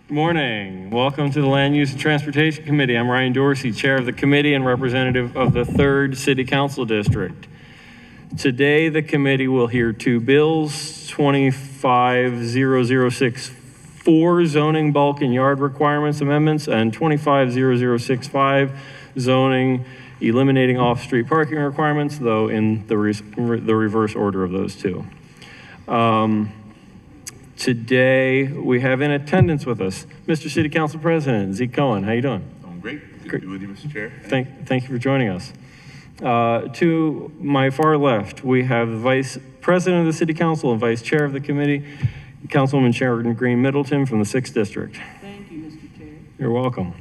Good morning. Welcome to the Land Use and Transportation Committee. I'm Ryan Dorsey, Chair of the committee and representative of the 3rd City Council District. Today, the committee will hear two bills, 250064 zoning bulk and yard requirements amendments and 250065 zoning eliminating off-street parking requirements, though in the reverse order of those two. Today, we have in attendance with us, Mr. City Council President, Zeke Cohen. How you doing? I'm great. Good to be with you, Mr. Chair. Thank you for joining us. To my far left, we have the Vice President of the City Council and Vice Chair of the committee, Councilwoman Sharon Green Middleton from the 6th District. Thank you, Mr. Chair. You're welcome.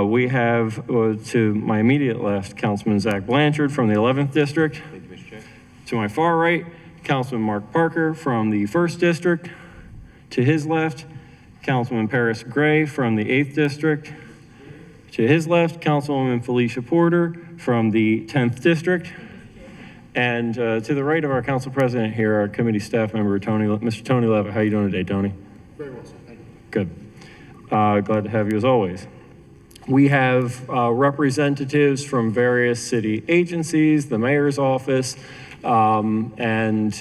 We have, to my immediate left, Councilman Zach Blanchard from the 11th District. Thank you, Mr. Chair. To my far right, Councilman Mark Parker from the 1st District. To his left, Councilman Paris Gray from the 8th District. To his left, Councilwoman Felicia Porter from the 10th District. And to the right of our council president here, our committee staff member, Mr. Tony Levitt. How you doing today, Tony? Very well, sir. Thank you. Good. Glad to have you as always. We have representatives from various city agencies, the mayor's office, and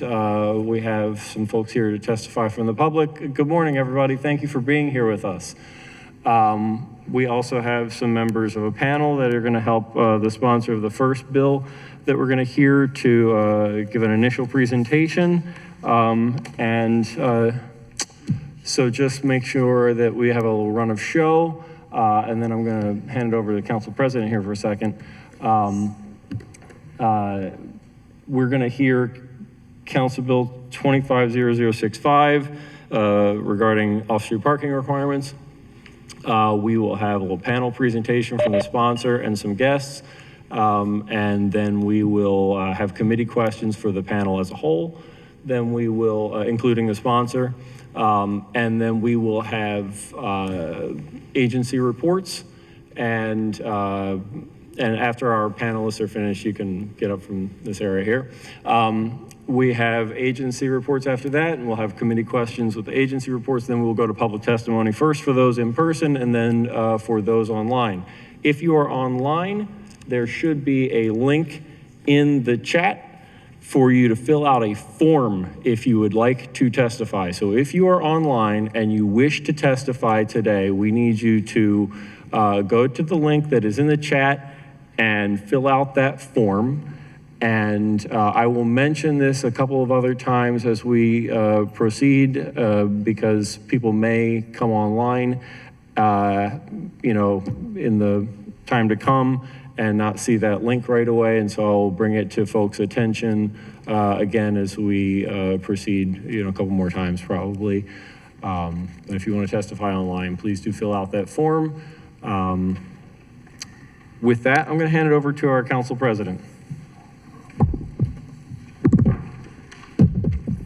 we have some folks here to testify from the public. Good morning, everybody. Thank you for being here with us. We also have some members of a panel that are going to help the sponsor of the first bill that we're going to hear to give an initial presentation. So just make sure that we have a little run of show, and then I'm going to hand it over to the council president here for a second. We're going to hear Council Bill 250065 regarding off-street parking requirements. We will have a little panel presentation from the sponsor and some guests, and then we will have committee questions for the panel as a whole. Then we will, including the sponsor, and then we will have agency reports, and after our panelists are finished, you can get up from this area here. We have agency reports after that, and we'll have committee questions with the agency reports. Then we'll go to public testimony first for those in person, and then for those online. If you are online, there should be a link in the chat for you to fill out a form if you would like to testify. So if you are online and you wish to testify today, we need you to go to the link that is in the chat and fill out that form. And I will mention this a couple of other times as we proceed because people may come online, in the time to come and not see that link right away. And so I'll bring it to folks' attention again as we proceed, a couple more times probably. And if you want to testify online, please do fill out that form. With that, I'm going to hand it over to our council president.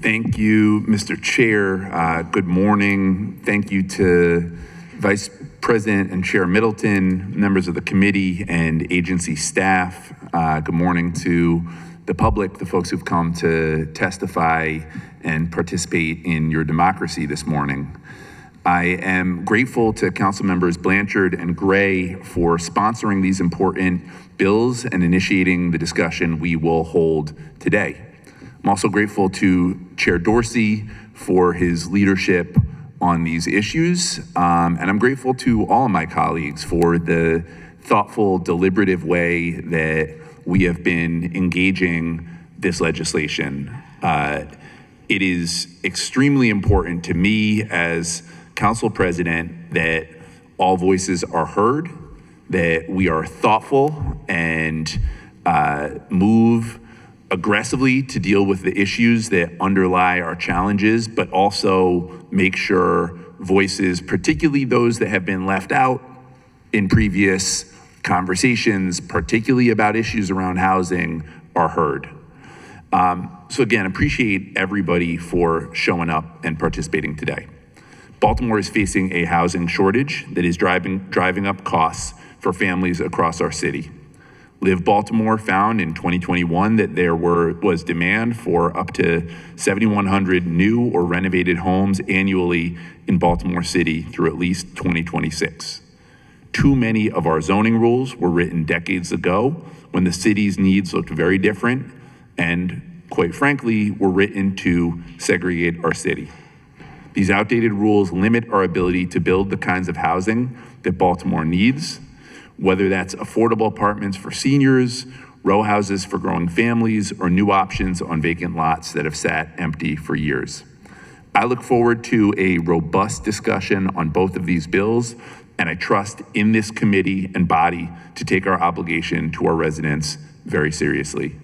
Thank you, Mr. Chair. Good morning. Thank you to Vice President and Chair Middleton, members of the committee and agency staff. Good morning to the public, the folks who've come to testify and participate in your democracy this morning. I am grateful to Council Members Blanchard and Gray for sponsoring these important bills and initiating the discussion we will hold today. I'm also grateful to Chair Dorsey for his leadership on these issues, and I'm grateful to all of my colleagues for the thoughtful, deliberative way that we have been engaging this legislation. It is extremely important to me as Council President that all voices are heard, that we are thoughtful and move aggressively to deal with the issues that underlie our challenges, but also make sure voices, particularly those that have been left out in previous conversations, particularly about issues around housing, are heard. So again, appreciate everybody for showing up and participating today. Baltimore is facing a housing shortage that is driving up costs for families across our city. Live Baltimore found in 2021 that there was demand for up to 7,100 new or renovated homes annually in Baltimore City through at least 2026. Too many of our zoning rules were written decades ago when the city's needs looked very different and, quite frankly, were written to segregate our city. These outdated rules limit our ability to build the kinds of housing that Baltimore needs, whether that's affordable apartments for seniors, row houses for growing families, or new options on vacant lots that have sat empty for years. I look forward to a robust discussion on both of these bills, and I trust in this committee and body to take our obligation to our residents very seriously.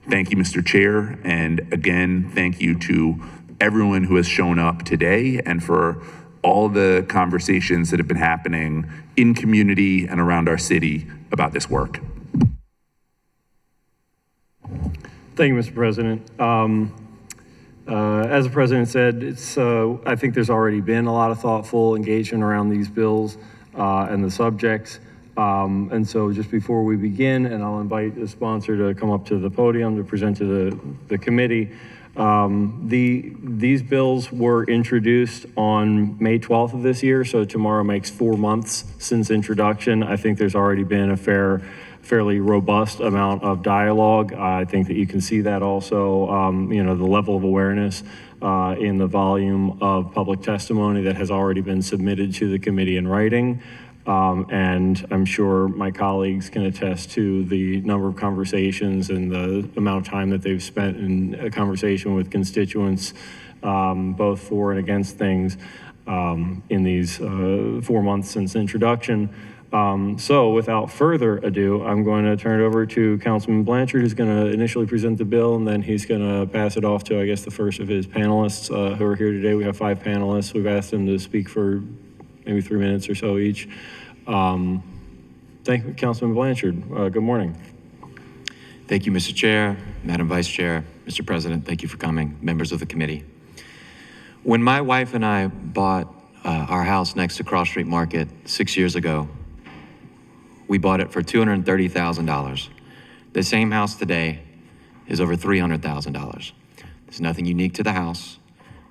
Thank you, Mr. Chair, and again, thank you to everyone who has shown up today and for all the conversations that have been happening in community and around our city about this work. Thank you, Mr. President. As the president said, I think there's already been a lot of thoughtful engagement around these bills and the subjects. And so just before we begin, and I'll invite the sponsor to come up to the podium to present to the committee, these bills were introduced on May 12th of this year, so tomorrow makes 4 months since introduction. I think there's already been a fairly robust amount of dialogue. I think that you can see that also, the level of awareness in the volume of public testimony that has already been submitted to the committee in writing. And I'm sure my colleagues can attest to the number of conversations and the amount of time that they've spent in a conversation with constituents, both for and against things in these 4 months since introduction. So without further ado, I'm going to turn it over to Councilman Blanchard, who's going to initially present the bill, and then he's going to pass it off to, I guess, the first of his panelists who are here today. We have 5 panelists. We've asked them to speak for maybe 3 minutes or so each. Thank you, Councilman Blanchard. Good morning. Thank you, Mr. Chair, Madam Vice Chair, Mr. President, thank you for coming, members of the committee. When my wife and I bought our house next to Cross Street Market 6 years ago, we bought it for $230,000. The same house today is over $300,000. There's nothing unique to the house.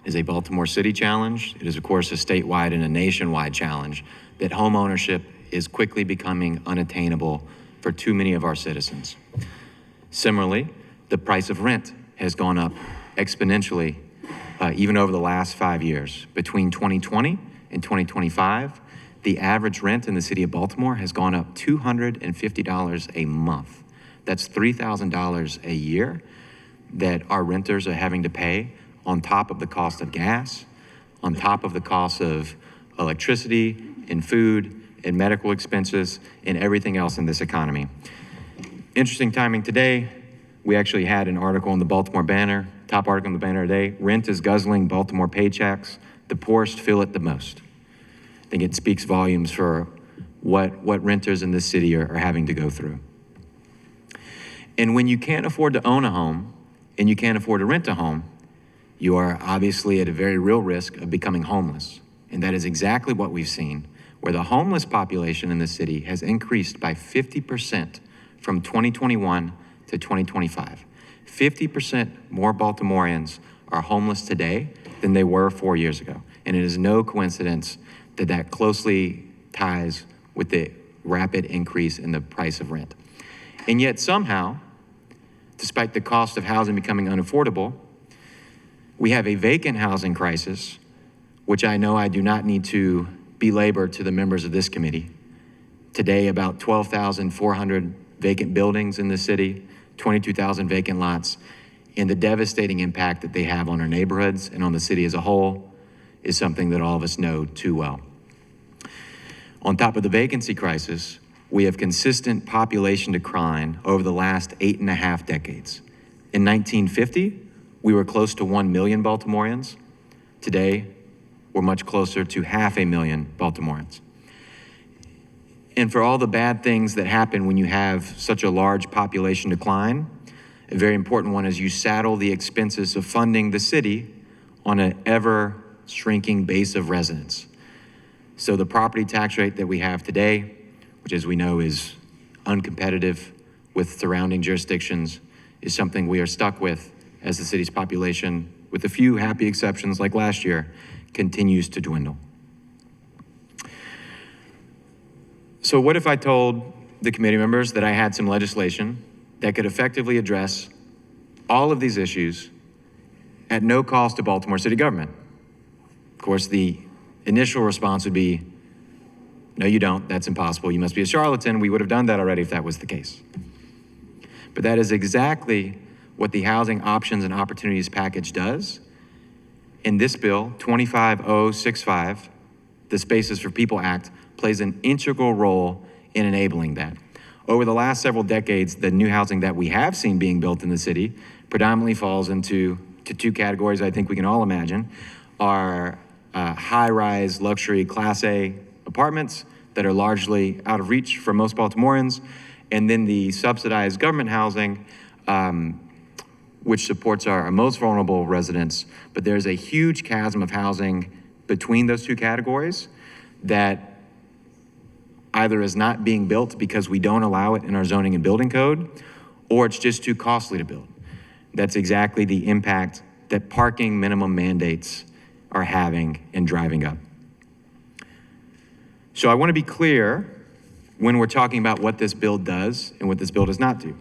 It is a Baltimore City challenge. It is, of course, a statewide and a nationwide challenge that home ownership is quickly becoming unattainable for too many of our citizens. Similarly, the price of rent has gone up exponentially even over the last 5 years. Between 2020 and 2025, the average rent in the city of Baltimore has gone up $250 a month. That's $3,000 a year that our renters are having to pay on top of the cost of gas, on top of the cost of electricity and food and medical expenses and everything else in this economy. Interesting timing today. We actually had an article in the Baltimore Banner, top article in the Banner today. Rent is guzzling Baltimore paychecks. The poorest feel it the most. I think it speaks volumes for what renters in this city are having to go through. And when you can't afford to own a home and you can't afford to rent a home, you are obviously at a very real risk of becoming homeless. And that is exactly what we've seen, where the homeless population in the city has increased by 50% from 2021 to 2025. 50% more Baltimoreans are homeless today than they were 4 years ago. And it is no coincidence that that closely ties with the rapid increase in the price of rent. And yet somehow, despite the cost of housing becoming unaffordable, we have a vacant housing crisis, which I know I do not need to belabor to the members of this committee. Today, about 12,400 vacant buildings in the city, 22,000 vacant lots, and the devastating impact that they have on our neighborhoods and on the city as a whole is something that all of us know too well. On top of the vacancy crisis, we have consistent population decline over the last 8.5 decades. In 1950, we were close to 1 million Baltimoreans. Today, we're much closer to 500,000 Baltimoreans. And for all the bad things that happen when you have such a large population decline, a very important one is you saddle the expenses of funding the city on an ever shrinking base of residents. So the property tax rate that we have today, which as we know is uncompetitive with surrounding jurisdictions is something we are stuck with as the city's population, with a few happy exceptions like last year, continues to dwindle. So what if I told the committee members that I had some legislation that could effectively address all of these issues at no cost to Baltimore city government? Of course, the initial response would be, no, you don't. That's impossible. You must be a charlatan. We would have done that already if that was the case. But that is exactly what the Housing Options and Opportunities Package does. In this bill, 25065, the Spaces for People Act, plays an integral role in enabling that. Over the last several decades, the new housing that we have seen being built in the city predominantly falls into two categories I think we can all imagine, are high-rise luxury Class A apartments that are largely out of reach for most Baltimoreans, and then the subsidized government housing, which supports our most vulnerable residents. But there's a huge chasm of housing between those two categories that either is not being built because we don't allow it in our zoning and building code, or it's just too costly to build. That's exactly the impact that parking minimum mandates are having and driving up. So I want to be clear when we're talking about what this bill does and what this bill does not do.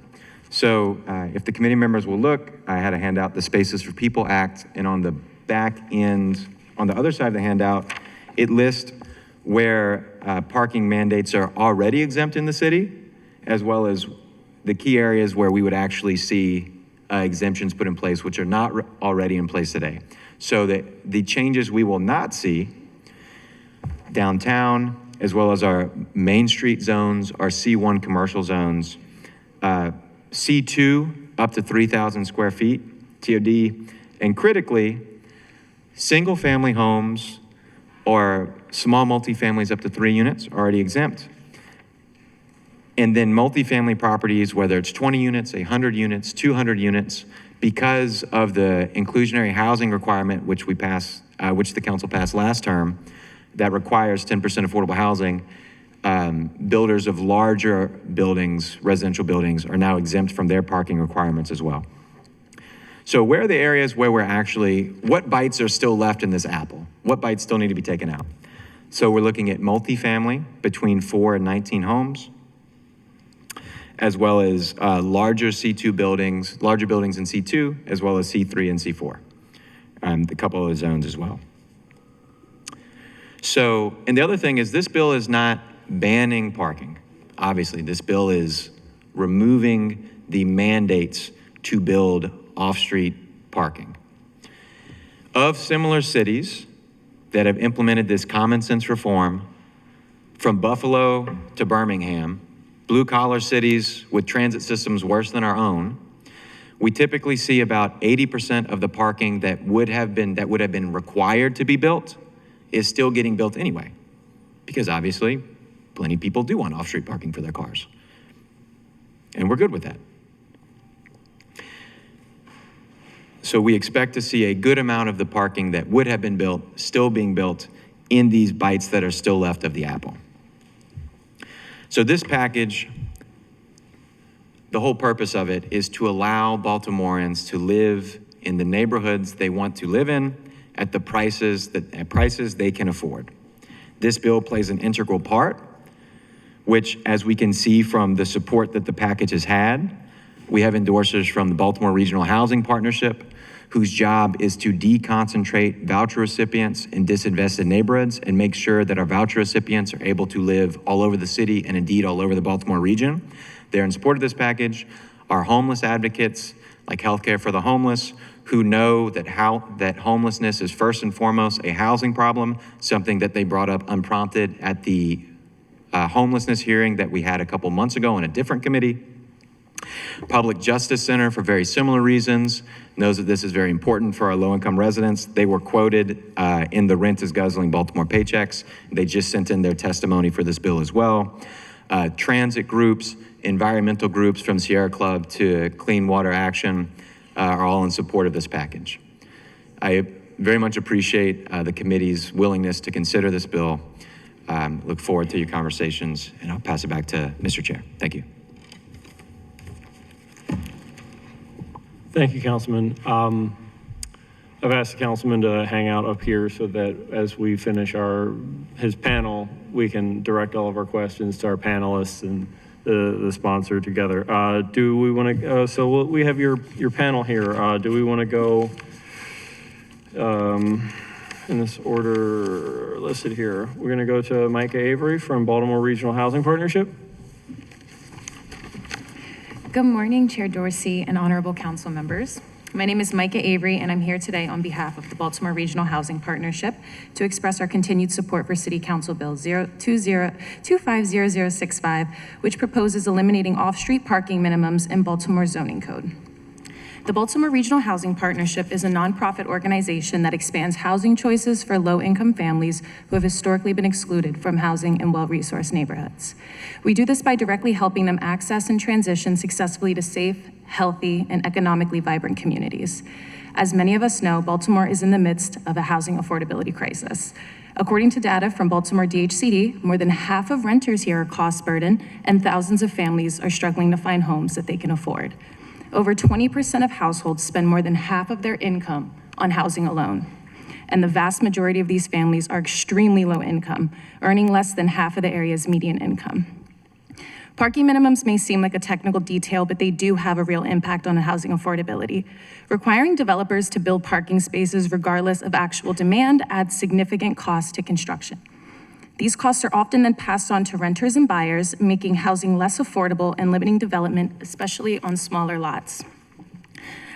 So if the committee members will look, I had a handout, the Spaces for People Act, and on the back end, on the other side of the handout, it lists where parking mandates are already exempt in the city, as well as the key areas where we would actually see exemptions put in place, which are not already in place today. So that the changes we will not see downtown, as well as our Main Street zones, our C1 commercial zones, C2 up to 3,000 square feet, TOD, and critically, single family homes or small multifamilies up to 3 units are already exempt. And then multifamily properties, whether it's 20 units, 100 units, 200 units, because of the inclusionary housing requirement, which the council passed last term, that requires 10% affordable housing, builders of larger buildings, residential buildings, are now exempt from their parking requirements as well. So where are the areas where what bites are still left in this apple? What bites still need to be taken out? So we're looking at multifamily between 4 and 19 homes, as well as larger C2 buildings, larger buildings in C2, as well as C3 and C4, a couple of the zones as well. So, and the other thing is this bill is not banning parking. Obviously, this bill is removing the mandates to build off-street parking. Of similar cities that have implemented this common sense reform, from Buffalo to Birmingham, blue-collar cities with transit systems worse than our own, we typically see about 80% of the parking that would have been required to be built is still getting built anyway, because obviously plenty of people do want off-street parking for their cars, and we're good with that. So we expect to see a good amount of the parking that would have been built still being built in these bites that are still left of the apple. So this package, the whole purpose of it is to allow Baltimoreans to live in the neighborhoods they want to live in at the prices they can afford. This bill plays an integral part, which, as we can see from the support that the package has had, we have endorsers from the Baltimore Regional Housing Partnership, whose job is to deconcentrate voucher recipients in disinvested neighborhoods and make sure that our voucher recipients are able to live all over the city and indeed all over the Baltimore region. They're in support of this package. Our homeless advocates, like Healthcare for the Homeless, who know that homelessness is first and foremost a housing problem, something that they brought up unprompted at the homelessness hearing that we had a couple months ago in a different committee. Public Justice Center, for very similar reasons, knows that this is very important for our low-income residents. They were quoted in the Rent is Guzzling Baltimore Paychecks. They just sent in their testimony for this bill as well. Transit groups, environmental groups from Sierra Club to Clean Water Action are all in support of this package. I very much appreciate the committee's willingness to consider this bill. Look forward to your conversations, and I'll pass it back to Mr. Chair. Thank you. Thank you, Councilman. I've asked the councilman to hang out up here so that as we finish his panel, we can direct all of our questions to our panelists and the sponsor together. Do we want to, we have your panel here. Do we want to go in this order listed here? We're going to go to Micah Avery from Baltimore Regional Housing Partnership. Good morning, Chair Dorsey and honorable council members. My name is Micah Avery, and I'm here today on behalf of the Baltimore Regional Housing Partnership to express our continued support for City Council Bill 250065, which proposes eliminating off-street parking minimums in Baltimore zoning code. The Baltimore Regional Housing Partnership is a nonprofit organization that expands housing choices for low-income families who have historically been excluded from housing in well-resourced neighborhoods. We do this by directly helping them access and transition successfully to safe, healthy, and economically vibrant communities. As many of us know, Baltimore is in the midst of a housing affordability crisis. According to data from Baltimore DHCD, more than half of renters here are cost-burdened, and thousands of families are struggling to find homes that they can afford. Over 20% of households spend more than half of their income on housing alone. And the vast majority of these families are extremely low income, earning less than half of the area's median income. Parking minimums may seem like a technical detail, but they do have a real impact on housing affordability. Requiring developers to build parking spaces regardless of actual demand adds significant costs to construction. These costs are often then passed on to renters and buyers, making housing less affordable and limiting development, especially on smaller lots.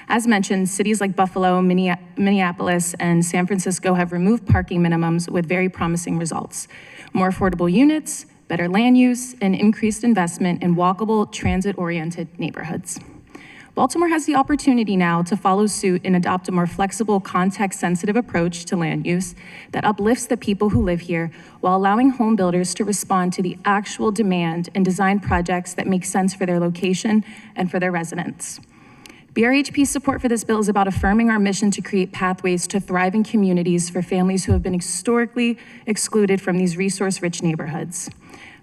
As mentioned, cities like Buffalo, Minneapolis, and San Francisco have removed parking minimums with very promising results. More affordable units, better land use, and increased investment in walkable, transit-oriented neighborhoods. Baltimore has the opportunity now to follow suit and adopt a more flexible, context-sensitive approach to land use that uplifts the people who live here while allowing home builders to respond to the actual demand and design projects that make sense for their location and for their residents. BRHP's support for this bill is about affirming our mission to create pathways to thriving communities for families who have been historically excluded from these resource-rich neighborhoods.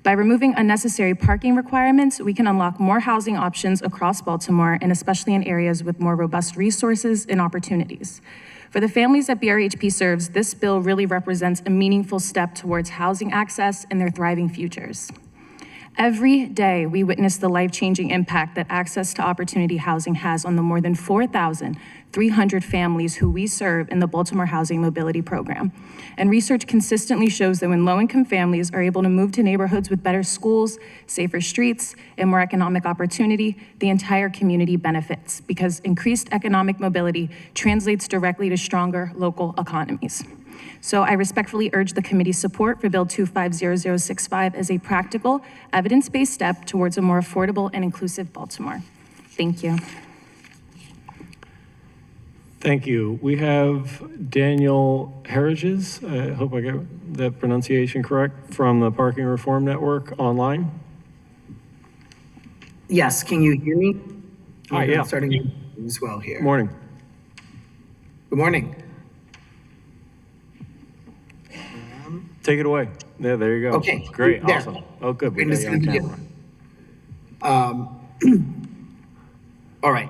By removing unnecessary parking requirements, we can unlock more housing options across Baltimore, and especially in areas with more robust resources and opportunities. For the families that BRHP serves, this bill really represents a meaningful step towards housing access and their thriving futures. Every day, we witness the life-changing impact that access to opportunity housing has on the more than 4,300 families who we serve in the Baltimore Housing Mobility Program. And research consistently shows that when low-income families are able to move to neighborhoods with better schools, safer streets, and more economic opportunity, the entire community benefits because increased economic mobility translates directly to stronger local economies. So I respectfully urge the committee's support for Bill 250065 as a practical, evidence-based step towards a more affordable and inclusive Baltimore. Thank you. Thank you. We have Daniel Herriges, I hope I got that pronunciation correct, from the Parking Reform Network online. Yes, can you hear me? Hi, yeah. Starting as well here. Morning. Good morning. Take it away. There you go. Okay. Great, There. awesome. Oh, good, we And got this you is on the camera. All right.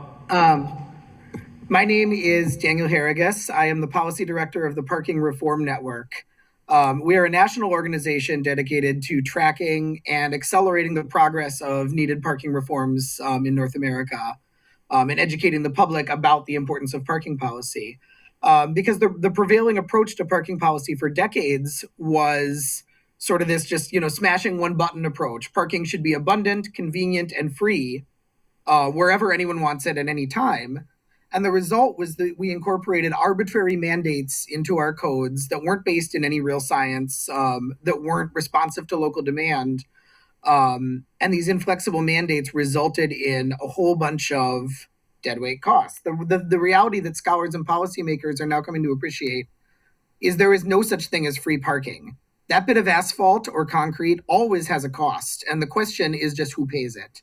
My name is Daniel Harrigas. I am the Policy Director of the Parking Reform Network. We are a national organization dedicated to tracking and accelerating the progress of needed parking reforms in North America and educating the public about the importance of parking policy. Because the prevailing approach to parking policy for decades was sort of this just, smashing one button approach. Parking should be abundant, convenient, and free wherever anyone wants it at any time. And the result was that we incorporated arbitrary mandates into our codes that weren't based in any real science, that weren't responsive to local demand. And these inflexible mandates resulted in a whole bunch of deadweight costs. The reality that scholars and policymakers are now coming to appreciate is there is no such thing as free parking. That bit of asphalt or concrete always has a cost, and the question is just who pays it.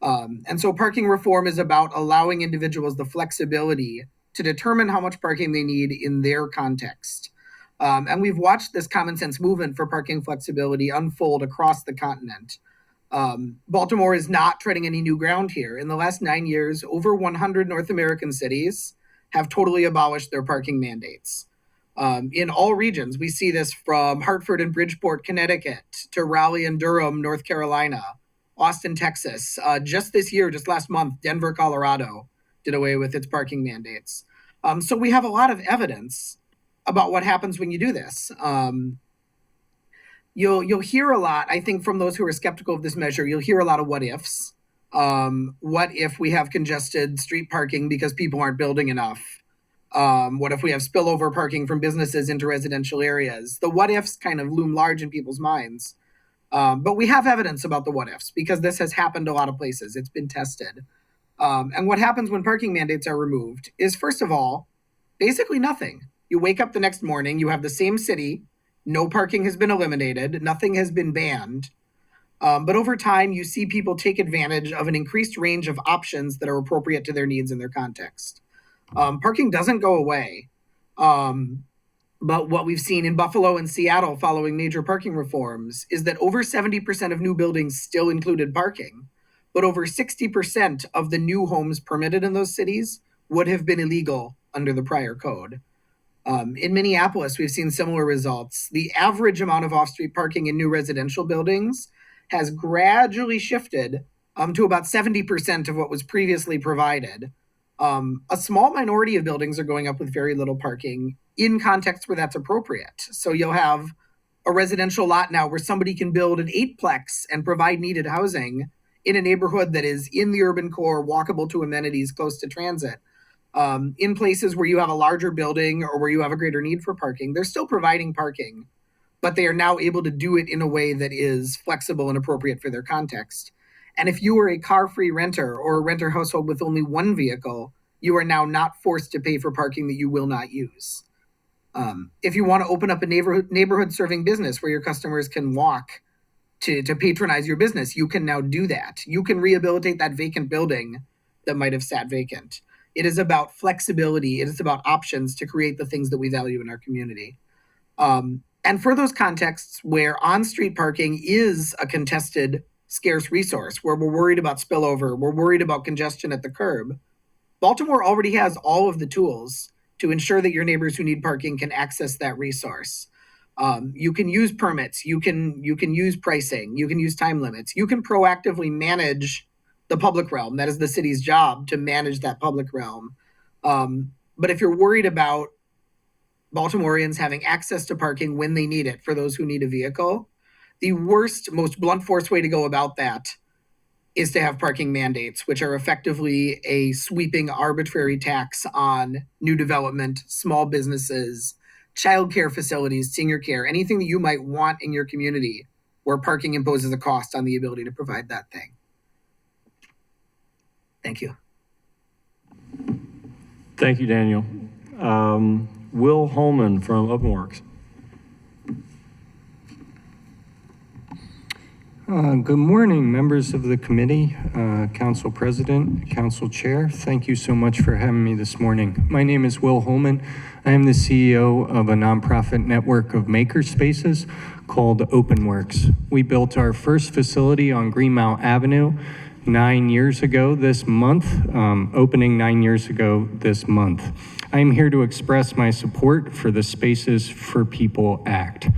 And so parking reform is about allowing individuals the flexibility to determine how much parking they need in their context. And we've watched this common sense movement for parking flexibility unfold across the continent. Baltimore is not treading any new ground here. In the last 9 years, over 100 North American cities have totally abolished their parking mandates. In all regions, we see this from Hartford and Bridgeport, Connecticut, to Raleigh and Durham, North Carolina, Austin, Texas. Just this year, just last month, Denver, Colorado did away with its parking mandates. So we have a lot of evidence about what happens when you do this. You'll hear a lot, I think, from those who are skeptical of this measure. You'll hear a lot of what ifs. What if we have congested street parking because people aren't building enough? What if we have spillover parking from businesses into residential areas? The what ifs kind of loom large in people's minds. But we have evidence about the what ifs because this has happened a lot of places. It's been tested. And what happens when parking mandates are removed is, first of all, basically nothing. You wake up the next morning, you have the same city, no parking has been eliminated, nothing has been banned. But over time, you see people take advantage of an increased range of options that are appropriate to their needs and their context. Parking doesn't go away. But what we've seen in Buffalo and Seattle following major parking reforms is that over 70% of new buildings still included parking, but over 60% of the new homes permitted in those cities would have been illegal under the prior code. In Minneapolis, we've seen similar results. The average amount of off-street parking in new residential buildings has gradually shifted to about 70% of what was previously provided. A small minority of buildings are going up with very little parking in contexts where that's appropriate. So you'll have a residential lot now where somebody can build an 8-plex and provide needed housing in a neighborhood that is in the urban core, walkable to amenities, close to transit. In places where you have a larger building or where you have a greater need for parking, they're still providing parking, but they are now able to do it in a way that is flexible and appropriate for their context. And if you are a car-free renter or a renter household with only one vehicle, you are now not forced to pay for parking that you will not use. If you want to open up a neighborhood serving business where your customers can walk to patronize your business, you can now do that. You can rehabilitate that vacant building that might have sat vacant. It is about flexibility. It is about options to create the things that we value in our community. And for those contexts where on-street parking is a contested, scarce resource, where we're worried about spillover, we're worried about congestion at the curb, Baltimore already has all of the tools to ensure that your neighbors who need parking can access that resource. You can use permits, you can use pricing, you can use time limits, you can proactively manage the public realm. That is the city's job, to manage that public realm. But if you're worried about Baltimoreans having access to parking when they need it for those who need a vehicle, the worst, most blunt force way to go about that is to have parking mandates, which are effectively a sweeping arbitrary tax on new development, small businesses, childcare facilities, senior care, anything that you might want in your community where parking imposes a cost on the ability to provide that thing. Thank you. Thank you, Daniel. Will Holman from OpenWorks. Good morning, members of the committee, council president, council chair. Thank you so much for having me this morning. My name is Will Holman. I am the CEO of a nonprofit network of maker spaces called OpenWorks. We built our first facility on Greenmount Avenue 9 years ago this month, opening 9 years ago this month. I am here to express my support for the Spaces for People Act.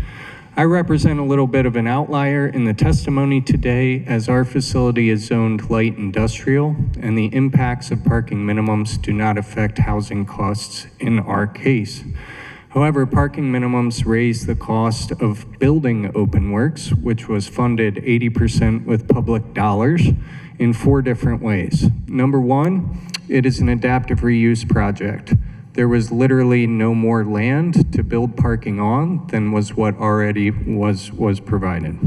I represent a little bit of an outlier in the testimony today, as our facility is zoned light industrial and the impacts of parking minimums do not affect housing costs in our case. However, parking minimums raise the cost of building OpenWorks, which was funded 80% with public dollars, in 4 different ways. Number 1, it is an adaptive reuse project. There was literally no more land to build parking on than was what already was provided.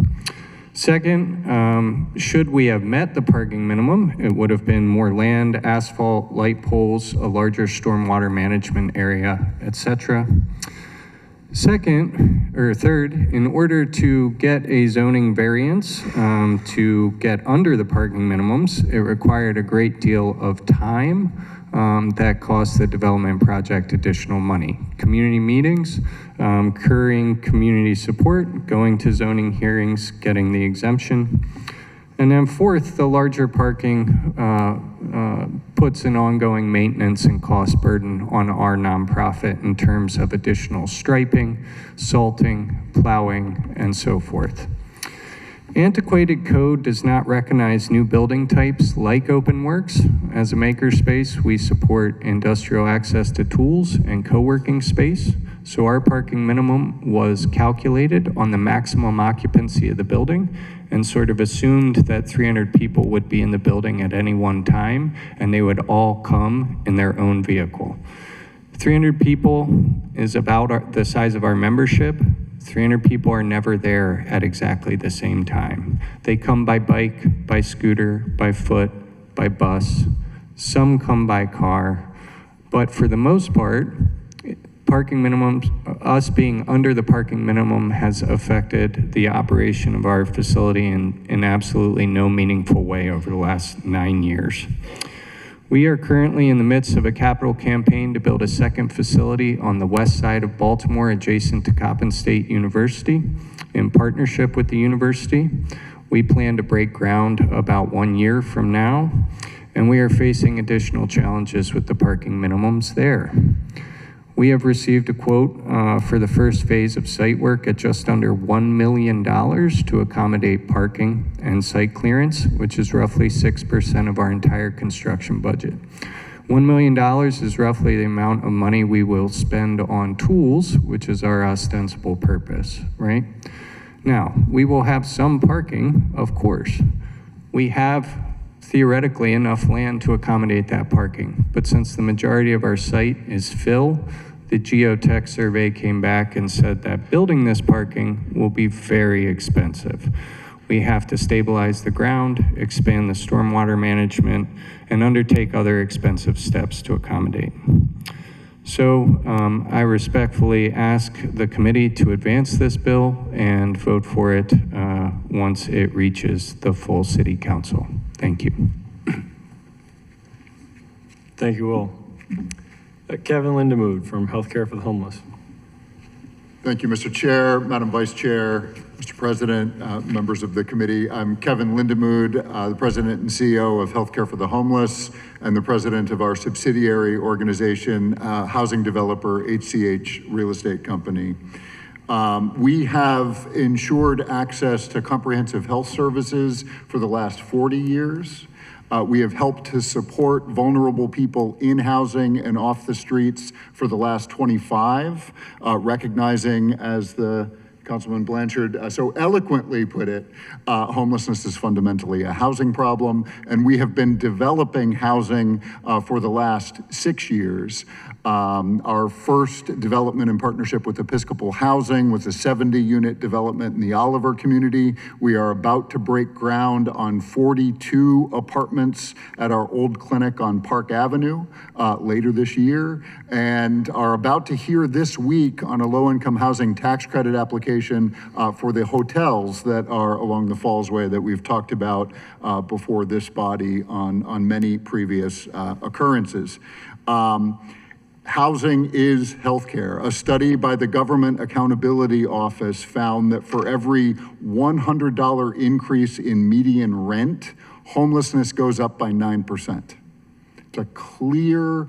Second, should we have met the parking minimum, it would have been more land, asphalt, light poles, a larger stormwater management area, etc. Third, in order to get a zoning variance to get under the parking minimums, it required a great deal of time that cost the development project additional money. Community meetings, currying community support, going to zoning hearings, getting the exemption. And then fourth, the larger parking puts an ongoing maintenance and cost burden on our nonprofit in terms of additional striping, salting, plowing, and so forth. Antiquated code does not recognize new building types like open works. As a makerspace, we support industrial access to tools and co-working space. So our parking minimum was calculated on the maximum occupancy of the building and sort of assumed that 300 people would be in the building at any one time, and they would all come in their own vehicle. 300 people is about the size of our membership. 300 people are never there at exactly the same time. They come by bike, by scooter, by foot, by bus. Some come by car. But for the most part, parking minimums, us being under the parking minimum has affected the operation of our facility in absolutely no meaningful way over the last 9 years. We are currently in the midst of a capital campaign to build a second facility on the west side of Baltimore adjacent to Coppin State University. In partnership with the university, we plan to break ground about 1 year from now, and we are facing additional challenges with the parking minimums there. We have received a quote for the first phase of site work at just under $1 million to accommodate parking and site clearance, which is roughly 6% of our entire construction budget. $1 million is roughly the amount of money we will spend on tools, which is our ostensible purpose, right? Now, we will have some parking, of course. We have theoretically enough land to accommodate that parking, but since the majority of our site is fill, the geotech survey came back and said that building this parking will be very expensive. We have to stabilize the ground, expand the stormwater management, and undertake other expensive steps to accommodate. So I respectfully ask the committee to advance this bill and vote for it once it reaches the full city council. Thank you. Thank you, Will. Kevin Lindemood from Healthcare for the Homeless. Thank you, Mr. Chair, Madam Vice Chair, Mr. President, members of the committee. I'm Kevin Lindemood, the President and CEO of Healthcare for the Homeless and the President of our subsidiary organization, housing developer HCH Real Estate Company. We have ensured access to comprehensive health services for the last 40 years. We have helped to support vulnerable people in housing and off the streets for the last 25, recognizing, as the Councilman Blanchard so eloquently put it, homelessness is fundamentally a housing problem, and we have been developing housing for the last 6 years. Our first development in partnership with Episcopal Housing was a 70-unit development in the Oliver community. We are about to break ground on 42 apartments at our old clinic on Park Avenue later this year, and are about to hear this week on a low-income housing tax credit application for the hotels that are along the Fallsway that we've talked about before this body on many previous occurrences. Housing is healthcare. A study by the Government Accountability Office found that for every $100 increase in median rent, homelessness goes up by 9%. It's a clear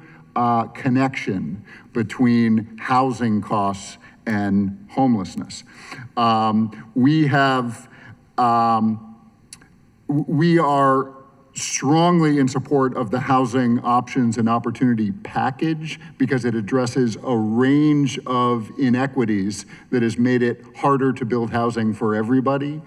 connection between housing costs and homelessness. We are strongly in support of the housing options and opportunity package because it addresses a range of inequities that has made it harder to build housing for everybody.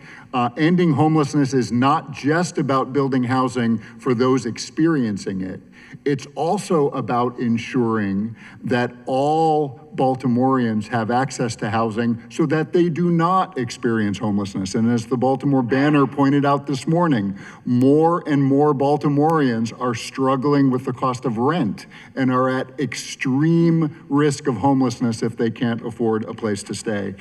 Ending homelessness is not just about building housing for those experiencing it. It's also about ensuring that all Baltimoreans have access to housing so that they do not experience homelessness. And as the Baltimore Banner pointed out this morning, more and more Baltimoreans are struggling with the cost of rent and are at extreme risk of homelessness if they can't afford a place to stay.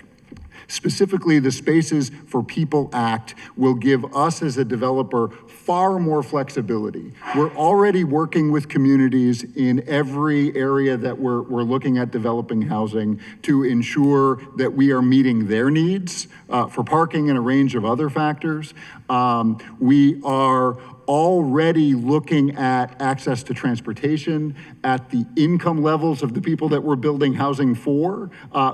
Specifically, the Spaces for People Act will give us as a developer far more flexibility. We're already working with communities in every area that we're looking at developing housing to ensure that we are meeting their needs for parking and a range of other factors. We are already looking at access to transportation, at the income levels of the people that we're building housing for,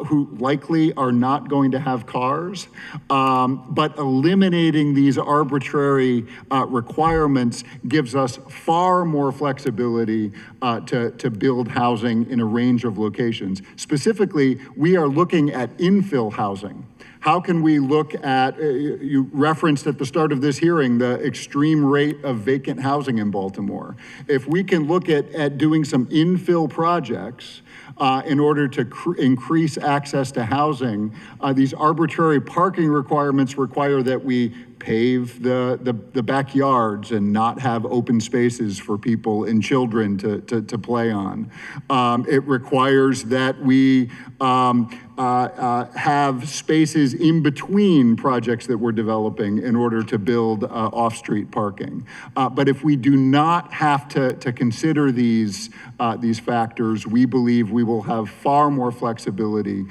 who likely are not going to have cars. But eliminating these arbitrary requirements gives us far more flexibility to build housing in a range of locations. Specifically, we are looking at infill housing. How can we look at, you referenced at the start of this hearing, the extreme rate of vacant housing in Baltimore. If we can look at doing some infill projects in order to increase access to housing, these arbitrary parking requirements require that we pave the backyards and not have open spaces for people and children to play on. It requires that we have spaces in between projects that we're developing in order to build off-street parking. But if we do not have to consider these factors, we believe we will have far more flexibility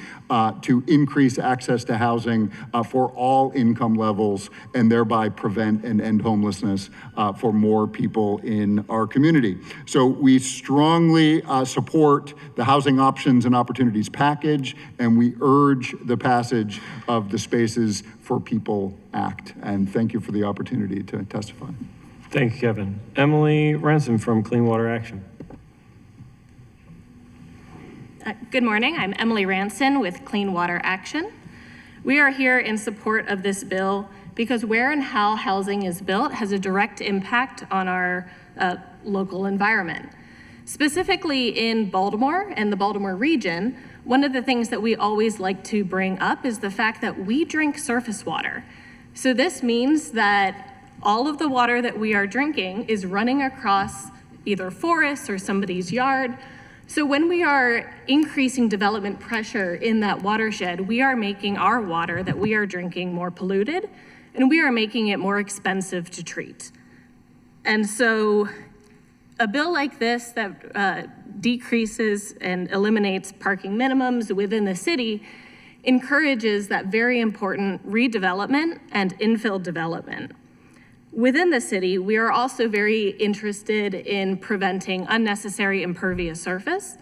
to increase access to housing for all income levels and thereby prevent and end homelessness for more people in our community. So we strongly support the Housing Options and Opportunities Package, and we urge the passage of the Spaces for People Act. And thank you for the opportunity to testify. Thank you, Kevin. Emily Ransom from Clean Water Action. Good morning. I'm Emily Ranson with Clean Water Action. We are here in support of this bill because where and how housing is built has a direct impact on our local environment. Specifically in Baltimore and the Baltimore region, one of the things that we always like to bring up is the fact that we drink surface water. So this means that all of the water that we are drinking is running across either forests or somebody's yard. So when we are increasing development pressure in that watershed, we are making our water that we are drinking more polluted, and we are making it more expensive to treat. And so a bill like this that decreases and eliminates parking minimums within the city encourages that very important redevelopment and infill development. Within the city, we are also very interested in preventing unnecessary impervious surface.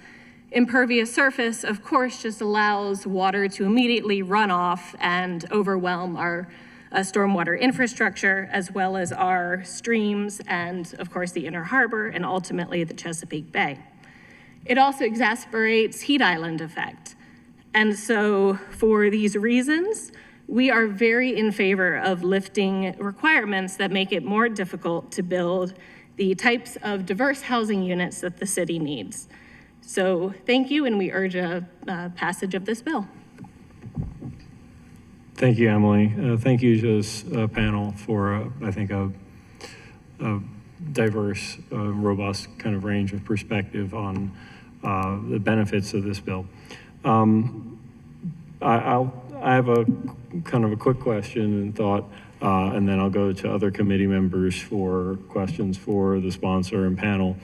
Impervious surface, of course, just allows water to immediately run off and overwhelm our stormwater infrastructure, as well as our streams and, of course, the Inner Harbor and ultimately the Chesapeake Bay. It also exacerbates heat island effect. And so for these reasons, we are very in favor of lifting requirements that make it more difficult to build the types of diverse housing units that the city needs. So thank you, and we urge a passage of this bill. Thank you, Emily. Thank you to this panel for, I think, a diverse, robust kind of range of perspective on the benefits of this bill. I have a kind of a quick question and thought, and then I'll go to other committee members for questions for the sponsor and panel.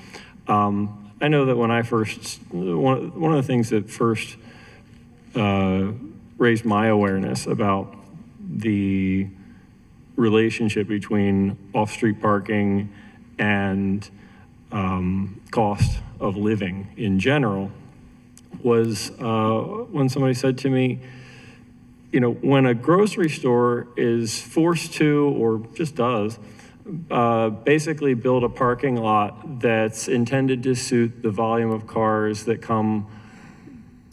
I know that when I first, one of the things that first raised my awareness about the relationship between off-street parking and cost of living in general was when somebody said to me, you know, when a grocery store is forced to, or just does, basically build a parking lot that's intended to suit the volume of cars that come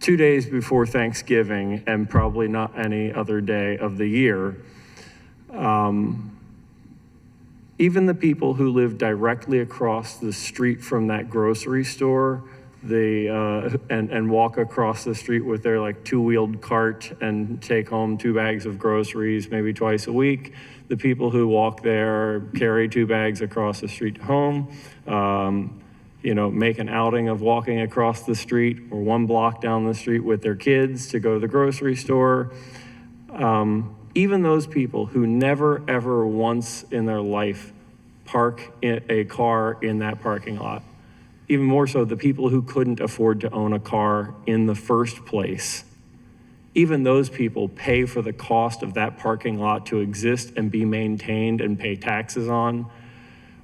2 days before Thanksgiving and probably not any other day of the year, even the people who live directly across the street from that grocery store, and walk across the street with their like two-wheeled cart and take home 2 bags of groceries maybe twice a week. The people who walk there carry 2 bags across the street home, you know, make an outing of walking across the street or 1 block down the street with their kids to go to the grocery store. Even those people who never, ever once in their life park a car in that parking lot. Even more so, the people who couldn't afford to own a car in the first place, even those people pay for the cost of that parking lot to exist and be maintained and pay taxes on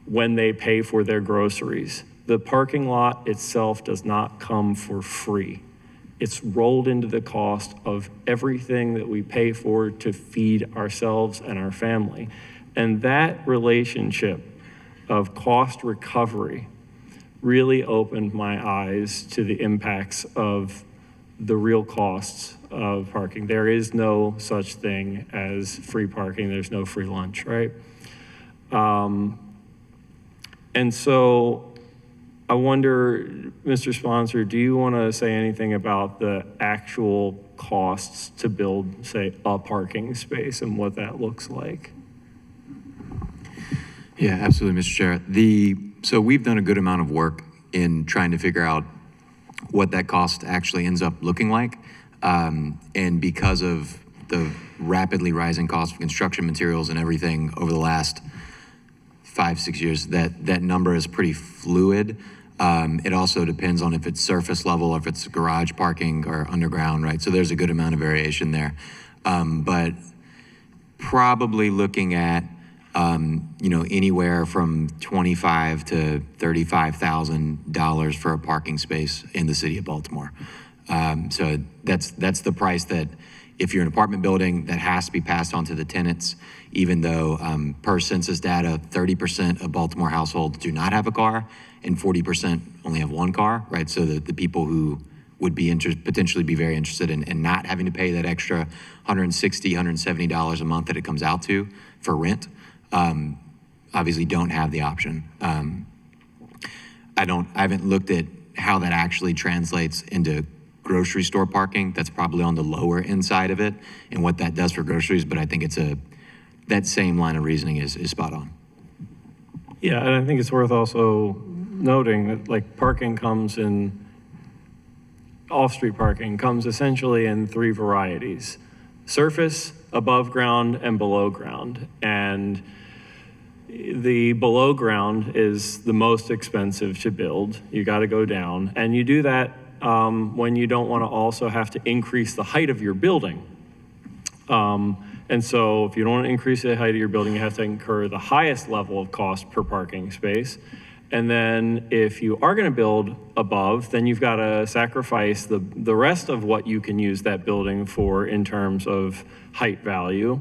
when they pay for their groceries. The parking lot itself does not come for free. It's rolled into the cost of everything that we pay for to feed ourselves and our family. And that relationship of cost recovery really opened my eyes to the impacts of the real costs of parking. There is no such thing as free parking. There's no free lunch, right? And so I wonder, Mr. Sponsor, do you want to say anything about the actual costs to build, say, a parking space and what that looks like? Yeah, absolutely, Mr. Chair. So we've done a good amount of work in trying to figure out what that cost actually ends up looking like. And because of the rapidly rising cost of construction materials and everything over the last 5-6 years, that number is pretty fluid. It also depends on if it's surface level or if it's garage parking or underground, right? So there's a good amount of variation there. But probably looking at anywhere from $25,000 to $35,000 for a parking space in the city of Baltimore. So that's the price that, if you're an apartment building, that has to be passed on to the tenants, even though per census data, 30% of Baltimore households do not have a car and 40% only have one car, right? So the people who would be potentially be very interested in not having to pay that extra $160, $170 a month that it comes out to for rent, obviously don't have the option. I haven't looked at how that actually translates into grocery store parking. That's probably on the lower end side of it and what that does for groceries, but I think that same line of reasoning is spot on. Yeah, and I think it's worth also noting that like parking comes in, off-street parking comes essentially in 3 varieties: surface, above ground, and below ground. And the below ground is the most expensive to build. You got to go down, and you do that when you don't want to also have to increase the height of your building. And so if you don't want to increase the height of your building, you have to incur the highest level of cost per parking space. And then if you are going to build above, then you've got to sacrifice the rest of what you can use that building for in terms of height value.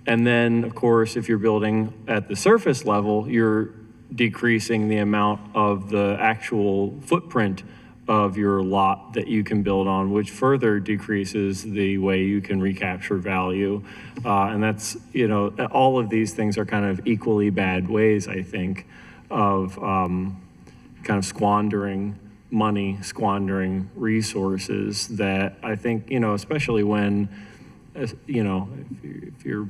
And then, of course, if you're building at the surface level, you're decreasing the amount of the actual footprint of your lot that you can build on, which further decreases the way you can recapture value. And that's, all of these things are kind of equally bad ways, I think, of kind of squandering money, squandering resources that I think, especially when, if you're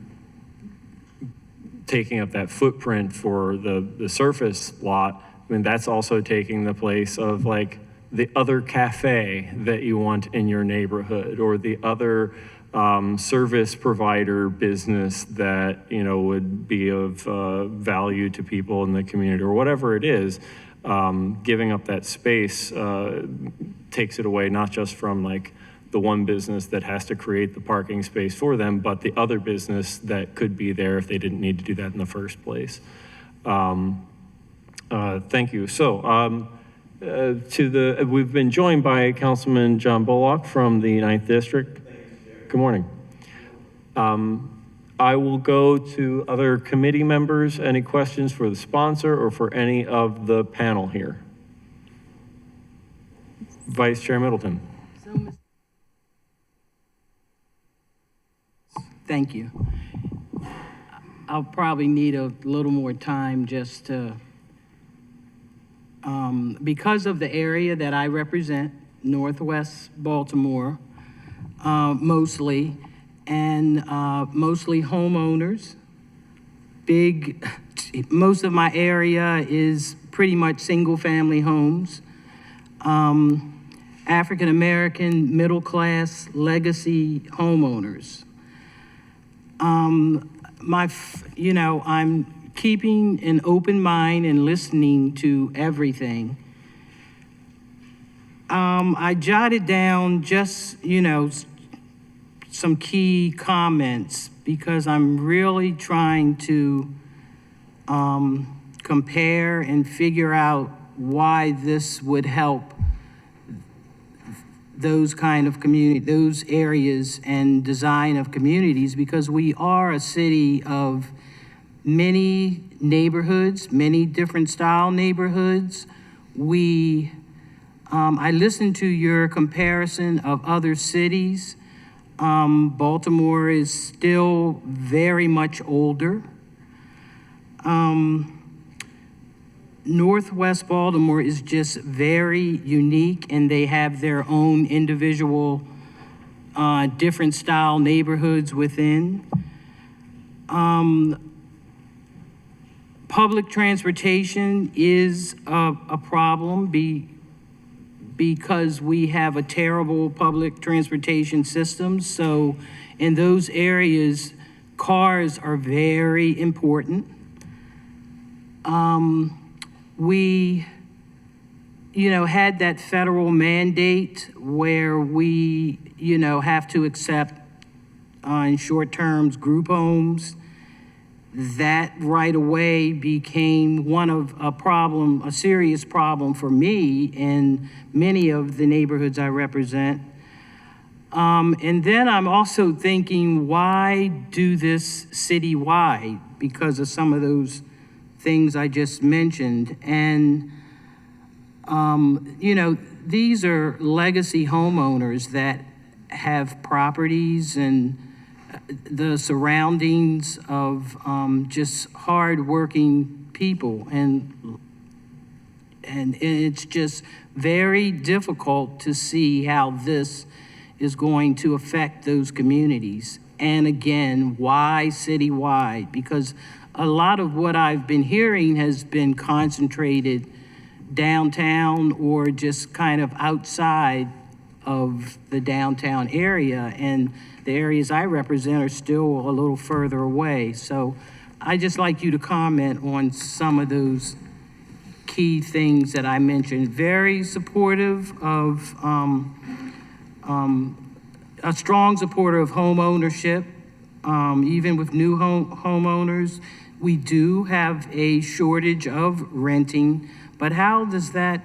taking up that footprint for the surface lot, I mean, that's also taking the place of like the other cafe that you want in your neighborhood, or the other service provider business that, would be of value to people in the community, or whatever it is. Giving up that space takes it away, not just from like the one business that has to create the parking space for them, but the other business that could be there if they didn't need to do that in the first place. Thank you. So we've been joined by Councilman John Bullock from the 9th District. Good morning. I will go to other committee members. Any questions for the sponsor or for any of the panel here? Vice Chair Middleton. Thank you. I'll probably need a little more time just to, because of the area that I represent, Northwest Baltimore, mostly, and mostly homeowners. Most of my area is pretty much single-family homes. African-American, middle-class, legacy homeowners. I'm keeping an open mind and listening to everything, I jotted down just, some key comments because I'm really trying to compare and figure out why this would help those kind of those areas and design of communities, because we are a city of many neighborhoods, many different style neighborhoods. I listened to your comparison of other cities. Baltimore is still very much older. Northwest Baltimore is just very unique, and they have their own individual different style neighborhoods within. Public transportation is a problem because we have a terrible public transportation system. So in those areas, cars are very important. We, had that federal mandate where we, have to accept in short terms group homes. That right away became a serious problem for me in many of the neighborhoods I represent. And then I'm also thinking, why do this citywide? Because of some of those things I just mentioned. And, these are legacy homeowners that have properties and the surroundings of just hardworking people. And it's just very difficult to see how this is going to affect those communities. And again, why citywide? Because a lot of what I've been hearing has been concentrated downtown or just kind of outside of the downtown area, and the areas I represent are still a little further away. So I'd just like you to comment on some of those key things that I mentioned. Very supportive of, a strong supporter of home ownership, even with new homeowners. We do have a shortage of renting, but how does that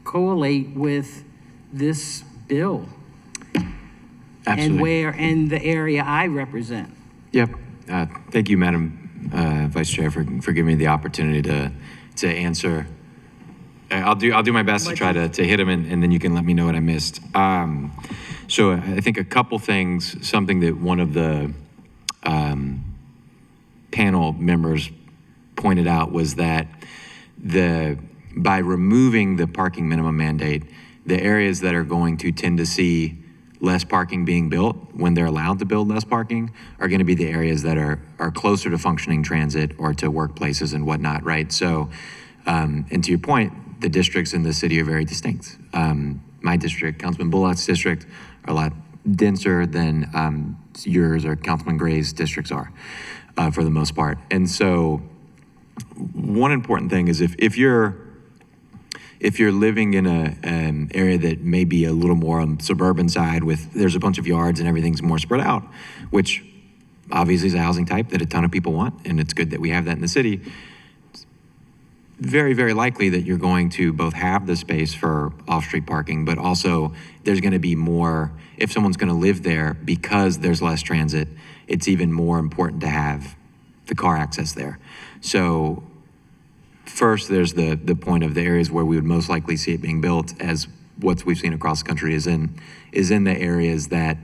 correlate with this bill? Absolutely. And the area I represent? Yep. Thank you, Madam Vice Chair, for giving me the opportunity to answer. I'll do my best to try to hit them, and then you can let me know what I missed. So I think a couple things, something that one of the panel members pointed out was that by removing the parking minimum mandate, the areas that are going to tend to see less parking being built when they're allowed to build less parking are going to be the areas that are closer to functioning transit or to workplaces and whatnot, right? So, and to your point, the districts in the city are very distinct. My district, Councilman Bullock's district, are a lot denser than yours or Councilman Gray's districts are, for the most part. And so one important thing is if you're living in an area that may be a little more on the suburban side there's a bunch of yards and everything's more spread out, which obviously is a housing type that a ton of people want, and it's good that we have that in the city. It's very, very likely that you're going to both have the space for off-street parking, but also there's going to be more, if someone's going to live there because there's less transit, it's even more important to have the car access there. So first, there's the point of the areas where we would most likely see it being built, as what we've seen across the country is in the areas that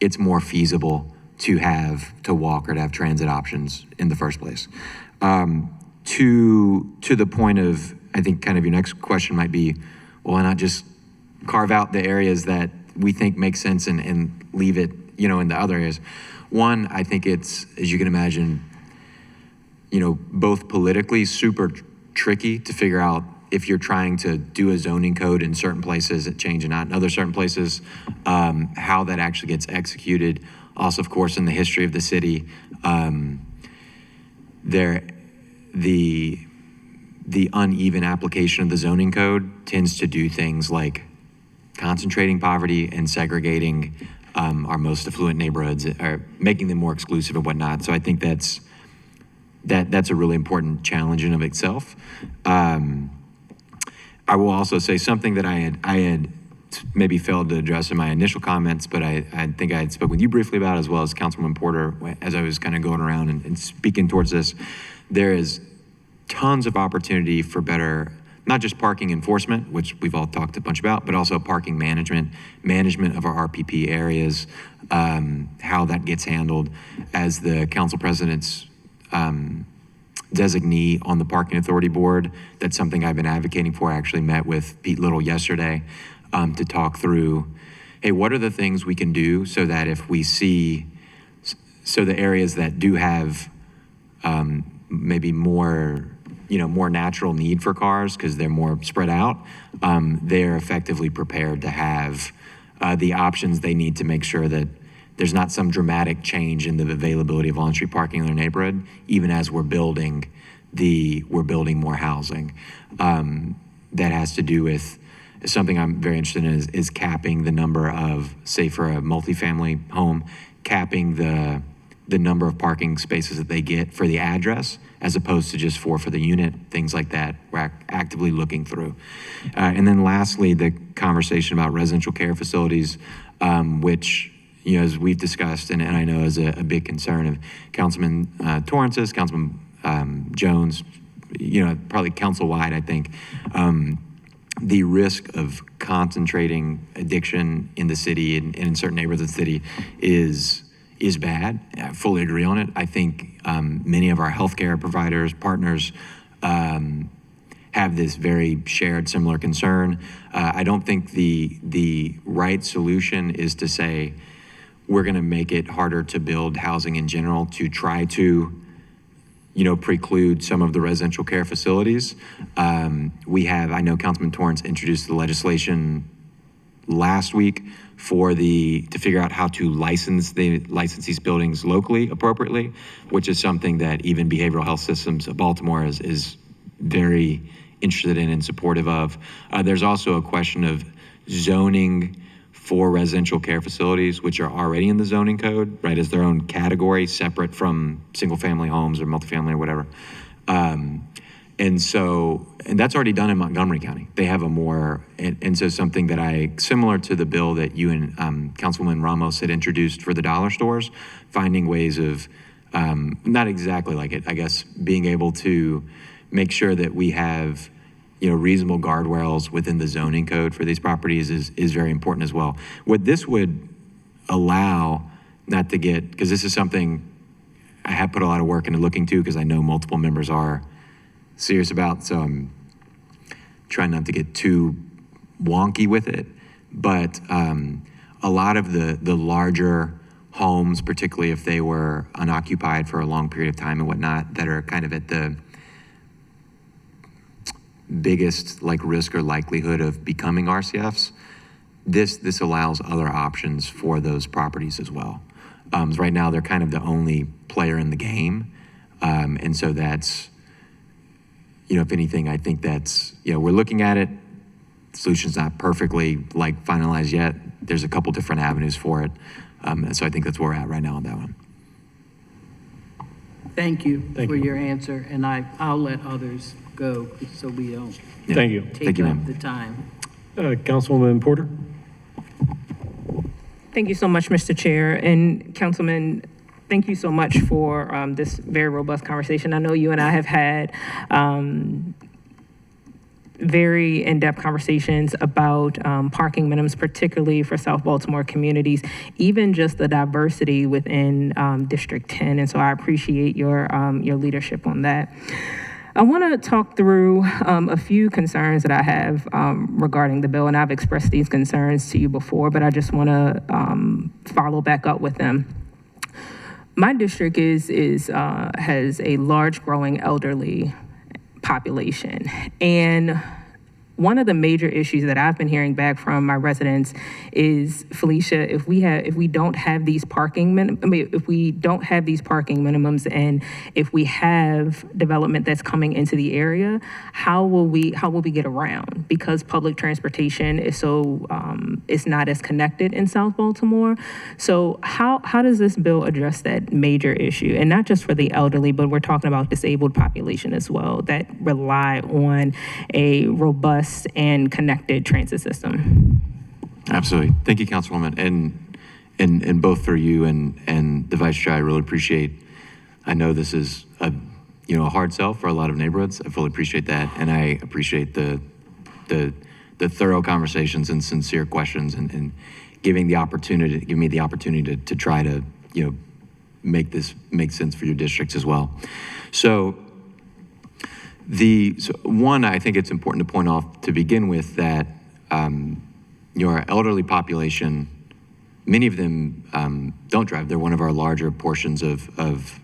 it's more feasible to walk or to have transit options in the first place. To the point of, I think kind of your next question might be, well, why not just carve out the areas that we think make sense and leave it, in the other areas? One, I think it's, as you can imagine, both politically super tricky to figure out if you're trying to do a zoning code in certain places that change and not in other certain places, how that actually gets executed. Also, of course, in the history of the city, the uneven application of the zoning code tends to do things like concentrating poverty and segregating our most affluent neighborhoods, or making them more exclusive and whatnot. So I think that's a really important challenge in of itself. I will also say something that I had maybe failed to address in my initial comments, but I think I had spoken with you briefly about, as well as Councilman Porter, as I was kind of going around and speaking towards this. There is tons of opportunity for better, not just parking enforcement, which we've all talked a bunch about, but also parking management of our RPP areas, how that gets handled. As the council president's designee on the Parking Authority Board, that's something I've been advocating for. I actually met with Pete Little yesterday to talk through, hey, what are the things we can do so that if we see, so the areas that do have maybe more natural need for cars because they're more spread out, they're effectively prepared to have the options they need to make sure that there's not some dramatic change in the availability of on-street parking in their neighborhood, even as we're building more housing. That has to do with something I'm very interested in is capping the number of, say for a multifamily home, capping the number of parking spaces that they get for the address, as opposed to just four for the unit, things like that. We're actively looking through. And then lastly, the conversation about residential care facilities, which, as we've discussed, and I know is a big concern of Councilman Torrance's, Councilman Jones, probably council-wide, I think. The risk of concentrating addiction in the city and in certain neighborhoods of the city is bad. I fully agree on it. I think many of our healthcare providers, partners, have this very shared, similar concern. I don't think the right solution is to say we're going to make it harder to build housing in general to try to, preclude some of the residential care facilities. I know Councilman Torrance introduced the legislation last week to figure out how to license these buildings locally appropriately, which is something that even Behavioral Health Systems of Baltimore is very interested in and supportive of. There's also a question of zoning for residential care facilities, which are already in the zoning code, right, as their own category, separate from single-family homes or multifamily or whatever. And that's already done in Montgomery County. They have a more, and so something that similar to the bill that you and Councilwoman Ramos had introduced for the dollar stores, finding ways of, not exactly like it, I guess, being able to make sure that we have, reasonable guardrails within the zoning code for these properties is very important as well. What this would allow, not to get, because this is something I have put a lot of work into looking to, because I know multiple members are serious about, so I'm trying not to get too wonky with it, but a lot of the larger homes, particularly if they were unoccupied for a long period of time and whatnot, that are kind of at the biggest risk or likelihood of becoming RCFs, this allows other options for those properties as well. Right now, they're kind of the only player in the game, and so that's, if anything, I think that's, we're looking at it. The solution's not perfectly finalized yet. There's a couple different avenues for it, and so I think that's where we're at right now on that one. Thank you for your answer, and I'll let others go so we don't Thank you. take up the time. Councilwoman Porter? Thank you so much, Mr. Chair. And Councilman, thank you so much for this very robust conversation. I know you and I have had very in-depth conversations about parking minimums, particularly for South Baltimore communities, even just the diversity within District 10. And so I appreciate your leadership on that. I want to talk through a few concerns that I have regarding the bill, and I've expressed these concerns to you before, but I just want to follow back up with them. My district has a large growing elderly population, and one of the major issues that I've been hearing back from my residents is, Felicia, if we don't have these parking minimums, and if we have development that's coming into the area, how will we get around? Because public transportation is so it's not as connected in South Baltimore. So how does this bill address that major issue? And not just for the elderly, but we're talking about disabled population as well that rely on a robust and connected transit system. Absolutely. Thank you, Councilwoman. And both for you and the Vice Chair, I really appreciate, I know this is a hard sell for a lot of neighborhoods. I fully appreciate that. And I appreciate the thorough conversations and sincere questions and giving me the opportunity to try to, make this make sense for your districts as well. So one, I think it's important to point off to begin with that your elderly population, many of them don't drive. They're one of our larger portions of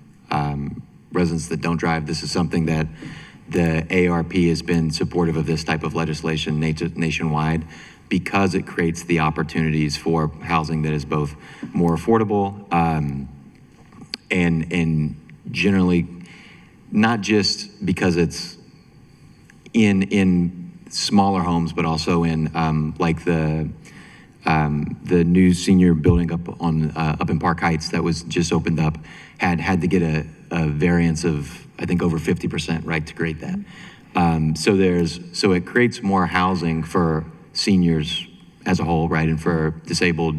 residents that don't drive. This is something that the ARP has been supportive of this type of legislation nationwide because it creates the opportunities for housing that is both more affordable and generally not just because it's in smaller homes, but also in like the new senior building up in Park Heights that was just opened up had to get a variance of I think over 50%, right, to create that. So it creates more housing for seniors as a whole, right, and for disabled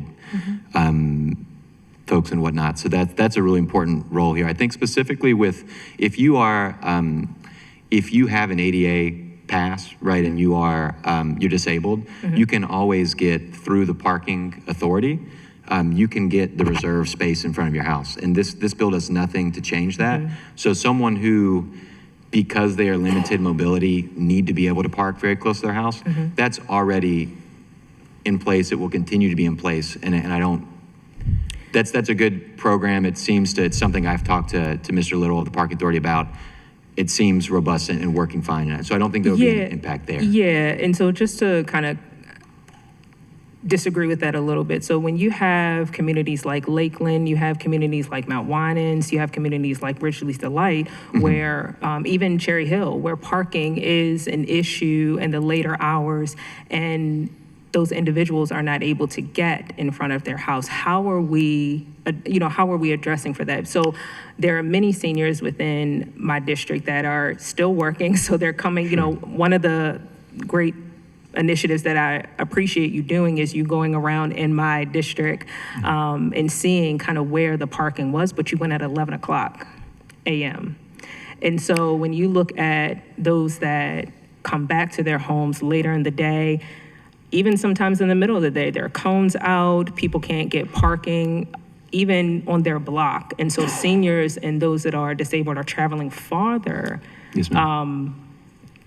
folks and whatnot. So that's a really important role here. I think specifically with if you have an ADA pass, right, and you're disabled, you can always get through the parking authority. You can get the reserved space in front of your house, and this bill does nothing to change that. So someone who, because they are limited mobility, need to be able to park very close to their house, that's already in place. It will continue to be in place, and I don't. That's a good program. It's something I've talked to Mr. Little of the Parking Authority about. It seems robust and working fine. So I don't think there'll be an impact there. Yeah, and so just to kind of disagree with that a little bit. So when you have communities like Lakeland, you have communities like Mount Winans, you have communities like Ridgely's Delight, where even Cherry Hill, where parking is an issue in the later hours, and those individuals are not able to get in front of their house. How are we addressing for that? So there are many seniors within my district that are still working. So they're coming, one of the great initiatives that I appreciate you doing is you going around in my district and seeing kind of where the parking was, but you went at 11 o'clock a.m. And so when you look at those that come back to their homes later in the day, even sometimes in the middle of the day, there are cones out, people can't get parking, even on their block. And so seniors and those that are disabled are traveling farther. Yes, ma'am.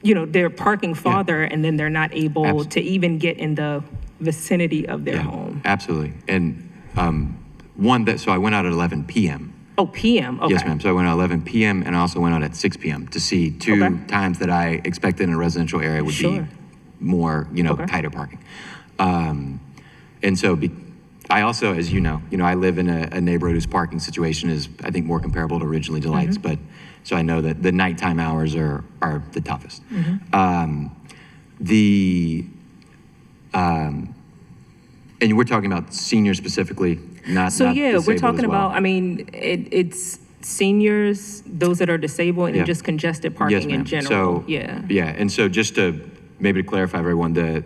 They're parking farther, and then they're not able to even get in the vicinity of their home. Absolutely. And so I went out at 11 p.m. Oh, p.m. Okay. Yes, ma'am. So I went out at 11 p.m. and I also went out at 6 p.m. to see two times that I expected in a residential area would be more, tighter parking. And so I also, as you know, I live in a neighborhood whose parking situation is, I think, more comparable to Ridgely Delights, but so I know that the nighttime hours are the toughest. And we're talking about seniors specifically, not disabled we're talking as well. about, it's seniors, those that are disabled, and just congested parking in general. So, and so just to clarify everyone, the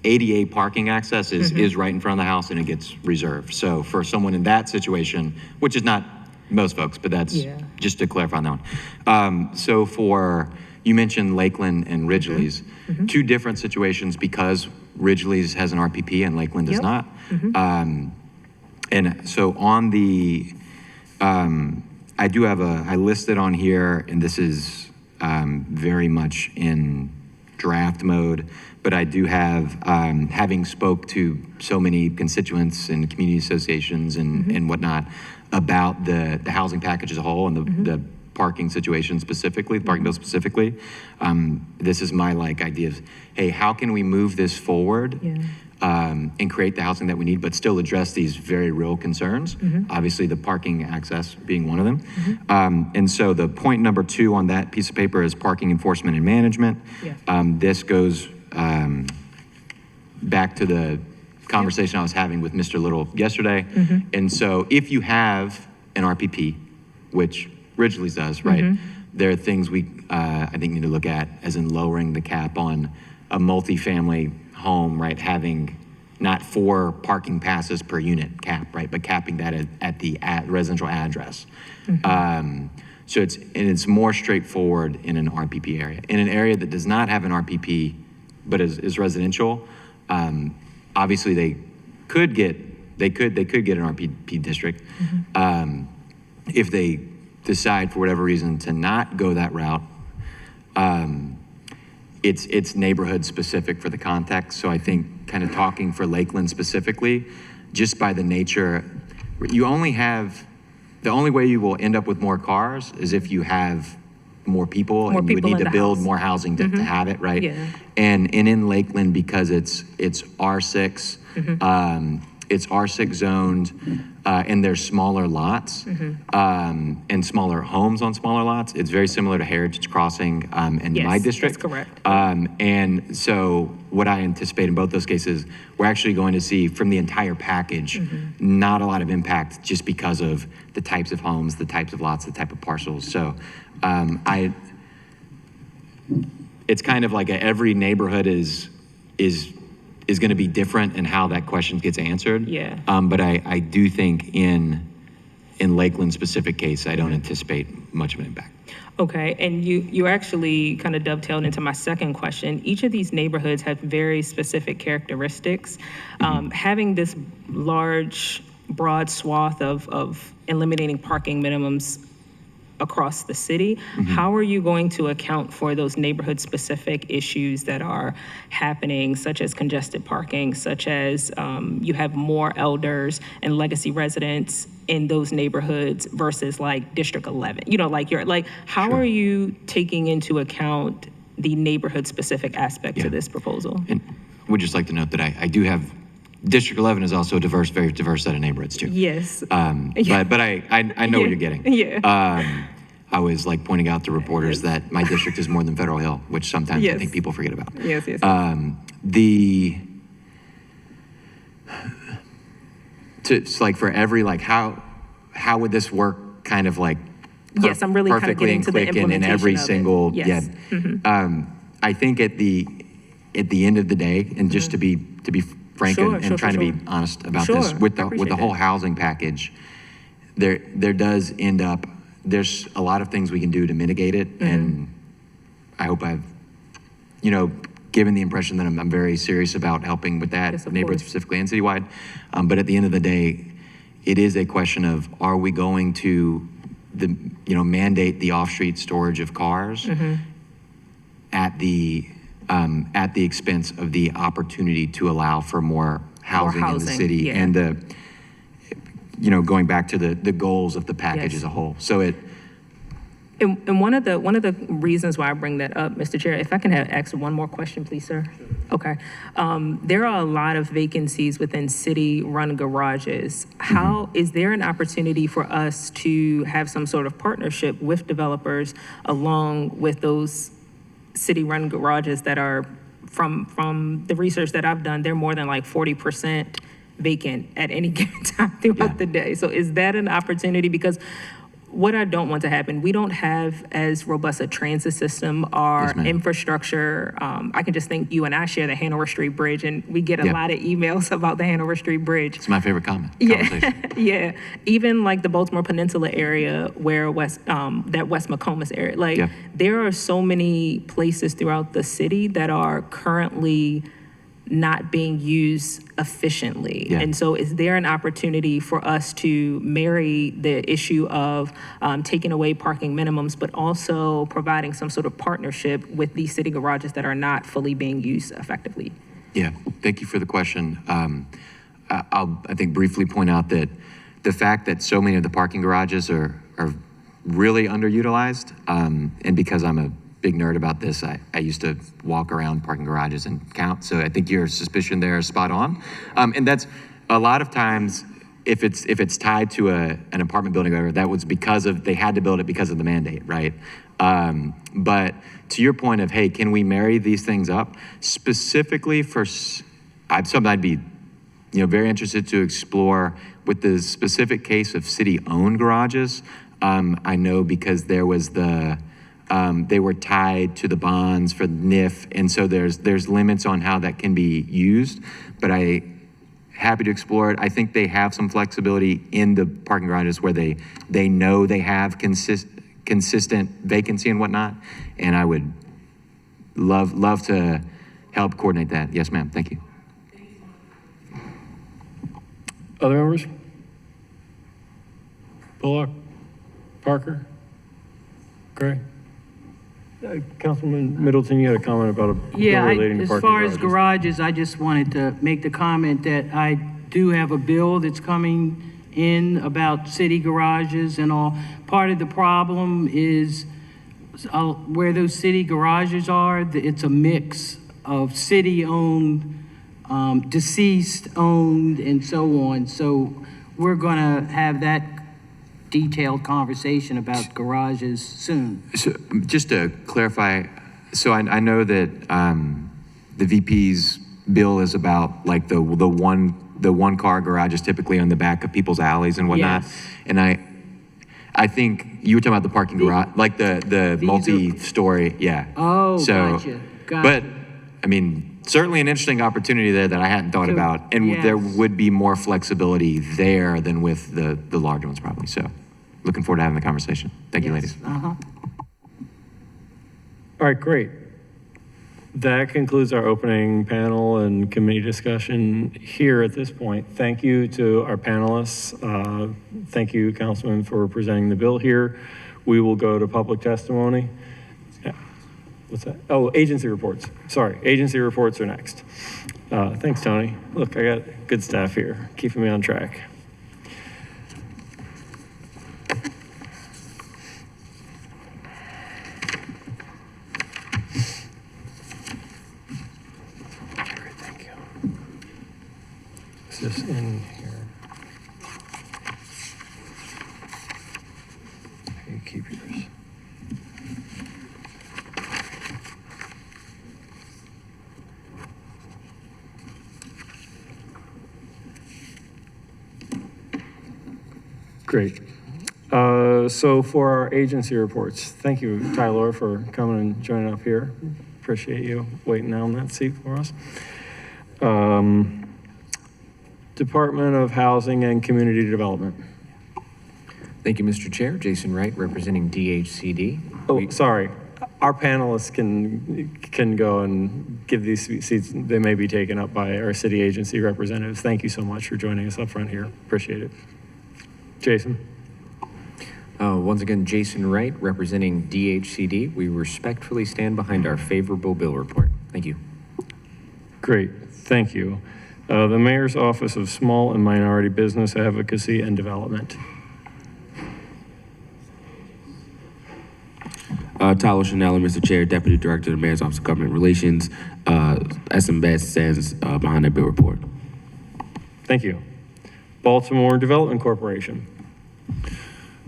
ADA parking access is right in front of the house and it gets reserved. So for someone in that situation, which is not most folks, but that's just to clarify on that one. So you mentioned Lakeland and Ridgely's, two different situations because Ridgely's has an RPP and Lakeland does not. And so on the, I listed on here, and this is very much in draft mode, but I do have, having spoke to so many constituents and community associations and whatnot about the housing package as a whole and the parking situation specifically, the parking bill specifically, this is my idea of, hey, how can we move this forward and create the housing that we need, but still address these very real concerns? Obviously, the parking access being one of them. And so the point number 2 on that piece of paper is parking enforcement and management. This goes back to the conversation I was having with Mr. Little yesterday. And so if you have an RPP, which Ridgely's does, right? There are things we, I think, need to look at, as in lowering the cap on a multifamily home, right? Having not 4 parking passes per unit cap, right? But capping that at the residential address. So it's more straightforward in an RPP area. In an area that does not have an RPP, but is residential, obviously they could get an RPP district. If they decide for whatever reason to not go that route, it's neighborhood specific for the context. So I think kind of talking for Lakeland specifically, just by the nature, the only way you will end up with more cars is if you have more people, and you would need to build more housing to have it, right? And in Lakeland, because it's R6, it's R6 zoned, and there's smaller lots and smaller homes on smaller lots. It's very similar to Heritage Crossing in my district. That's correct. And so what I anticipate in both those cases, we're actually going to see from the entire package, not a lot of impact just because of the types of homes, the types of lots, the type of parcels. So it's kind of like every neighborhood is going to be different in how that question gets answered. But I do think in Lakeland's specific case, I don't anticipate much of an impact. Okay, and you actually kind of dovetailed into my second question. Each of these neighborhoods have very specific characteristics. Having this large, broad swath of eliminating parking minimums across the city, how are you going to account for those neighborhood-specific issues that are happening, such as congested parking, such as you have more elders and legacy residents in those neighborhoods versus District 11? How are you taking into account the neighborhood-specific aspect to this proposal? And would just like to note that I do have, District 11 is also a very diverse set of neighborhoods too. Yes. But I know what you're getting. I was pointing out to reporters that my district is more than Federal Hill, which sometimes I think people forget about. Yes. It's for every, how would this work kind of Yes, I'm really kind of perfectly getting and to the quick in implementation every of it. single, Yes. I think at the end of the day, and just to be frank and trying to be honest about this, with the whole housing package, there does end up, there's a lot of things we can do to mitigate it, and I hope I've, given the impression that I'm very serious about helping with that, neighborhood specifically and citywide. But at the end of the day, it is a question of, are we going to mandate the off-street storage of cars at the expense of the opportunity to allow for more housing in the city and going back to the goals of the package as a whole. So And one of the reasons why I bring that up, Mr. Chair, if I can ask one more question, please, sir. Sure. Okay. There are a lot of vacancies within city-run garages. How is there an opportunity for us to have some sort of partnership with developers along with those city-run garages that are, from the research that I've done, they're more than 40% vacant at any given time throughout the day. So is that an opportunity? Because what I don't want to happen, we don't have as robust a transit system or infrastructure. I can just think you and I share the Hanover Street Bridge, and we get a lot of emails about the Hanover Street Bridge. It's my favorite conversation. Yeah. Even the Baltimore Peninsula area where that West McComas area, there are so many places throughout the city that are currently not being used efficiently. And so is there an opportunity for us to marry the issue of taking away parking minimums, but also providing some sort of partnership with these city garages that are not fully being used effectively? Yeah, thank you for the question. I'll, I think, briefly point out that the fact that so many of the parking garages are really underutilized. And because I'm a big nerd about this, I used to walk around parking garages and count. So I think your suspicion there is spot on. And that's a lot of times, if it's tied to an apartment building or whatever, that was because they had to build it because of the mandate, right? But to your point of, hey, can we marry these things up? Specifically for, something I'd be very interested to explore with the specific case of city-owned garages. I know because there was they were tied to the bonds for NIF, and so there's limits on how that can be used, but happy to explore it. I think they have some flexibility in the parking garages where they know they have consistent vacancy and whatnot, and I would love to help coordinate that. Yes, ma'am, thank you. Other members? Bullock? Parker? Gray? Councilman Middleton, you had a comment about a bill relating to as parking far as garages. garages, I just wanted to make the comment that I do have a bill that's coming in about city garages and all. Part of the problem is where those city garages are, it's a mix of city-owned, deceased-owned, and so on. So we're gonna have that detailed conversation about garages soon. So just to clarify, so I know that the VP's bill is about like the one car garages typically on the back of people's alleys and whatnot. Yes. And I think you were talking about the parking garage, like the multi-story, yeah. Oh, So, gotcha. But I mean, certainly an interesting opportunity there that I hadn't thought about, and yes. there would be more flexibility there than with the large ones probably. So, looking forward to having the conversation. Thank you, ladies. Uh-huh. All right, great. That concludes our opening panel and committee discussion here at this point. Thank you to our panelists. Thank you, Councilman, for presenting the bill here. We will go to public testimony. Yeah. What's that? Oh, agency reports. Sorry, agency reports are next. Thanks, Tony. Look, I got good staff here, keeping me on track. Is this in here? You keep yours. Great. So for our agency reports, thank you, Tyler, for coming and joining up here. Appreciate you waiting down that seat for us. Department of Housing and Community Development. Thank you, Mr. Chair. Jason Wright, representing DHCD. Oh, sorry. Our panelists can go and give these seats. They may be taken up by our city agency representatives. Thank you so much for joining us up front here. Appreciate it. Jason. Once again, Jason Wright, representing DHCD. We respectfully stand behind our favorable bill report. Thank you. Great. Thank you. The Mayor's Office of Small and Minority Business Advocacy and Development. Tyler Chanelli, Mr. Chair, Deputy Director of the Mayor's Office of Government Relations. SM Best stands behind that bill report. Thank you. Baltimore Development Corporation.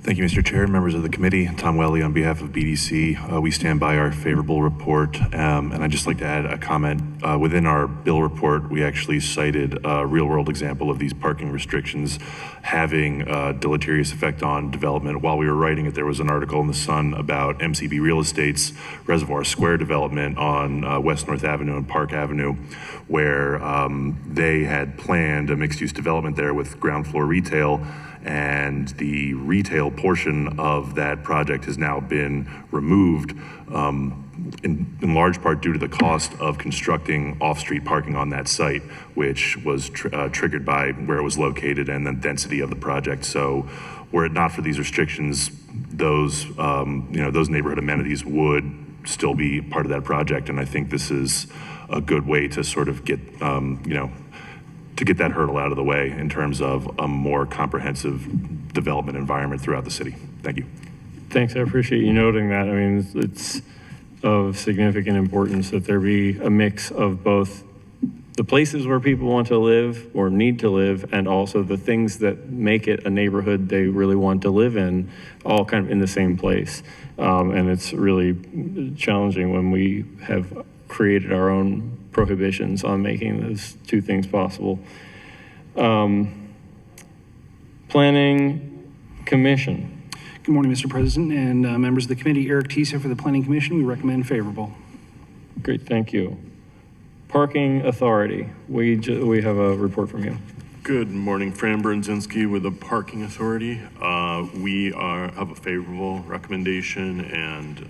Thank you, Mr. Chair, members of the committee. Tom Welly on behalf of BDC. We stand by our favorable report, and I'd just like to add a comment. Within our bill report, we actually cited a real-world example of these parking restrictions having a deleterious effect on development. While we were writing it, there was an article in The Sun about MCB Real Estate's Reservoir Square development on West North Avenue and Park Avenue, where they had planned a mixed-use development there with ground floor retail, and the retail portion of that project has now been removed in large part due to the cost of constructing off-street parking on that site, which was triggered by where it was located and the density of the project. So were it not for these restrictions, those neighborhood amenities would still be part of that project. And I think this is a good way to sort of get, to get that hurdle out of the way in terms of a more comprehensive development environment throughout the city. Thank you. Thanks, I appreciate you noting that. I mean, it's of significant importance that there be a mix of both the places where people want to live or need to live, and also the things that make it a neighborhood they really want to live in, all kind of in the same place. And it's really challenging when we have created our own prohibitions on making those two things possible. Planning Commission. Good morning, Mr. President and members of the committee. Eric Tisa for the Planning Commission. We recommend favorable. Great, thank you. Parking Authority, we have a report from you. Good morning, Fran Brzezinski with the Parking Authority. We have a favorable recommendation, and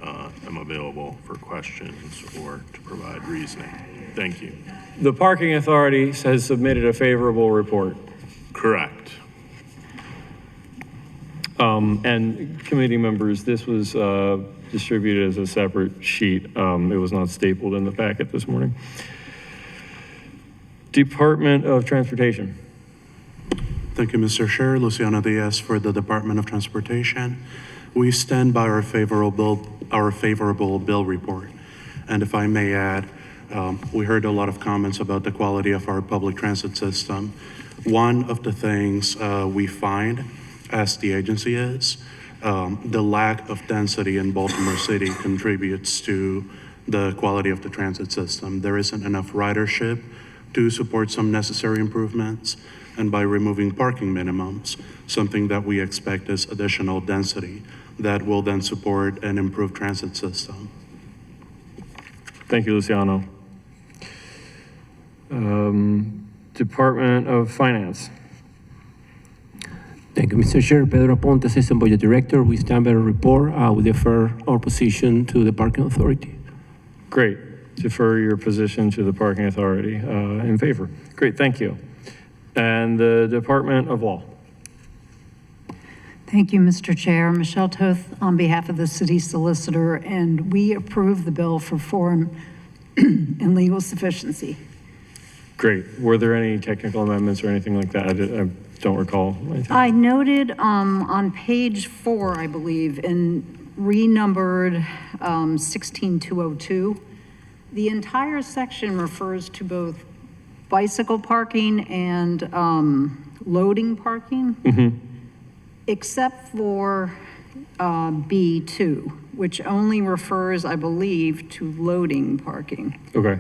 I'm available for questions or to provide reasoning. Thank you. The Parking Authority has submitted a favorable report. Correct. And committee members, this was distributed as a separate sheet. It was not stapled in the packet this morning. Department of Transportation. Thank you, Mr. Chair. Luciano Diaz for the Department of Transportation. We stand by our favorable bill report. And if I may add, we heard a lot of comments about the quality of our public transit system. One of the things we find as the agency is the lack of density in Baltimore City contributes to the quality of the transit system. There isn't enough ridership to support some necessary improvements, and by removing parking minimums, something that we expect is additional density that will then support an improved transit system. Thank you, Luciano. Department of Finance. Thank you, Mr. Chair. Pedro Ponte, Assistant Budget Director. We stand by the report. We defer our position to the Parking Authority. Great. Defer your position to the Parking Authority. In favor. Great, thank you. And the Department of Law. Thank you, Mr. Chair. Michelle Toth on behalf of the City Solicitor, and we approve the bill for form and legal sufficiency. Great. Were there any technical amendments or anything like that? I don't recall anything. I noted on page 4, I believe, and renumbered 16202, the entire section refers to both bicycle parking and loading parking, except for B2, which only refers, I believe, to loading parking. Okay.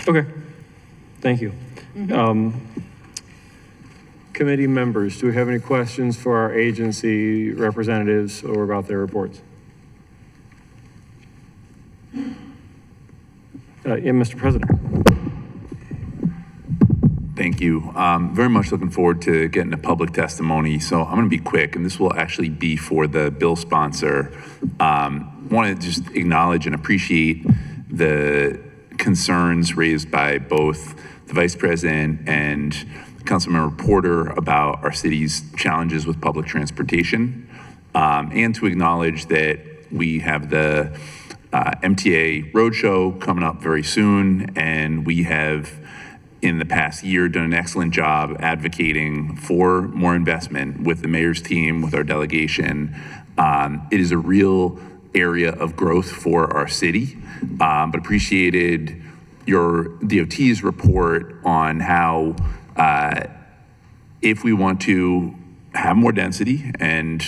Okay. Thank you. Committee members, do we have any questions for our agency representatives or about their reports? Yeah, Mr. President. Thank you. Very much looking forward to getting a public testimony. So I'm going to be quick, and this will actually be for the bill sponsor. Want to just acknowledge and appreciate the concerns raised by both the Vice President and Councilmember Porter about our city's challenges with public transportation, and to acknowledge that we have the MTA Roadshow coming up very soon, and we have in the past year done an excellent job advocating for more investment with the mayor's team, with our delegation. It is a real area of growth for our city, but appreciated your DOT's report on how if we want to have more density and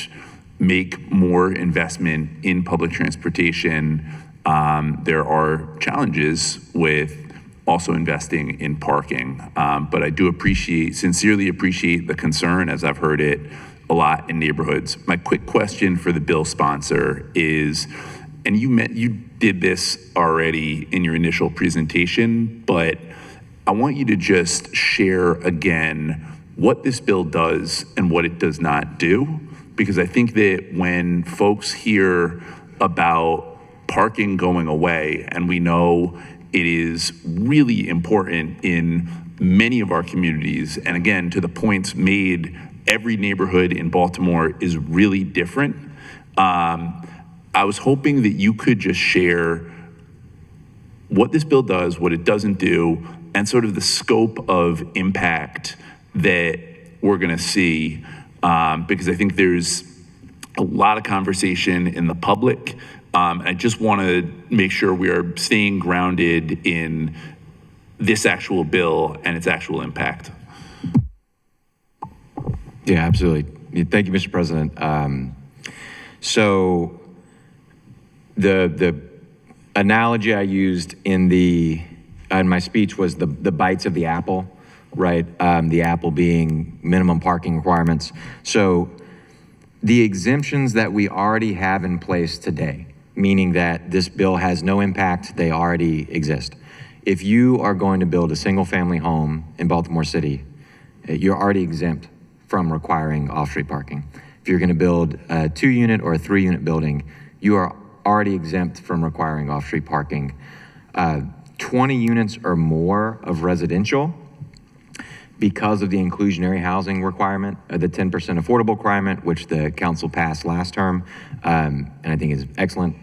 make more investment in public transportation, there are challenges with also investing in parking. But I do sincerely appreciate the concern, as I've heard it a lot in neighborhoods. My quick question for the bill sponsor is, and you did this already in your initial presentation, but I want you to just share again what this bill does and what it does not do, because I think that when folks hear about parking going away, and we know it is really important in many of our communities, and again, to the points made, every neighborhood in Baltimore is really different. I was hoping that you could just share what this bill does, what it doesn't do, and sort of the scope of impact that we're going to see because I think there's a lot of conversation in the public. I just want to make sure we are staying grounded in this actual bill and its actual impact. Yeah, absolutely. Thank you, Mr. President. So the analogy I used in my speech was the bites of the apple, right? The apple being minimum parking requirements. So the exemptions that we already have in place today, meaning that this bill has no impact, they already exist. If you are going to build a single-family home in Baltimore City, you're already exempt from requiring off-street parking. If you're going to build a 2-unit or a 3-unit building, you are already exempt from requiring off-street parking. 20 units or more of residential, because of the inclusionary housing requirement, the 10% affordable requirement, which the council passed last term, and I think is excellent.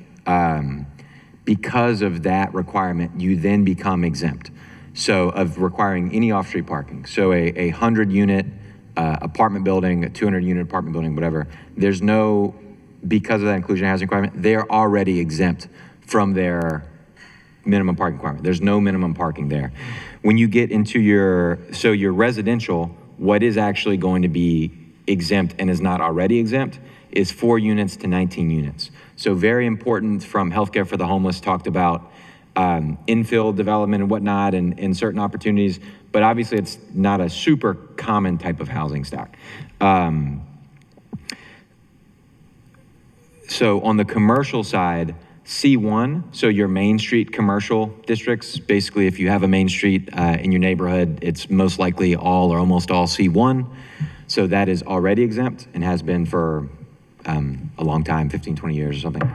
Because of that requirement, you then become exempt. So of requiring any off-street parking. So a 100-unit apartment building, a 200-unit apartment building, whatever, there's no, because of that inclusionary housing requirement, they're already exempt from their minimum parking requirement. There's no minimum parking there. When you get into your residential, what is actually going to be exempt and is not already exempt is 4 units to 19 units. So very important from Healthcare for the Homeless, talked about infill development and whatnot and certain opportunities, but obviously it's not a super common type of housing stock. So on the commercial side, C1, so your Main Street commercial districts, basically if you have a Main Street in your neighborhood, it's most likely all or almost all C1. So that is already exempt and has been for a long time, 15, 20 years or something.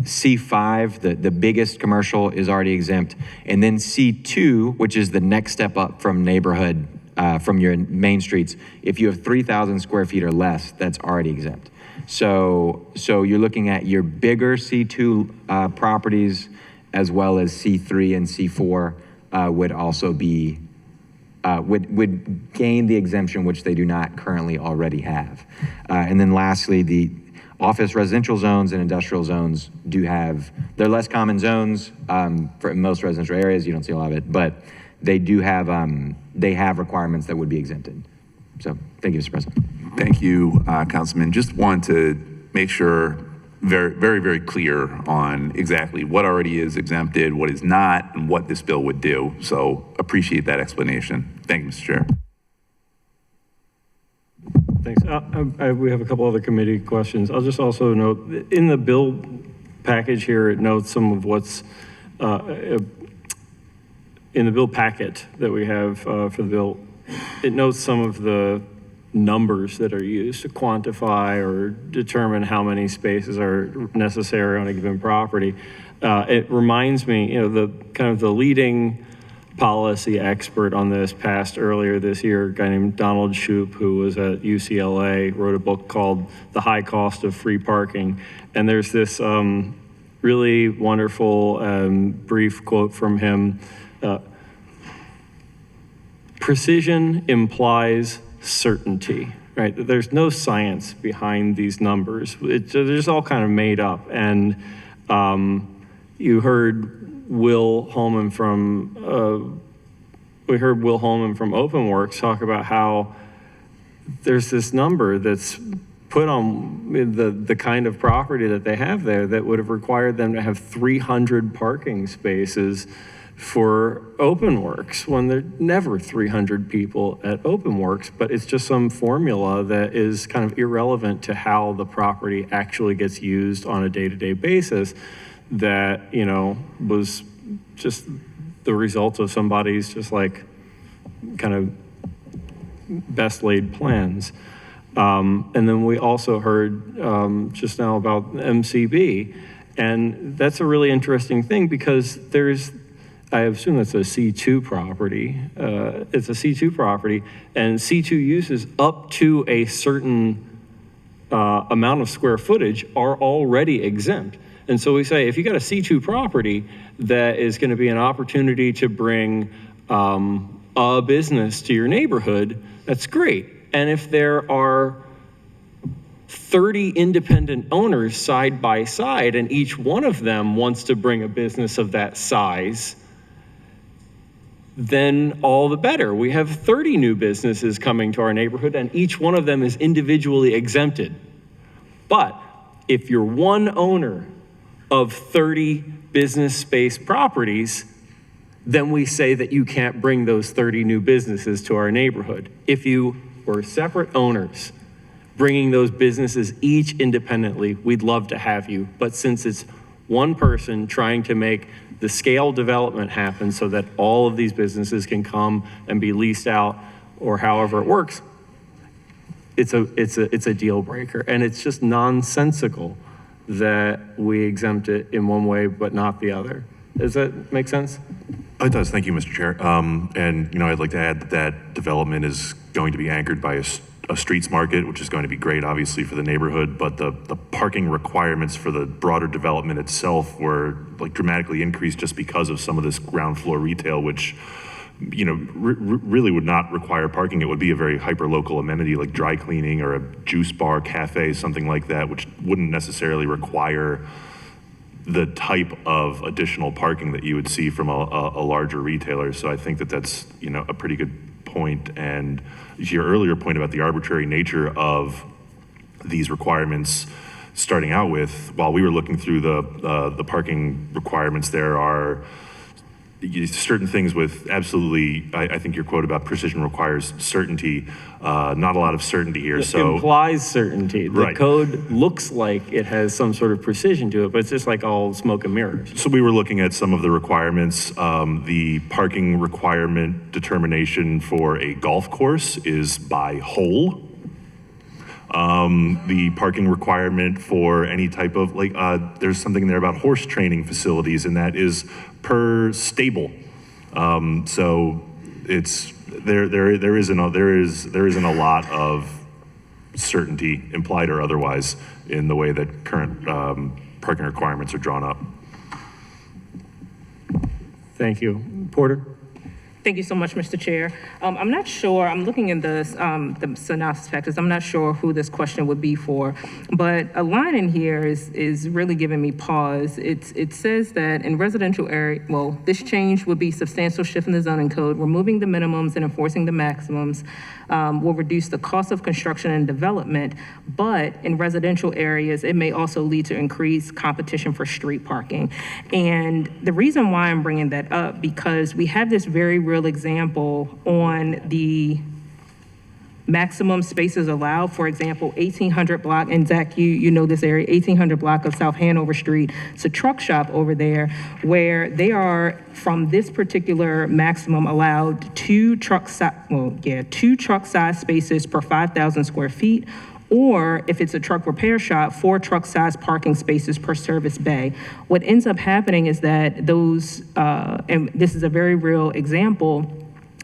C5, the biggest commercial, is already exempt. And then C2, which is the next step up from neighborhood, from your main streets, if you have 3,000 square feet or less, that's already exempt. So you're looking at your bigger C2 properties, as well as C3 and C4 would also be, would gain the exemption, which they do not currently already have. And then lastly, the office residential zones and industrial zones do have, they're less common zones for most residential areas. You don't see a lot of it, but they do have, they have requirements that would be exempted. So thank you, Mr. President. Thank you, Councilman. Just want to make sure very clear on exactly what already is exempted, what is not, and what this bill would do. So appreciate that explanation. Thank you, Mr. Chair. Thanks. We have a couple other committee questions. I'll just also note, in the bill package here, it notes some of what's in the bill packet that we have for the bill. It notes some of the numbers that are used to quantify or determine how many spaces are necessary on a given property. It reminds me, the kind of the leading policy expert on this passed earlier this year, a guy named Donald Shoup, who was at UCLA, wrote a book called The High Cost of Free Parking. And there's this really wonderful brief quote from him. Precision implies certainty, right? There's no science behind these numbers. They're just all kind of made up. And you heard Will Holman from OpenWorks talk about how there's this number that's put on the kind of property that they have there that would have required them to have 300 parking spaces for OpenWorks when there are never 300 people at OpenWorks, but it's just some formula that is kind of irrelevant to how the property actually gets used on a day-to-day basis that, was just the result of somebody's just like kind of best laid plans. And then we also heard just now about MCB, and that's a really interesting thing because I assume that's a C2 property. It's a C2 property, and C2 uses up to a certain amount of square footage are already exempt. And so we say, if you got a C2 property that is going to be an opportunity to bring a business to your neighborhood, that's great. And if there are 30 independent owners side by side, and each one of them wants to bring a business of that size, then all the better. We have 30 new businesses coming to our neighborhood, and each one of them is individually exempted. But if you're one owner of 30 business space properties, then we say that you can't bring those 30 new businesses to our neighborhood. If you were separate owners, bringing those businesses each independently, we'd love to have you. But since it's one person trying to make the scale development happen so that all of these businesses can come and be leased out, or however it works, it's a deal breaker. And it's just nonsensical that we exempt it in one way but not the other. Does that make sense? It does. Thank you, Mr. Chair. And, I'd like to add that development is going to be anchored by a streets market, which is going to be great, obviously, for the neighborhood, but the parking requirements for the broader development itself were dramatically increased just because of some of this ground floor retail, which, really would not require parking. It would be a very hyper-local amenity like dry cleaning or a juice bar, cafe, something like that, which wouldn't necessarily require the type of additional parking that you would see from a larger retailer. So I think that that's, a pretty good point. And your earlier point about the arbitrary nature of these requirements starting out with, while we were looking through the parking requirements, there are certain things with absolutely, I think your quote about precision requires certainty, not a lot of certainty here. It implies certainty. The code looks like it has some sort of precision to it, but it's just like all smoke and mirrors. So we were looking at some of the requirements. The parking requirement determination for a golf course is by hole. The parking requirement for any type of, there's something there about horse training facilities, and that is per stable. So it's, there isn't a lot of certainty, implied or otherwise, in the way that current parking requirements are drawn up. Thank you. Porter? Thank you so much, Mr. Chair. I'm not sure, I'm looking in the synopsis factors, I'm not sure who this question would be for, but a line in here is really giving me pause. It says that in residential area, this change would be substantial shift in the zoning code, removing the minimums and enforcing the maximums will reduce the cost of construction and development, but in residential areas, it may also lead to increased competition for street parking. And the reason why I'm bringing that up, because we have this very real example on the maximum spaces allowed. For example, 1800 block, and Zach, you know this area, 1800 block of South Hanover Street. It's a truck shop over there where they are, from this particular maximum, allowed two truck size spaces per 5,000 square feet. Or if it's a truck repair shop, 4 truck size parking spaces per service bay. What ends up happening is that those, and this is a very real example,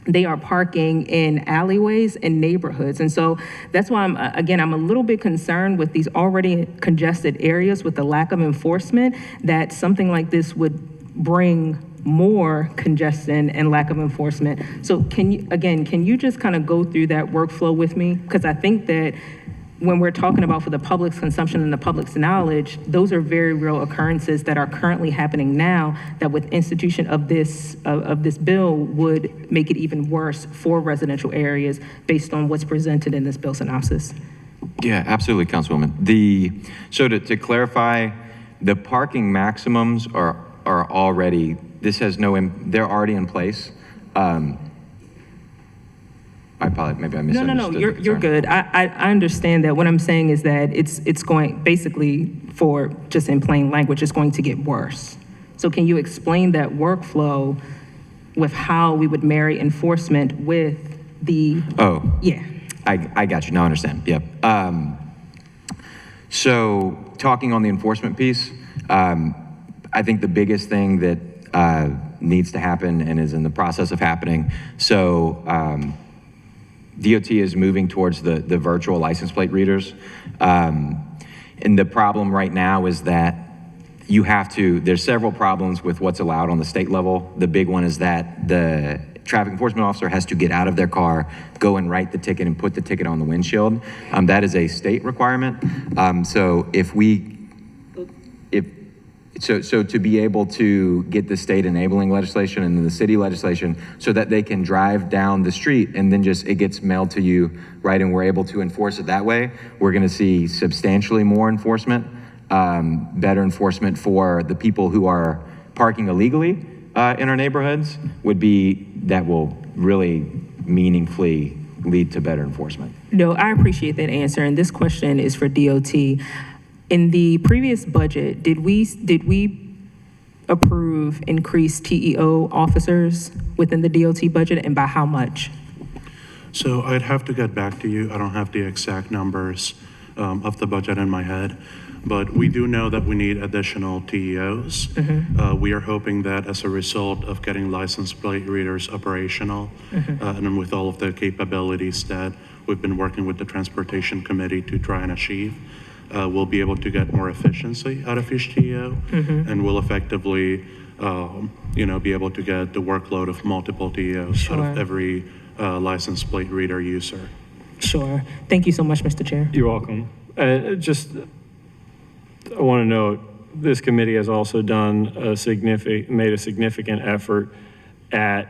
they are parking in alleyways and neighborhoods. And so that's why I'm a little bit concerned with these already congested areas with the lack of enforcement, that something like this would bring more congestion and lack of enforcement. So can you just kind of go through that workflow with me? Because I think that when we're talking about for the public's consumption and the public's knowledge, those are very real occurrences that are currently happening now that with institution of this bill would make it even worse for residential areas based on what's presented in this bill synopsis. Yeah, absolutely, Councilwoman. So to clarify, the parking maximums are already, they're already in place. I apologize, maybe I misunderstood. No, you're good. I understand that. What I'm saying is that it's going, basically, for just in plain language, it's going to get worse. So can you explain that workflow with how we would marry enforcement with the... Oh. Yeah. I got you, now I understand, yep. So talking on the enforcement piece, I think the biggest thing that needs to happen and is in the process of happening, DOT is moving towards the virtual license plate readers. And the problem right now is that there's several problems with what's allowed on the state level. The big one is that the traffic enforcement officer has to get out of their car, go and write the ticket and put the ticket on the windshield. That is a state requirement. So so to be able to get the state enabling legislation and the city legislation so that they can drive down the street and then just it gets mailed to you, right? And we're able to enforce it that way. We're going to see substantially more enforcement, better enforcement for the people who are parking illegally in our neighborhoods that will really meaningfully lead to better enforcement. No, I appreciate that answer, and this question is for DOT. In the previous budget, did we approve increased TEO officers within the DOT budget, and by how much? So I'd have to get back to you. I don't have the exact numbers of the budget in my head, but we do know that we need additional TEOs. We are hoping that as a result of getting license plate readers operational, and with all of the capabilities that we've been working with the Transportation Committee to try and achieve, we'll be able to get more efficiency out of each TEO, and we'll effectively, be able to get the workload of multiple TEOs out of every license plate reader user. Sure. Thank you so much, Mr. Chair. You're welcome. I want to note, this committee has also made a significant effort at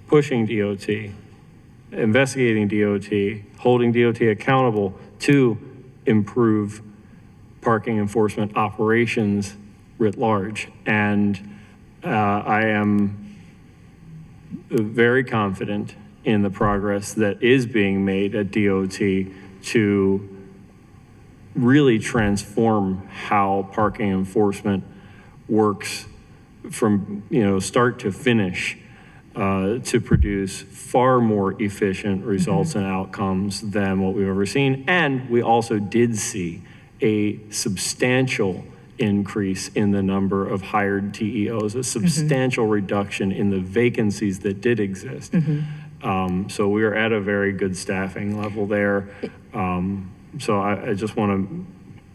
pushing DOT, investigating DOT, holding DOT accountable to improve parking enforcement operations writ large. And I am very confident in the progress that is being made at DOT to really transform how parking enforcement works from start to finish, to produce far more efficient results and outcomes than what we've ever seen. And we also did see a substantial increase in the number of hired TEOs, a substantial reduction in the vacancies that did exist. So we are at a very good staffing level there. So I just want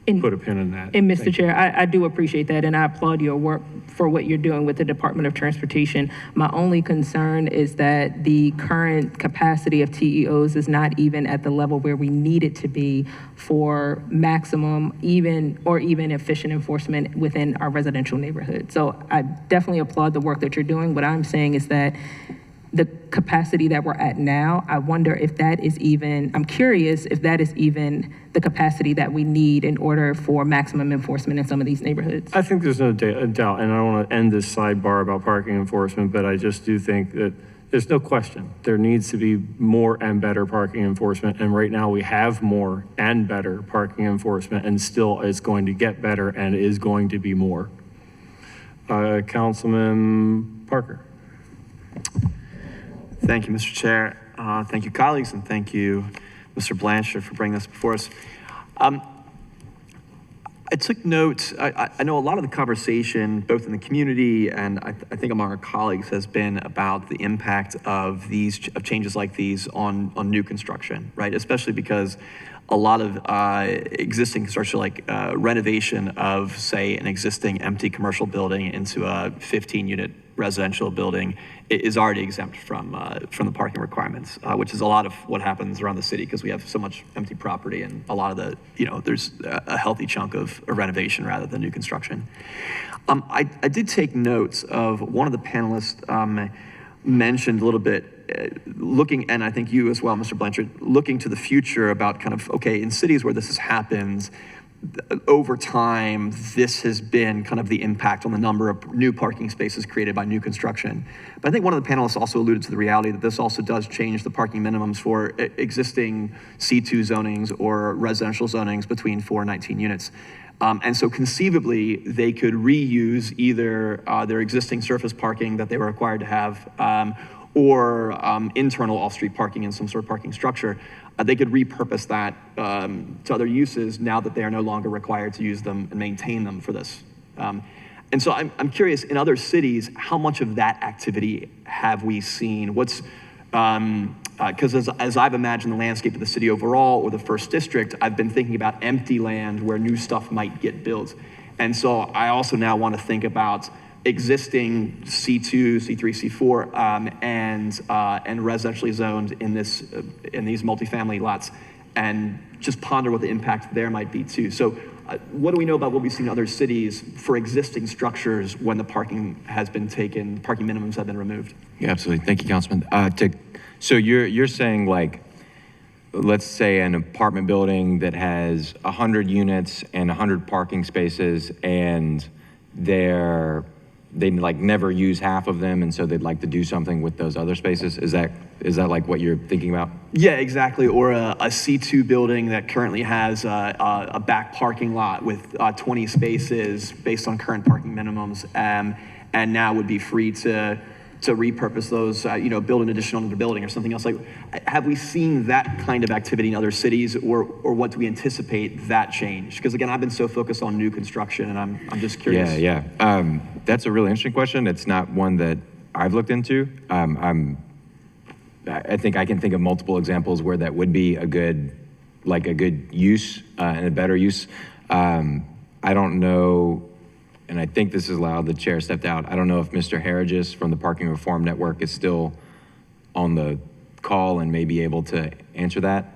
to put a pin in that. And Mr. Chair, I do appreciate that, and I applaud your work for what you're doing with the Department of Transportation. My only concern is that the current capacity of TEOs is not even at the level where we need it to be for maximum even efficient enforcement within our residential neighborhood. So I definitely applaud the work that you're doing. What I'm saying is that the capacity that we're at now, I wonder if that is even, I'm curious if that is even the capacity that we need in order for maximum enforcement in some of these neighborhoods. I think there's no doubt, and I don't want to end this sidebar about parking enforcement, but I just do think that there's no question there needs to be more and better parking enforcement. And right now we have more and better parking enforcement, and still it's going to get better and is going to be more. Councilman Parker. Thank you, Mr. Chair. Thank you, colleagues, and thank you, Mr. Blanchard, for bringing this before us. I took note, I know a lot of the conversation, both in the community and I think among our colleagues, has been about the impact of changes like these on new construction, right? Especially because a lot of existing construction, like renovation of, say, an existing empty commercial building into a 15-unit residential building, is already exempt from the parking requirements, which is a lot of what happens around the city because we have so much empty property, and a lot of the, there's a healthy chunk of renovation rather than new construction. I did take notes of one of the panelists mentioned a little bit, looking, and I think you as well, Mr. Blanchard, looking to the future about kind of, okay, in cities where this has happened, over time, this has been kind of the impact on the number of new parking spaces created by new construction. But I think one of the panelists also alluded to the reality that this also does change the parking minimums for existing C2 zonings or residential zonings between 4 and 19 units. And so conceivably, they could reuse either their existing surface parking that they were required to have or internal off-street parking in some sort of parking structure. They could repurpose that to other uses now that they are no longer required to use them and maintain them for this. And so I'm curious, in other cities, how much of that activity have we seen? What's, because as I've imagined the landscape of the city overall or the first district, I've been thinking about empty land where new stuff might get built. And so I also now want to think about existing C2, C3, C4, and residentially zoned in these multifamily lots, and just ponder what the impact there might be too. So what do we know about what we've seen in other cities for existing structures when the parking has been taken, parking minimums have been removed? Yeah, absolutely. Thank you, Councilman. So you're saying, like, let's say an apartment building that has 100 units and 100 parking spaces, and they like never use half of them, and so they'd like to do something with those other spaces. Is that like what you're thinking about? Yeah, exactly. Or a C2 building that currently has a back parking lot with 20 spaces based on current parking minimums, and now would be free to repurpose those, build an additional building or something else. Like, have we seen that kind of activity in other cities, or what do we anticipate that change? Because again, I've been so focused on new construction, and I'm just curious. Yeah. That's a really interesting question. It's not one that I've looked into. I think I can think of multiple examples where that would be a good use and a better use. I don't know, and I think this is loud, the chair stepped out. I don't know if Mr. Harriges from the Parking Reform Network is still on the call and may be able to answer that.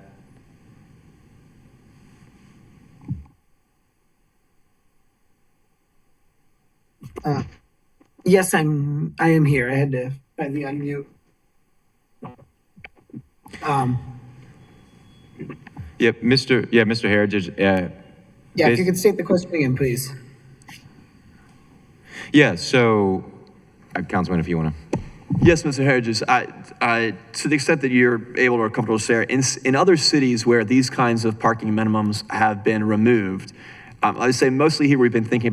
Yes, I am here. I had to find the unmute. Mr. Harriges. If you could state the question again, please. Yeah, so, Councilman, if you want to. Yes, Mr. Harriges, to the extent that you're able or comfortable to share, in other cities where these kinds of parking minimums have been removed, I say mostly here I've been thinking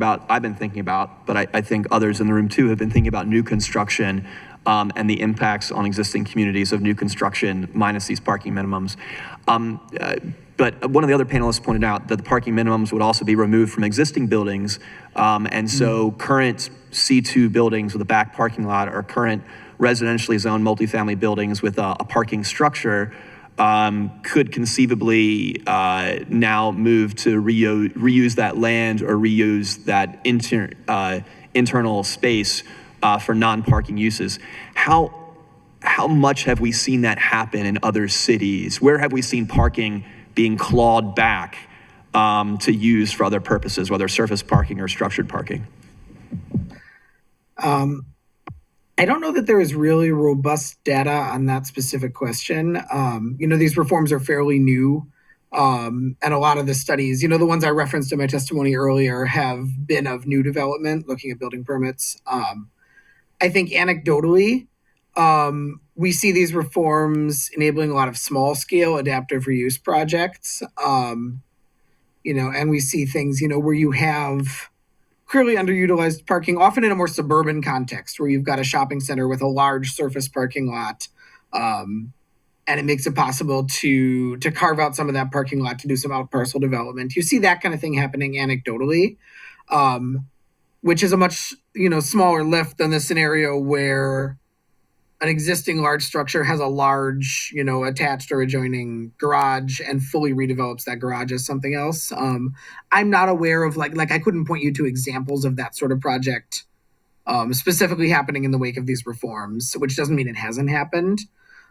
about, but I think others in the room too have been thinking about new construction and the impacts on existing communities of new construction minus these parking minimums. But one of the other panelists pointed out that the parking minimums would also be removed from existing buildings. And so current C2 buildings with a back parking lot or current residentially zoned multifamily buildings with a parking structure could conceivably now move to reuse that land or reuse that internal space for non-parking uses. How much have we seen that happen in other cities? Where have we seen parking being clawed back to use for other purposes, whether surface parking or structured parking? I don't know that there is really robust data on that specific question. These reforms are fairly new. And a lot of the studies, the ones I referenced in my testimony earlier, have been of new development, looking at building permits. I think anecdotally, we see these reforms enabling a lot of small scale adaptive reuse projects. And we see things, where you have clearly underutilized parking, often in a more suburban context, where you've got a shopping center with a large surface parking lot. And it makes it possible to carve out some of that parking lot to do some out parcel development. You see that kind of thing happening anecdotally, which is a much, smaller lift than the scenario where an existing large structure has a large, attached or adjoining garage and fully redevelops that garage as something else. I'm not aware of like I couldn't point you to examples of that sort of project specifically happening in the wake of these reforms, which doesn't mean it hasn't happened.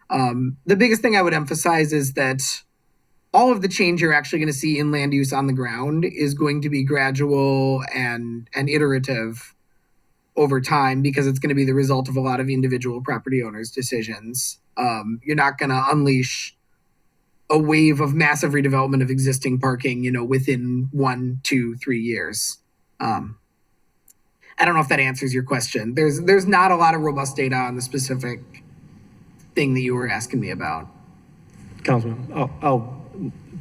The biggest thing I would emphasize is that all of the change you're actually going to see in land use on the ground is going to be gradual and iterative over time, because it's going to be the result of a lot of individual property owners' decisions. You're not going to unleash a wave of massive redevelopment of existing parking, within 1, 2, 3 years. I don't know if that answers your question. There's not a lot of robust data on the specific thing that you were asking me about. Councilman, I'll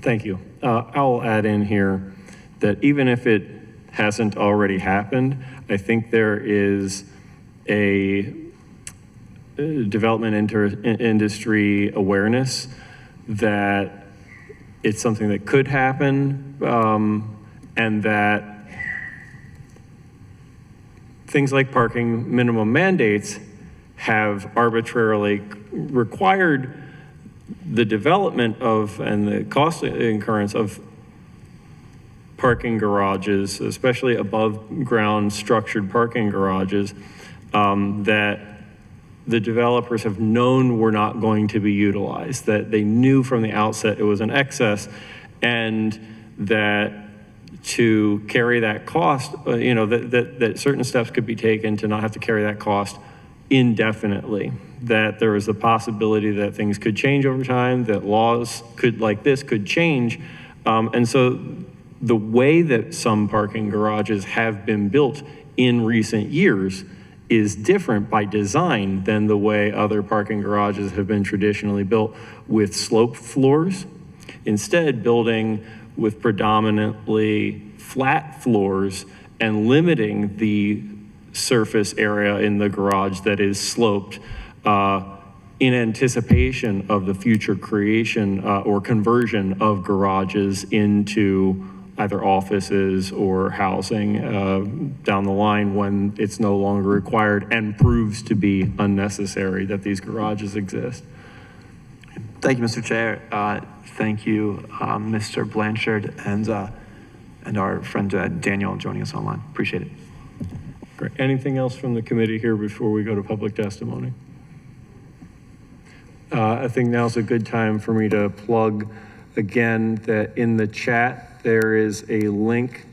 thank you. I'll add in here that even if it hasn't already happened, I think there is a development industry awareness that it's something that could happen, and that things like parking minimum mandates have arbitrarily required the development of and the cost incurrence of parking garages, especially above ground structured parking garages, that the developers have known were not going to be utilized, that they knew from the outset it was an excess, and that to carry that cost, that certain steps could be taken to not have to carry that cost indefinitely, that there was a possibility that things could change over time, that laws like this could change. And so the way that some parking garages have been built in recent years is different by design than the way other parking garages have been traditionally built with sloped floors. Instead, building with predominantly flat floors and limiting the surface area in the garage that is sloped in anticipation of the future creation or conversion of garages into either offices or housing down the line when it's no longer required and proves to be unnecessary that these garages exist. Thank you, Mr. Chair. Thank you, Mr. Blanchard, and our friend Daniel joining us online. Appreciate it. Great. Anything else from the committee here before we go to public testimony? I think now's a good time for me to plug again that in the chat there is a link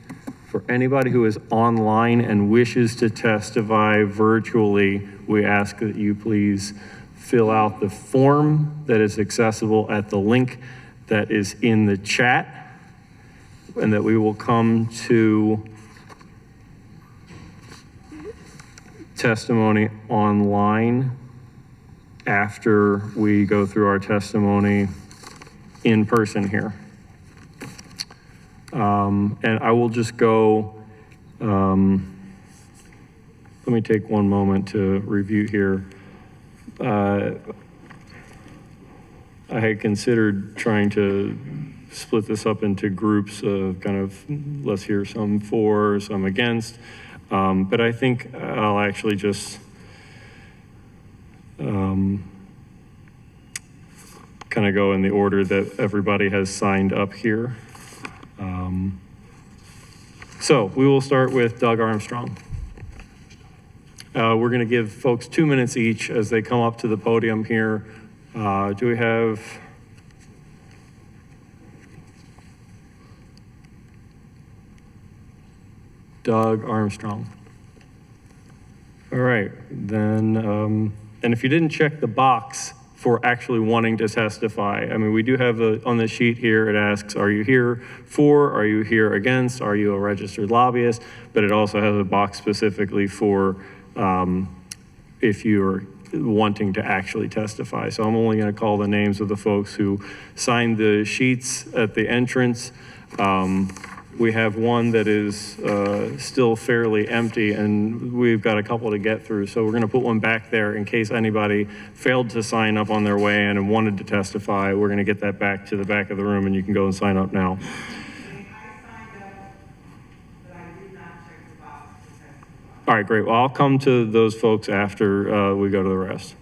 for anybody who is online and wishes to testify virtually. We ask that you please fill out the form that is accessible at the link that is in the chat, and that we will come to testimony online after we go through our testimony in person here. And I will just go, let me take one moment to review here. I had considered trying to split this up into groups of kind of, let's hear some for, some against, but I think I'll actually just kind of go in the order that everybody has signed up here. So we will start with Doug Armstrong. We're going to give folks 2 minutes each as they come up to the podium here. Do we have? Doug Armstrong. All right, then, and if you didn't check the box for actually wanting to testify, I mean, we do have on the sheet here, it asks, are you here for, are you here against, are you a registered lobbyist? But it also has a box specifically for if you're wanting to actually testify. So I'm only gonna call the names of the folks who signed the sheets at the entrance. We have one that is still fairly empty, and we've got a couple to get through. So we're going to put one back there in case anybody failed to sign up on their way in and wanted to testify. We're going to get that back to the back of the room, and you can go and sign up now. All right, great. Well, I'll come to those folks after we go to the rest.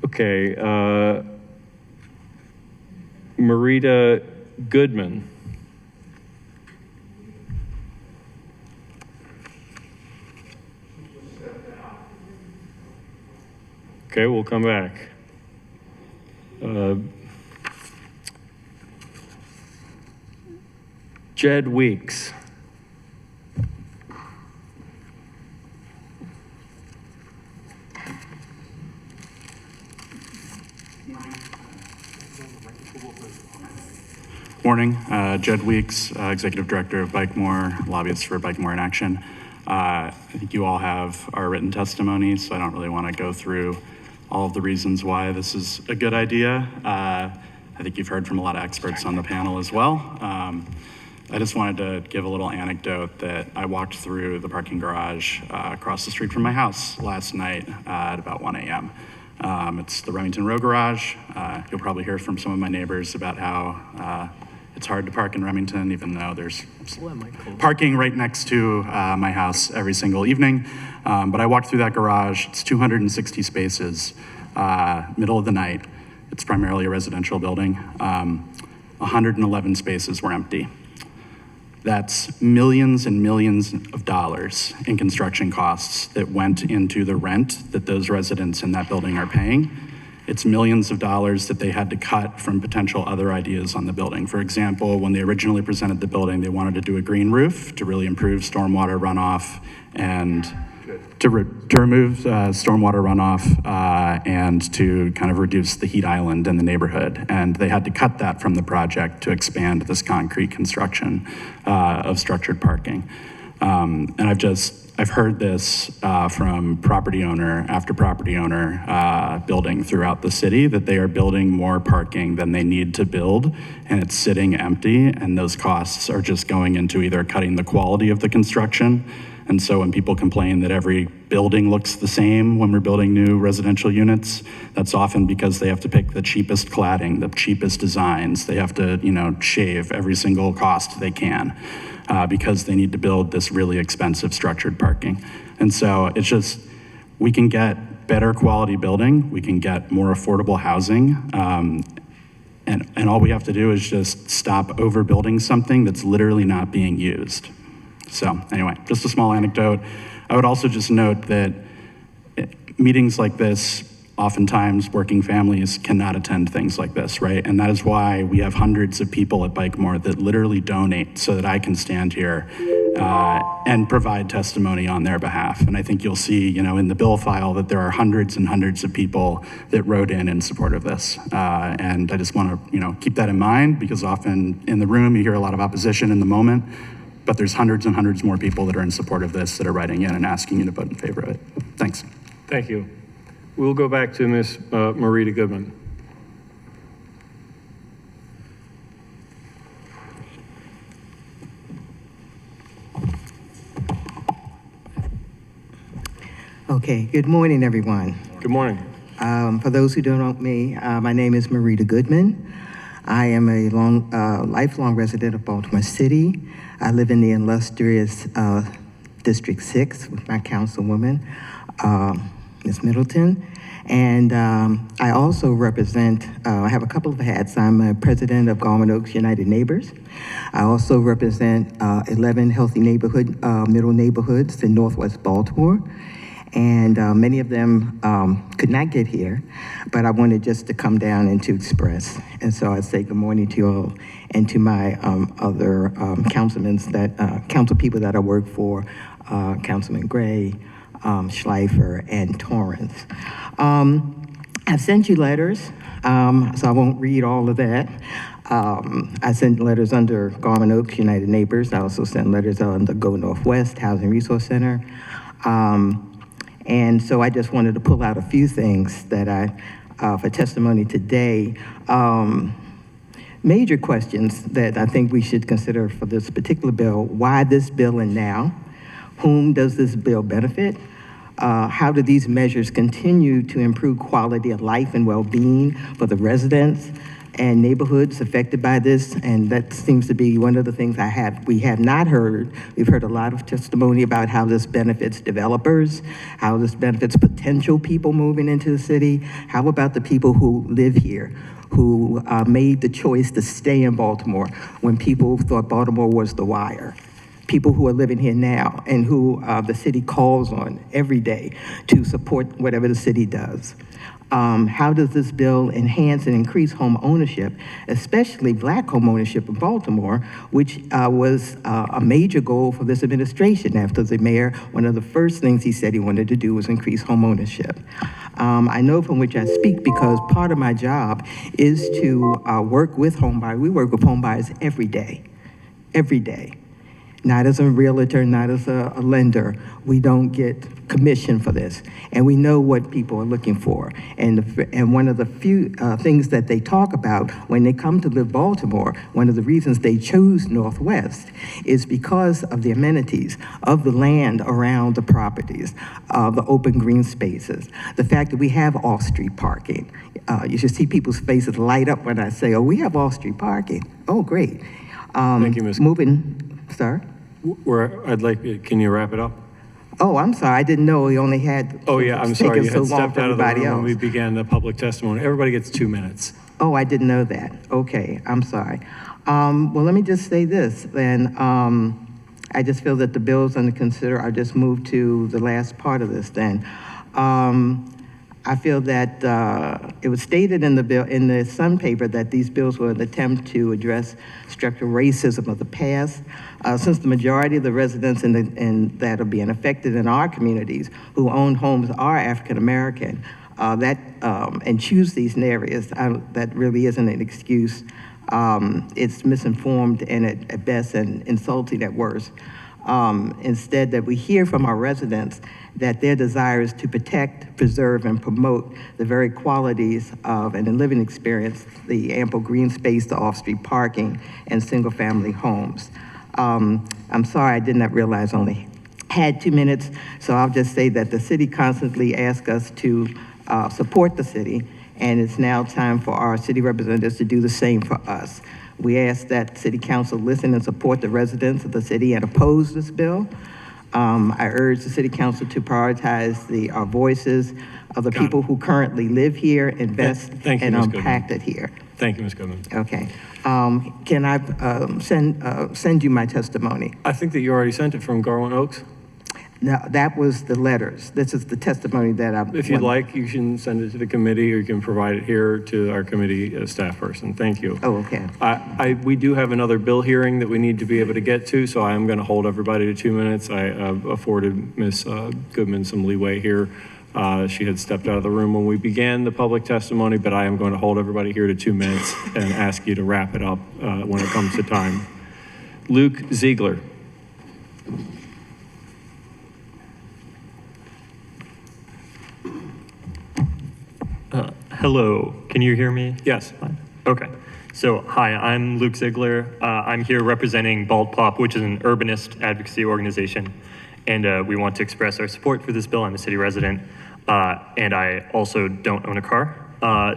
Okay. Marita Goodman. Okay, we'll come back. Jed Weeks. Morning, Jed Weeks, Executive Director of Baltimore, lobbyist for Baltimore in Action. I think you all have our written testimony, so I don't really want to go through all of the reasons why this is a good idea. I think you've heard from a lot of experts on the panel as well. I just wanted to give a little anecdote that I walked through the parking garage across the street from my house last night at about 1 a.m. It's the Remington Row garage. You'll probably hear from some of my neighbors about how it's hard to park in Remington, even though there's parking right next to my house every single evening. But I walked through that garage. It's 260 spaces, middle of the night. It's primarily a residential building. 111 spaces were empty. That's millions and millions of dollars in construction costs that went into the rent that those residents in that building are paying. It's millions of dollars that they had to cut from potential other ideas on the building. For example, when they originally presented the building, they wanted to do a green roof to really improve stormwater runoff and to remove stormwater runoff and to kind of reduce the heat island in the neighborhood. And they had to cut that from the project to expand this concrete construction of structured parking. And I've heard this from property owner after property owner building throughout the city, that they are building more parking than they need to build, and it's sitting empty, and those costs are just going into either cutting the quality of the construction. And so when people complain that every building looks the same when we're building new residential units, that's often because they have to pick the cheapest cladding, the cheapest designs. They have to, shave every single cost they can because they need to build this really expensive structured parking. And so it's just, we can get better quality building, we can get more affordable housing, and all we have to do is just stop overbuilding something that's literally not being used. So anyway, just a small anecdote. I would also just note that meetings like this, oftentimes working families cannot attend things like this, right? And that is why we have hundreds of people at Baltimore that literally donate so that I can stand here and provide testimony on their behalf. And I think you'll see, in the bill file that there are hundreds and hundreds of people that wrote in support of this. And I just want to, keep that in mind, because often in the room you hear a lot of opposition in the moment, but there's hundreds and hundreds more people that are in support of this that are writing in and asking you to vote in favor of it. Thanks. Thank you. We'll go back to Ms. Marita Goodman. Okay, good morning, everyone. Good morning. For those who don't know me, my name is Marita Goodman. I am a lifelong resident of Baltimore City. I live in the illustrious District 6 with my councilwoman, Ms. Middleton. And I also represent, I have a couple of hats. I'm a president of Garment Oaks United Neighbors. I also represent 11 healthy middle neighborhoods in Northwest Baltimore. And many of them could not get here, but I wanted just to come down and to express. And so I say good morning to you all and to my other council people that I work for, Councilman Gray, Schleifer, and Torrance. I've sent you letters, so I won't read all of that. I sent letters under Garment Oaks United Neighbors. I also sent letters under Go Northwest Housing Resource Center. And so I just wanted to pull out a few things that for testimony today. Major questions that I think we should consider for this particular bill. Why this bill and now? Whom does this bill benefit? How do these measures continue to improve quality of life and well-being for the residents and neighborhoods affected by this? And that seems to be one of the things we have not heard. We've heard a lot of testimony about how this benefits developers, how this benefits potential people moving into the city. How about the people who live here, who made the choice to stay in Baltimore when people thought Baltimore was the wire? People who are living here now and who the city calls on every day to support whatever the city does. How does this bill enhance and increase home ownership, especially Black home ownership in Baltimore, which was a major goal for this administration? After the mayor, one of the first things he said he wanted to do was increase home ownership. I know from which I speak because part of my job is to work with home buyers. We work with home buyers every day. Not as a realtor, not as a lender. We don't get commission for this. And we know what people are looking for. And one of the few things that they talk about when they come to live Baltimore, one of the reasons they chose Northwest is because of the amenities of the land around the properties, the open green spaces, the fact that we have off-street parking. You should see people's faces light up when I say, oh, we have off-street parking. Oh, great. Thank you, Ms. Moving, sir? Can you wrap it up? Oh, I'm sorry, I didn't know we only had. Oh, yeah, I'm it's sorry, you taken had so long stepped for out of the everybody room when we else. began the public testimony. Everybody gets 2 minutes. Oh, I didn't know that. Okay, I'm sorry. Well, let me just say this, then. I just feel that the bills under consider, I'll just move to the last part of this then. I feel that it was stated in the bill, in the Sun paper, that these bills were an attempt to address structural racism of the past. Since the majority of the residents that are being affected in our communities who own homes are African American, and choose these areas, that really isn't an excuse. It's misinformed and at best and insulting at worst. Instead, that we hear from our residents that their desire is to protect, preserve, and promote the very qualities of and the living experience, the ample green space, the off-street parking, and single-family homes. I'm sorry, I did not realize I only had 2 minutes, so I'll just say that the city constantly asks us to support the city, and it's now time for our city representatives to do the same for us. We ask that City Council listen and support the residents of the city and oppose this bill. I urge the City Council to prioritize our voices of the people who currently live here, invest, Thank you, and Ms. are Goodman. impacted here. Thank you, Ms. Goodman. Okay. Can I send you my testimony? I think that you already sent it from Garland Oaks. No, that was the letters. This is the testimony that I. If you'd like, you can send it to the committee, or you can provide it here to our committee staff person. Thank you. Oh, okay. We do have another bill hearing that we need to be able to get to, so I am going to hold everybody to 2 minutes. I afforded Ms. Goodman some leeway here. She had stepped out of the room when we began the public testimony, but I am going to hold everybody here to 2 minutes and ask you to wrap it up when it comes to time. Luke Ziegler. Hello, can you hear me? Yes. Okay. So, hi, I'm Luke Ziegler. I'm here representing BaltPop, which is an urbanist advocacy organization. And we want to express our support for this bill. I'm a city resident, and I also don't own a car.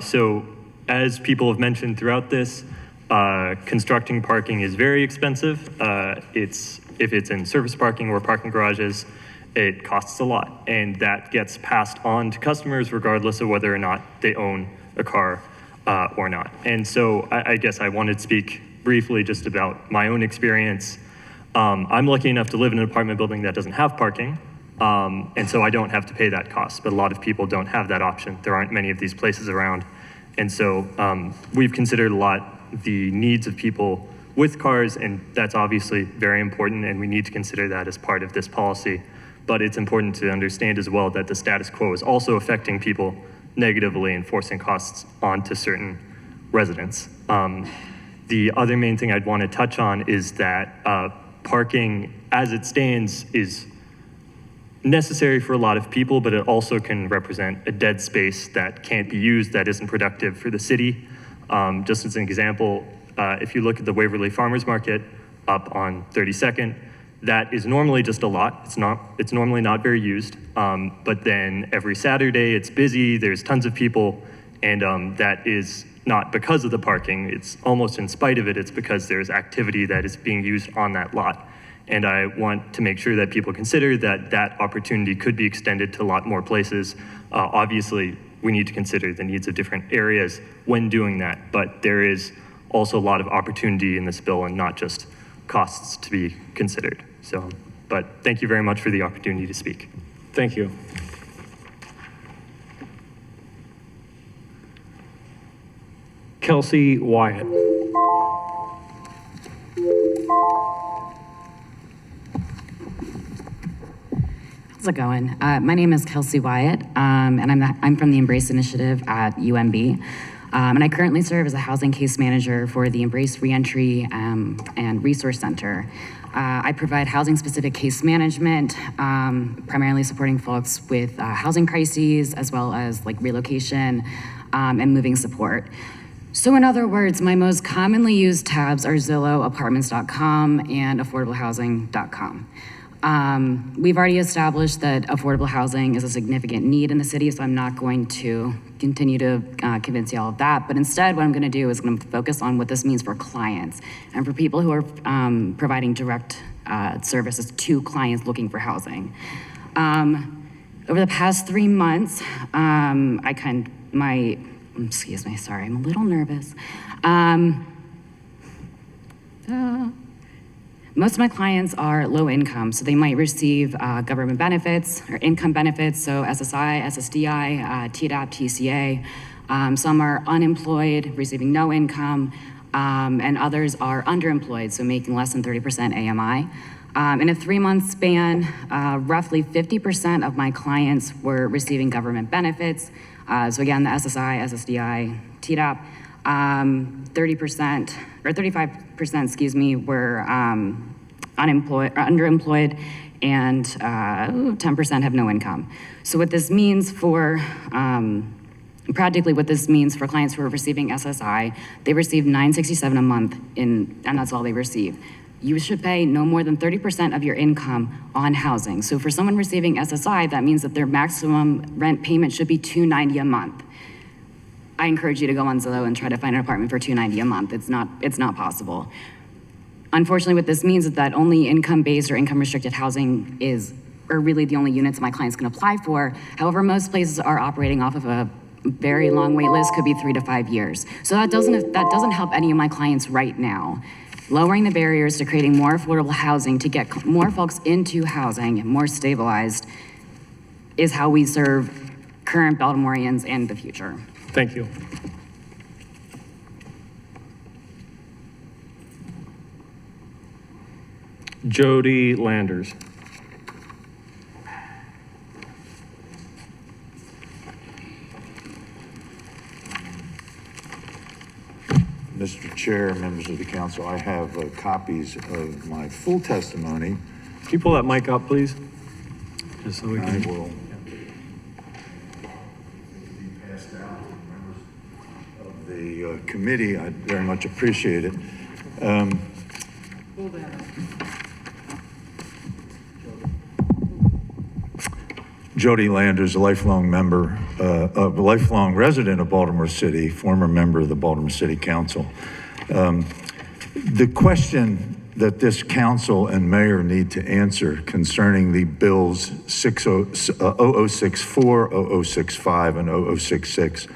So, as people have mentioned throughout this, constructing parking is very expensive. If it's in surface parking or parking garages, it costs a lot, and that gets passed on to customers regardless of whether or not they own a car or not. And so I guess I wanted to speak briefly just about my own experience. I'm lucky enough to live in an apartment building that doesn't have parking, and so I don't have to pay that cost, but a lot of people don't have that option. There aren't many of these places around. And so we've considered a lot the needs of people with cars, and that's obviously very important, and we need to consider that as part of this policy. But it's important to understand as well that the status quo is also affecting people negatively and forcing costs onto certain residents. The other main thing I'd want to touch on is that parking as it stands is necessary for a lot of people, but it also can represent a dead space that can't be used, that isn't productive for the city. Just as an example, if you look at the Waverly Farmers Market up on 32nd, that is normally just a lot. It's normally not very used, but then every Saturday it's busy, there's tons of people, and that is not because of the parking. It's almost in spite of it. It's because there's activity that is being used on that lot. And I want to make sure that people consider that that opportunity could be extended to a lot more places. Obviously, we need to consider the needs of different areas when doing that, but there is also a lot of opportunity in this bill and not just costs to be considered. So, but thank you very much for the opportunity to speak. Thank you. Kelsey Wyatt. How's it going? My name is Kelsey Wyatt, and I'm from the Embrace Initiative at UMB. And I currently serve as a housing case manager for the Embrace Reentry and Resource Center. I provide housing-specific case management, primarily supporting folks with housing crises, as well as like relocation and moving support. So in other words, my most commonly used tabs are Zillow, apartments.com, and affordablehousing.com. We've already established that affordable housing is a significant need in the city, so I'm not going to continue to convince you all of that. But instead, what I'm going to do is I'm going to focus on what this means for clients and for people who are providing direct services to clients looking for housing. Over the past 3 months, excuse me, sorry, I'm a little nervous. Most of my clients are low income, so they might receive government benefits or income benefits, so SSI, SSDI, TDAP, TCA. Some are unemployed, receiving no income, and others are underemployed, so making less than 30% AMI. In a 3-month span, roughly 50% of my clients were receiving government benefits. So again, the SSI, SSDI, TDAP, 30% or 35%, excuse me, were unemployed or underemployed, and 10% have no income. So what this means for practically what this means for clients who are receiving SSI, they receive $967 a month, and that's all they receive. You should pay no more than 30% of your income on housing. So for someone receiving SSI, that means that their maximum rent payment should be $290 a month. I encourage you to go on Zillow and try to find an apartment for $290 a month. It's not possible. Unfortunately, what this means is that only income-based or income-restricted housing are really the only units my clients can apply for. However, most places are operating off of a very long wait list, could be 3 to 5 years. So that doesn't help any of my clients right now. Lowering the barriers to creating more affordable housing to get more folks into housing, more stabilized, is how we serve current Baltimoreans and the future. Thank you. Jody Landers. Mr. Chair, members of the council, I have copies of my full testimony. Can you pull that mic up, please? Just so we can. I will be passed out to members of the committee. I very much appreciate it. Pull that up. Jody Landers, a lifelong member, a lifelong resident of Baltimore City, former member of the Baltimore City Council. The question that this council and mayor need to answer concerning the bills 0064, 0065, and 0066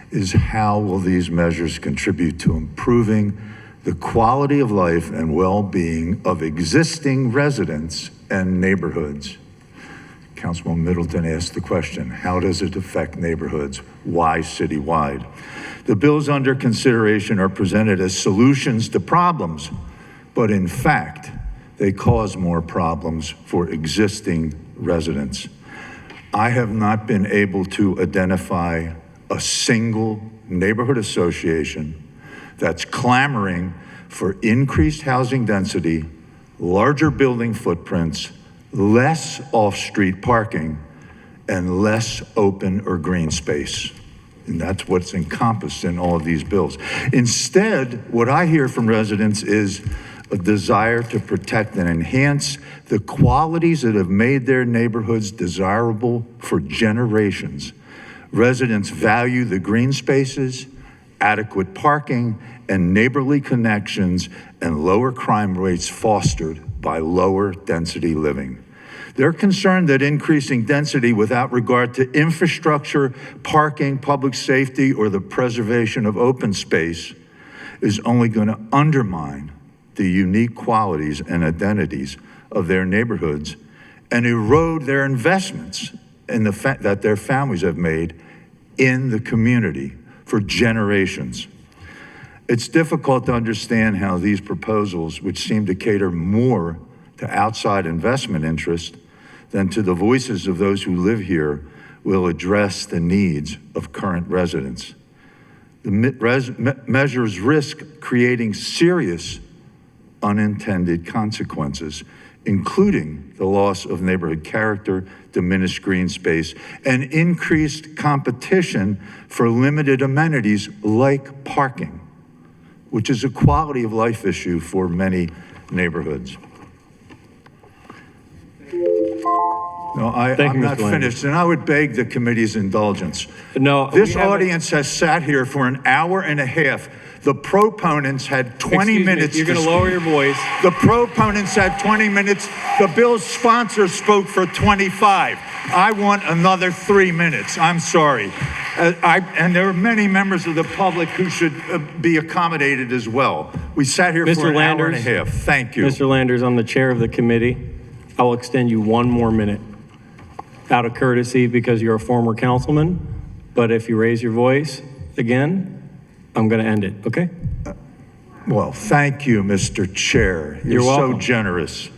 is how will these measures contribute to improving the quality of life and well-being of existing residents and neighborhoods? Councilman Middleton asked the question, how does it affect neighborhoods? Why citywide? The bills under consideration are presented as solutions to problems, but in fact, they cause more problems for existing residents. I have not been able to identify a single neighborhood association that's clamoring for increased housing density, larger building footprints, less off-street parking, and less open or green space. And that's what's encompassed in all of these bills. Instead, what I hear from residents is a desire to protect and enhance the qualities that have made their neighborhoods desirable for generations. Residents value the green spaces, adequate parking, and neighborly connections, and lower crime rates fostered by lower density living. They're concerned that increasing density without regard to infrastructure, parking, public safety, or the preservation of open space is only going to undermine the unique qualities and identities of their neighborhoods and erode their investments in the fact that their families have made in the community for generations. It's difficult to understand how these proposals, which seem to cater more to outside investment interests than to the voices of those who live here, will address the needs of current residents. The measures risk creating serious unintended consequences, including the loss of neighborhood character, diminished green space, and increased competition for limited amenities like parking, which is a quality of life issue for many neighborhoods. No, Thank I'm you, not Mr. Landers. finished, and I would beg the committee's indulgence. No, This we haven't- audience has sat here for an hour and a half. The proponents had 20 Excuse me, minutes. you're going to lower your voice. The proponents had 20 minutes. The bill's sponsor spoke for 25. I want another 3 minutes. I'm sorry. And there are many members of the public who should be accommodated as well. We sat here for an hour and a half. Thank you. Mr. Landers, I'm the chair of the committee. I will extend you 1 more minute out of courtesy because you're a former councilman. But if you raise your voice again, I'm going to end it, okay? Well, thank you, Mr. Chair. You're You're welcome. so generous.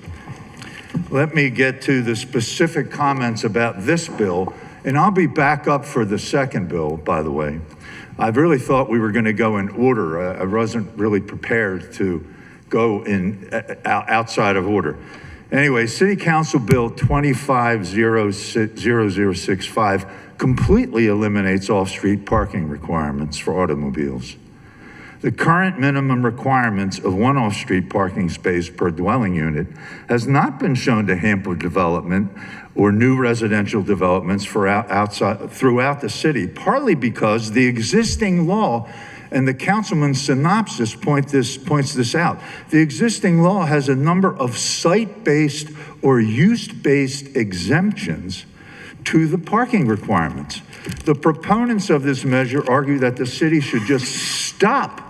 Let me get to the specific comments about this bill, and I'll be back up for the second bill, by the way. I really thought we were going to go in order. I wasn't really prepared to go in outside of order. Anyway, City Council Bill 250065 completely eliminates off-street parking requirements for automobiles. The current minimum requirements of 1 off-street parking space per dwelling unit has not been shown to hamper development or new residential developments throughout the city, partly because the existing law, and the councilman's synopsis points this out, the existing law has a number of site-based or use-based exemptions to the parking requirements. The proponents of this measure argue that the city should just stop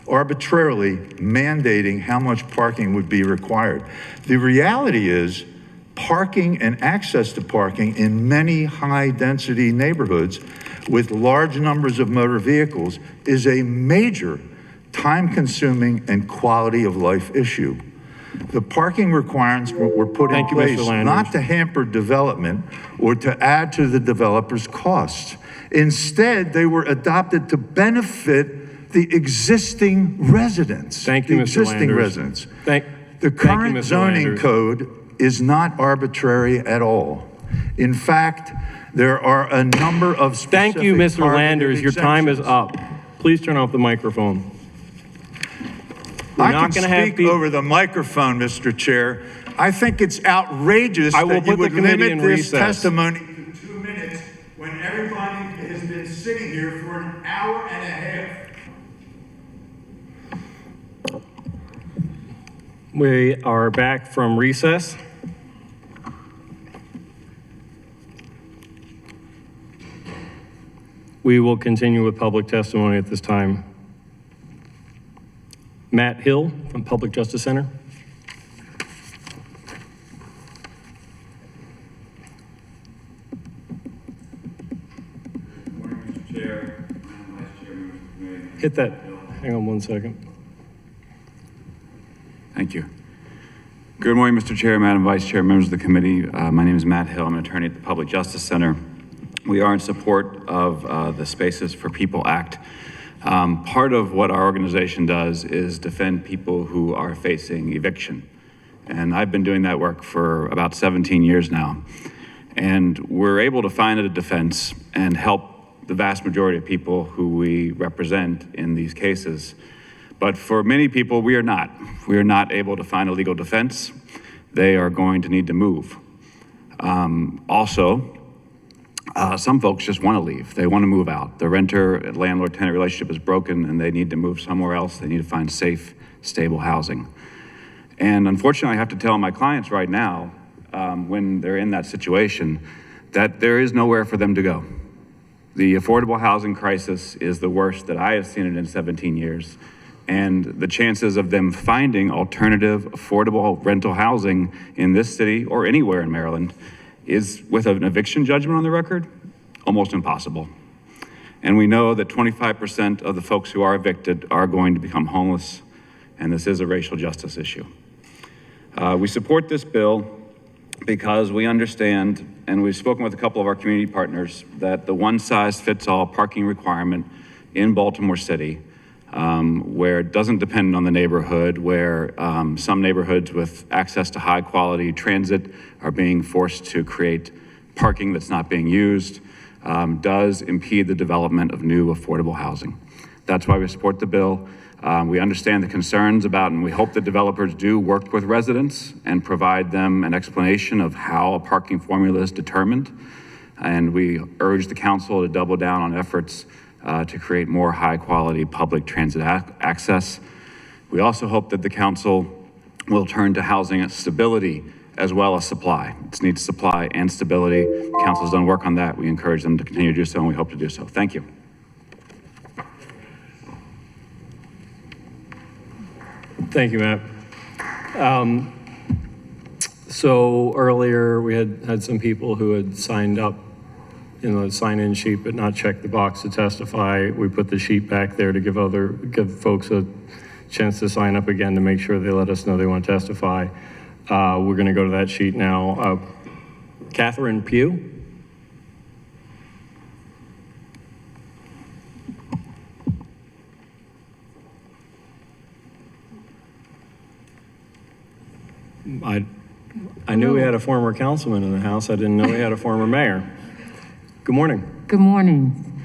arbitrarily mandating how much parking would be required. The reality is, parking and access to parking in many high-density neighborhoods with large numbers of motor vehicles is a major time-consuming and quality of life issue. The parking requirements were put in place not to hamper development or to add to the developer's costs. Instead, they were adopted to benefit the existing residents. Thank you, the Mr. existing Landers. residents. Thank The you, current Mr. zoning Landers. code is not arbitrary at all. In fact, there are a number of specific Thank you, Mr. targeted Landers. Your time is exemptions. up. Please turn off the microphone. We're I not can gonna have speak people- over the microphone, Mr. Chair. I think it's outrageous I will that you put the would committee limit in this recess. testimony to 2 minutes when everybody has been sitting here for an hour and a half. We are back from recess. We will continue with public testimony at this time. Matt Hill from Public Justice Center. Hit that. Hang on 1 second. Thank you. Good morning, Mr. Chair, Madam Vice Chair, members of the committee. My name is Matt Hill. I'm an attorney at the Public Justice Center. We are in support of the Spaces for People Act. Part of what our organization does is defend people who are facing eviction. And I've been doing that work for about 17 years now. And we're able to find a defense and help the vast majority of people who we represent in these cases. But for many people, we are not. We are not able to find a legal defense. They are going to need to move. Some folks just want to leave. They want to move out. The renter-landlord-tenant relationship is broken and they need to move somewhere else. They need to find safe, stable housing. And unfortunately, I have to tell my clients right now, when they're in that situation, that there is nowhere for them to go. The affordable housing crisis is the worst that I have seen it in 17 years. And the chances of them finding alternative, affordable rental housing in this city or anywhere in Maryland is, with an eviction judgment on the record, almost impossible. And we know that 25% of the folks who are evicted are going to become homeless, and this is a racial justice issue. We support this bill because we understand, and we've spoken with a couple of our community partners, that the one-size-fits-all parking requirement in Baltimore City, where it doesn't depend on the neighborhood, where some neighborhoods with access to high-quality transit are being forced to create parking that's not being used, does impede the development of new affordable housing. That's why we support the bill. We understand the concerns about, and we hope that developers do work with residents and provide them an explanation of how a parking formula is determined. And we urge the council to double down on efforts to create more high-quality public transit access. We also hope that the council will turn to housing stability as well as supply. It needs supply and stability. The council's done work on that. We encourage them to continue to do so, and we hope to do so. Thank you. Thank you, Matt. So earlier we had some people who had signed up, sign-in sheet, but not checked the box to testify. We put the sheet back there to give folks a chance to sign up again to make sure they let us know they want to testify. We're going to go to that sheet now. Catherine Pugh. I knew we had a former councilman in the house. I didn't know we had a former mayor. Good morning. Good morning.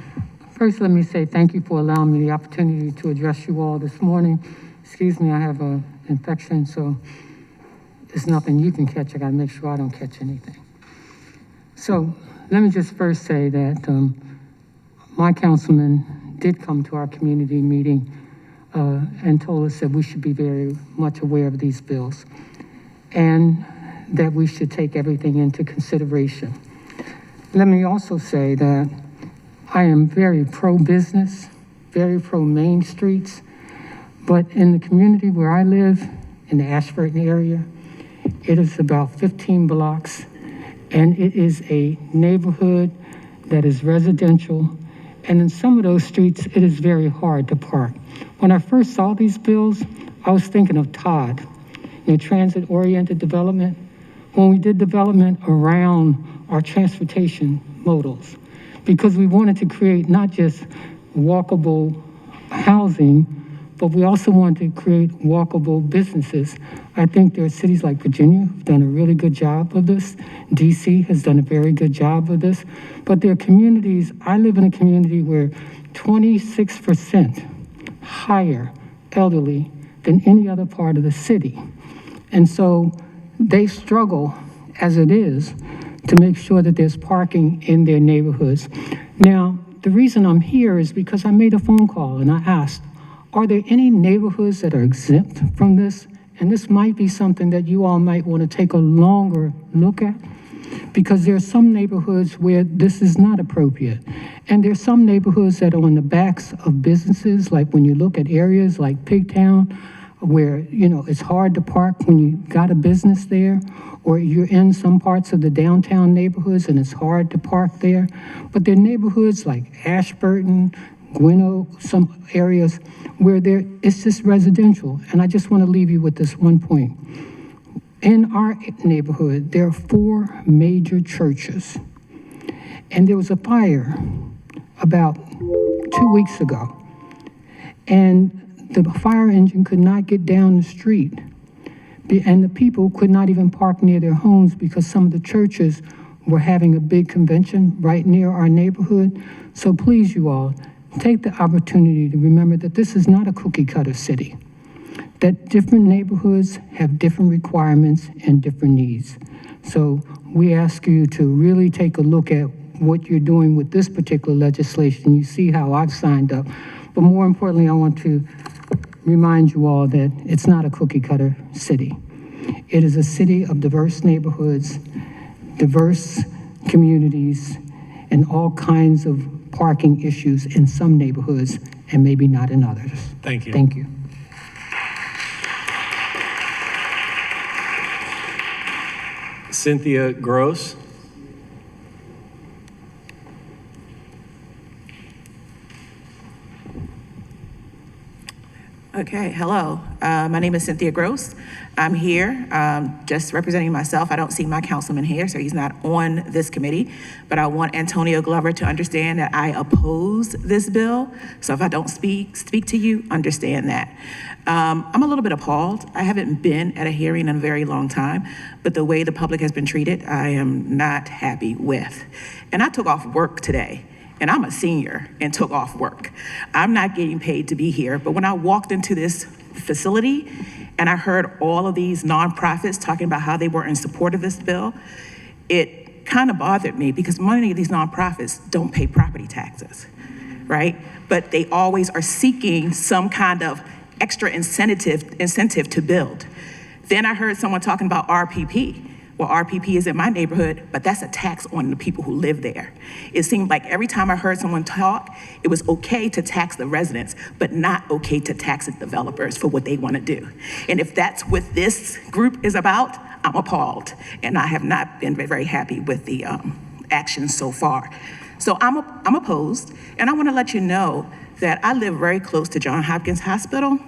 First, let me say thank you for allowing me the opportunity to address you all this morning. Excuse me, I have an infection, so it's nothing you can catch. I gotta make sure I don't catch anything. So let me just first say that my councilman did come to our community meeting and told us that we should be very much aware of these bills and that we should take everything into consideration. Let me also say that I am very pro-business, very pro-Main Streets, but in the community where I live, in the Ashburton area, it is about 15 blocks, and it is a neighborhood that is residential, and in some of those streets, it is very hard to park. When I first saw these bills, I was thinking of TOD, transit-oriented development, when we did development around our transportation modals, because we wanted to create not just walkable housing, but we also wanted to create walkable businesses. I think there are cities like Virginia who've done a really good job of this. DC has done a very good job of this. But there are communities, I live in a community where 26% higher elderly than any other part of the city. And so they struggle as it is to make sure that there's parking in their neighborhoods. Now, the reason I'm here is because I made a phone call and I asked, are there any neighborhoods that are exempt from this? And this might be something that you all might want to take a longer look at, because there are some neighborhoods where this is not appropriate. And there's some neighborhoods that are on the backs of businesses, like when you look at areas like Pigtown, where, it's hard to park when you got a business there, or you're in some parts of the downtown neighborhoods and it's hard to park there. But there are neighborhoods like Ashburton, Gwinnett, some areas where it's just residential. And I just want to leave you with this one point. In our neighborhood, there are 4 major churches. And there was a fire about 2 weeks ago. And the fire engine could not get down the street. And the people could not even park near their homes because some of the churches were having a big convention right near our neighborhood. So please, you all, take the opportunity to remember that this is not a cookie-cutter city, that different neighborhoods have different requirements and different needs. So we ask you to really take a look at what you're doing with this particular legislation. You see how I've signed up. But more importantly, I want to remind you all that it's not a cookie-cutter city. It is a city of diverse neighborhoods, diverse communities, and all kinds of parking issues in some neighborhoods and maybe not in others. Thank you. Thank you. Cynthia Gross. Okay, hello. My name is Cynthia Gross. I'm here just representing myself. I don't see my councilman here, so he's not on this committee. But I want Antonio Glover to understand that I oppose this bill. So if I don't speak to you, understand that. I'm a little bit appalled. I haven't been at a hearing in a very long time, but the way the public has been treated, I am not happy with. And I took off work today. and I'm a senior and took off work. I'm not getting paid to be here, but when I walked into this facility and I heard all of these nonprofits talking about how they were in support of this bill, it kind of bothered me because many of these nonprofits don't pay property taxes, right? But they always are seeking some kind of extra incentive to build. Then I heard someone talking about RPP. Well, RPP is in my neighborhood, but that's a tax on the people who live there. It seemed like every time I heard someone talk, it was okay to tax the residents, but not okay to tax the developers for what they want to do. And if that's what this group is about, I'm appalled. And I have not been very happy with the actions so far. So I'm opposed, and I want to let you know that I live very close to Johns Hopkins Hospital,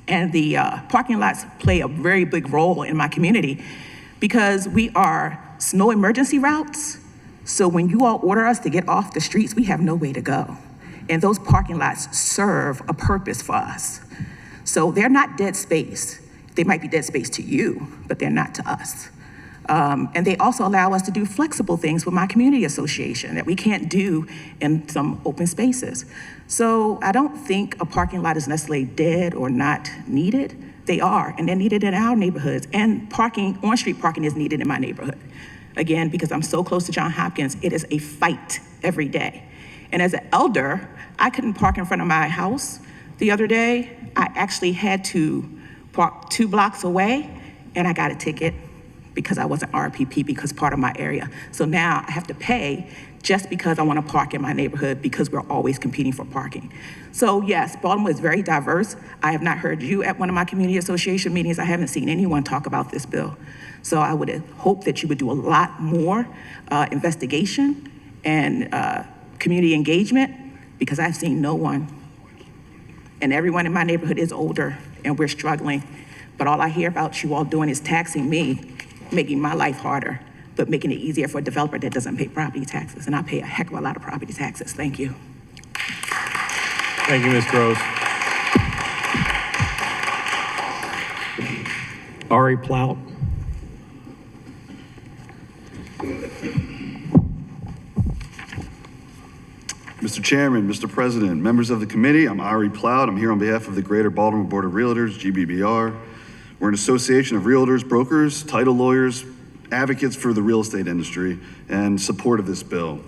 and the parking lots play a very big role in my community because we are snow emergency routes. So when you all order us to get off the streets, we have no way to go. And those parking lots serve a purpose for us. So they're not dead space. They might be dead space to you, but they're not to us. And they also allow us to do flexible things with my community association that we can't do in some open spaces. So I don't think a parking lot is necessarily dead or not needed. They are, and they're needed in our neighborhoods. And parking, on-street parking is needed in my neighborhood. Again, because I'm so close to Johns Hopkins, it is a fight every day. And as an elder, I couldn't park in front of my house the other day. I actually had to park 2 blocks away, and I got a ticket because I wasn't RPP because part of my area. So now I have to pay just because I want to park in my neighborhood because we're always competing for parking. So yes, Baltimore is very diverse. I have not heard you at one of my community association meetings. I haven't seen anyone talk about this bill. So I would hope that you would do a lot more investigation and community engagement because I've seen no one. And everyone in my neighborhood is older and we're struggling. But all I hear about you all doing is taxing me, making my life harder, but making it easier for a developer that doesn't pay property taxes. And I pay a heck of a lot of property taxes. Thank you. Thank you, Ms. Rose. Ari Plout. Mr. Chairman, Mr. President, members of the committee, I'm Ari Plout. I'm here on behalf of the Greater Baltimore Board of Realtors, GBBR. We're an association of realtors, brokers, title lawyers, advocates for the real estate industry, and support of this bill.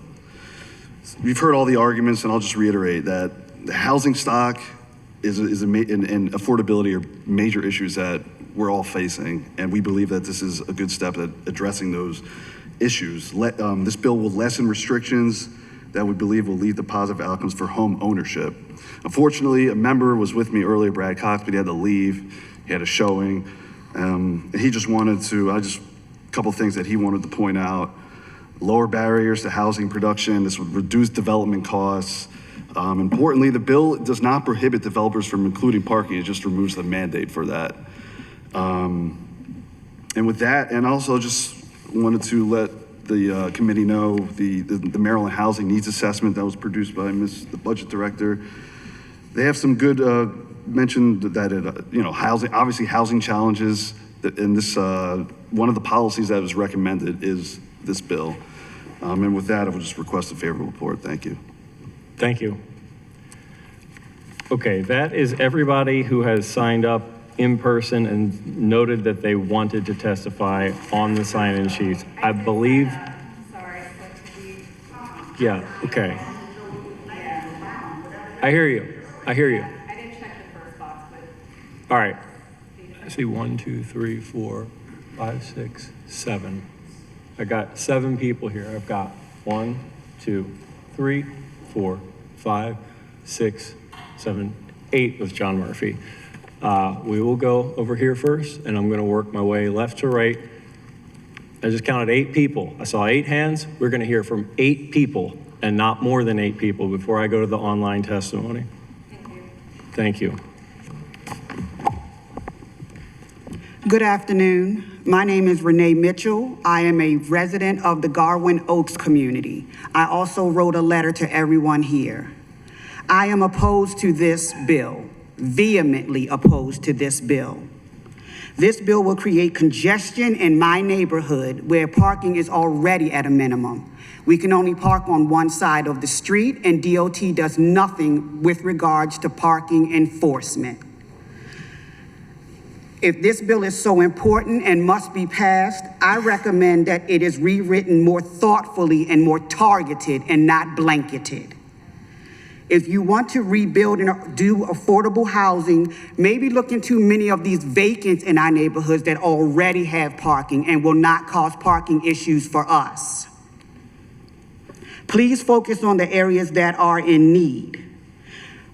You've heard all the arguments, and I'll just reiterate that the housing stock and affordability are major issues that we're all facing, and we believe that this is a good step at addressing those issues. This bill will lessen restrictions that we believe will lead to positive outcomes for home ownership. Unfortunately, a member was with me earlier, Brad Cox, but he had to leave. He had a showing, and he just wanted to, a couple things that he wanted to point out. Lower barriers to housing production. This would reduce development costs. Importantly, the bill does not prohibit developers from including parking. It just removes the mandate for that. And with that, and also just wanted to let the committee know the Maryland Housing Needs Assessment that was produced by the budget director. They have some good, mentioned that housing challenges, and this, one of the policies that is recommended is this bill. And with that, I would just request a favorable report. Thank you. Thank you. Okay, that is everybody who has signed up in person and noted that they wanted to testify on the sign-in sheets. I believe. Yeah, okay. I hear you. I hear you. I didn't check the first box, but. All right. I see 1, 2, 3, 4, 5, 6, 7. I got 7 people here. I've got 1, 2, 3, 4, 5, 6, 7, 8 with John Murphy. We will go over here first, and I'm going to work my way left to right. I just counted 8 people. I saw 8 hands. We're going to hear from 8 people and not more than 8 people before I go to the online testimony. Thank you. Good afternoon. My name is Renee Mitchell. I am a resident of the Garwin Oaks community. I also wrote a letter to everyone here. I am opposed to this bill, vehemently opposed to this bill. This bill will create congestion in my neighborhood where parking is already at a minimum. We can only park on one side of the street, and DOT does nothing with regards to parking enforcement. If this bill is so important and must be passed, I recommend that it is rewritten more thoughtfully and more targeted and not blanketed. If you want to rebuild and do affordable housing, maybe look into many of these vacants in our neighborhoods that already have parking and will not cause parking issues for us. Please focus on the areas that are in need.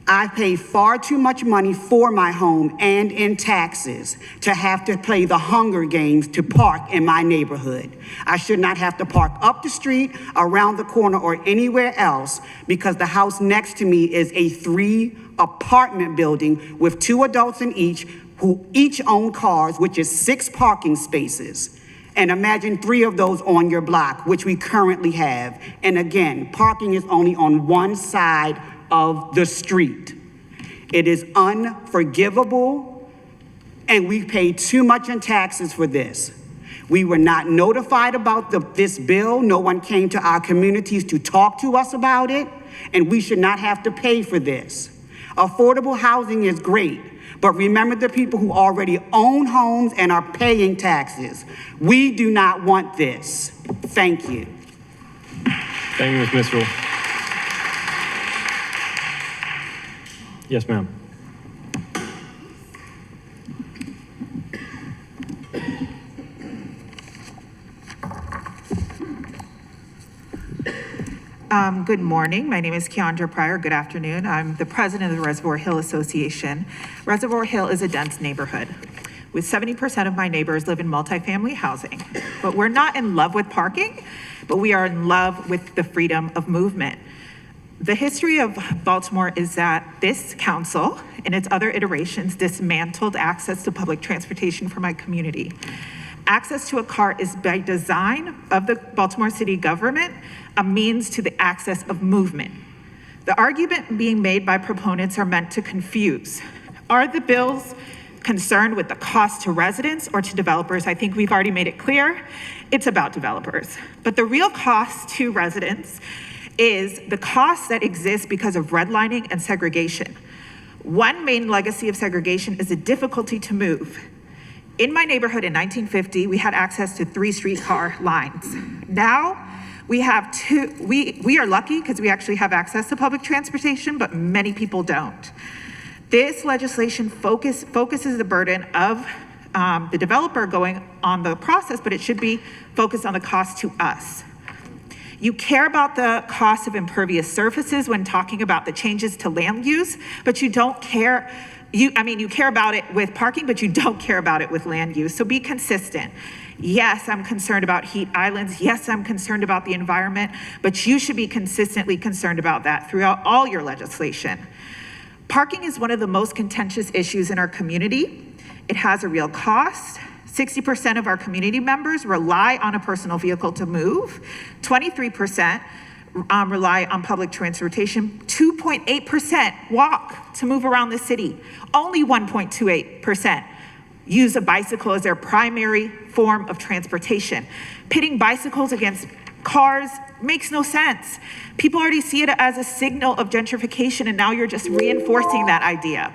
I pay far too much money for my home and in taxes to have to play the Hunger Games to park in my neighborhood. I should not have to park up the street, around the corner, or anywhere else because the house next to me is a 3-apartment building with 2 adults in each who each own cars, which is 6 parking spaces. And imagine 3 of those on your block, which we currently have. And again, parking is only on one side of the street. It is unforgivable, and we pay too much in taxes for this. We were not notified about this bill. No one came to our communities to talk to us about it, and we should not have to pay for this. Affordable housing is great, but remember the people who already own homes and are paying taxes. We do not want this. Thank you. Thank you, Ms. Mitchell. Yes, ma'am. Good morning. My name is Keandra Pryor. Good afternoon. I'm the president of the Reservoir Hill Association. Reservoir Hill is a dense neighborhood with 70% of my neighbors live in multifamily housing. But we're not in love with parking, but we are in love with the freedom of movement. The history of Baltimore is that this council, in its other iterations, dismantled access to public transportation for my community. Access to a car is by design of the Baltimore city government a means to the access of movement. The argument being made by proponents are meant to confuse. Are the bills concerned with the cost to residents or to developers? I think we've already made it clear. It's about developers. But the real cost to residents is the cost that exists because of redlining and segregation. One main legacy of segregation is the difficulty to move. In my neighborhood in 1950, we had access to 3 streetcar lines. Now, we have 2. We are lucky because we actually have access to public transportation, but many people don't. This legislation focuses the burden of the developer going on the process, but it should be focused on the cost to us. You care about the cost of impervious surfaces when talking about the changes to land use, but you don't care. You care about it with parking, but you don't care about it with land use. So be consistent. Yes, I'm concerned about heat islands. Yes, I'm concerned about the environment, but you should be consistently concerned about that throughout all your legislation. Parking is one of the most contentious issues in our community. It has a real cost. 60% of our community members rely on a personal vehicle to move. 23% rely on public transportation. 2.8% walk to move around the city. Only 1.28% use a bicycle as their primary form of transportation. Pitting bicycles against cars makes no sense. People already see it as a signal of gentrification, and now you're just reinforcing that idea.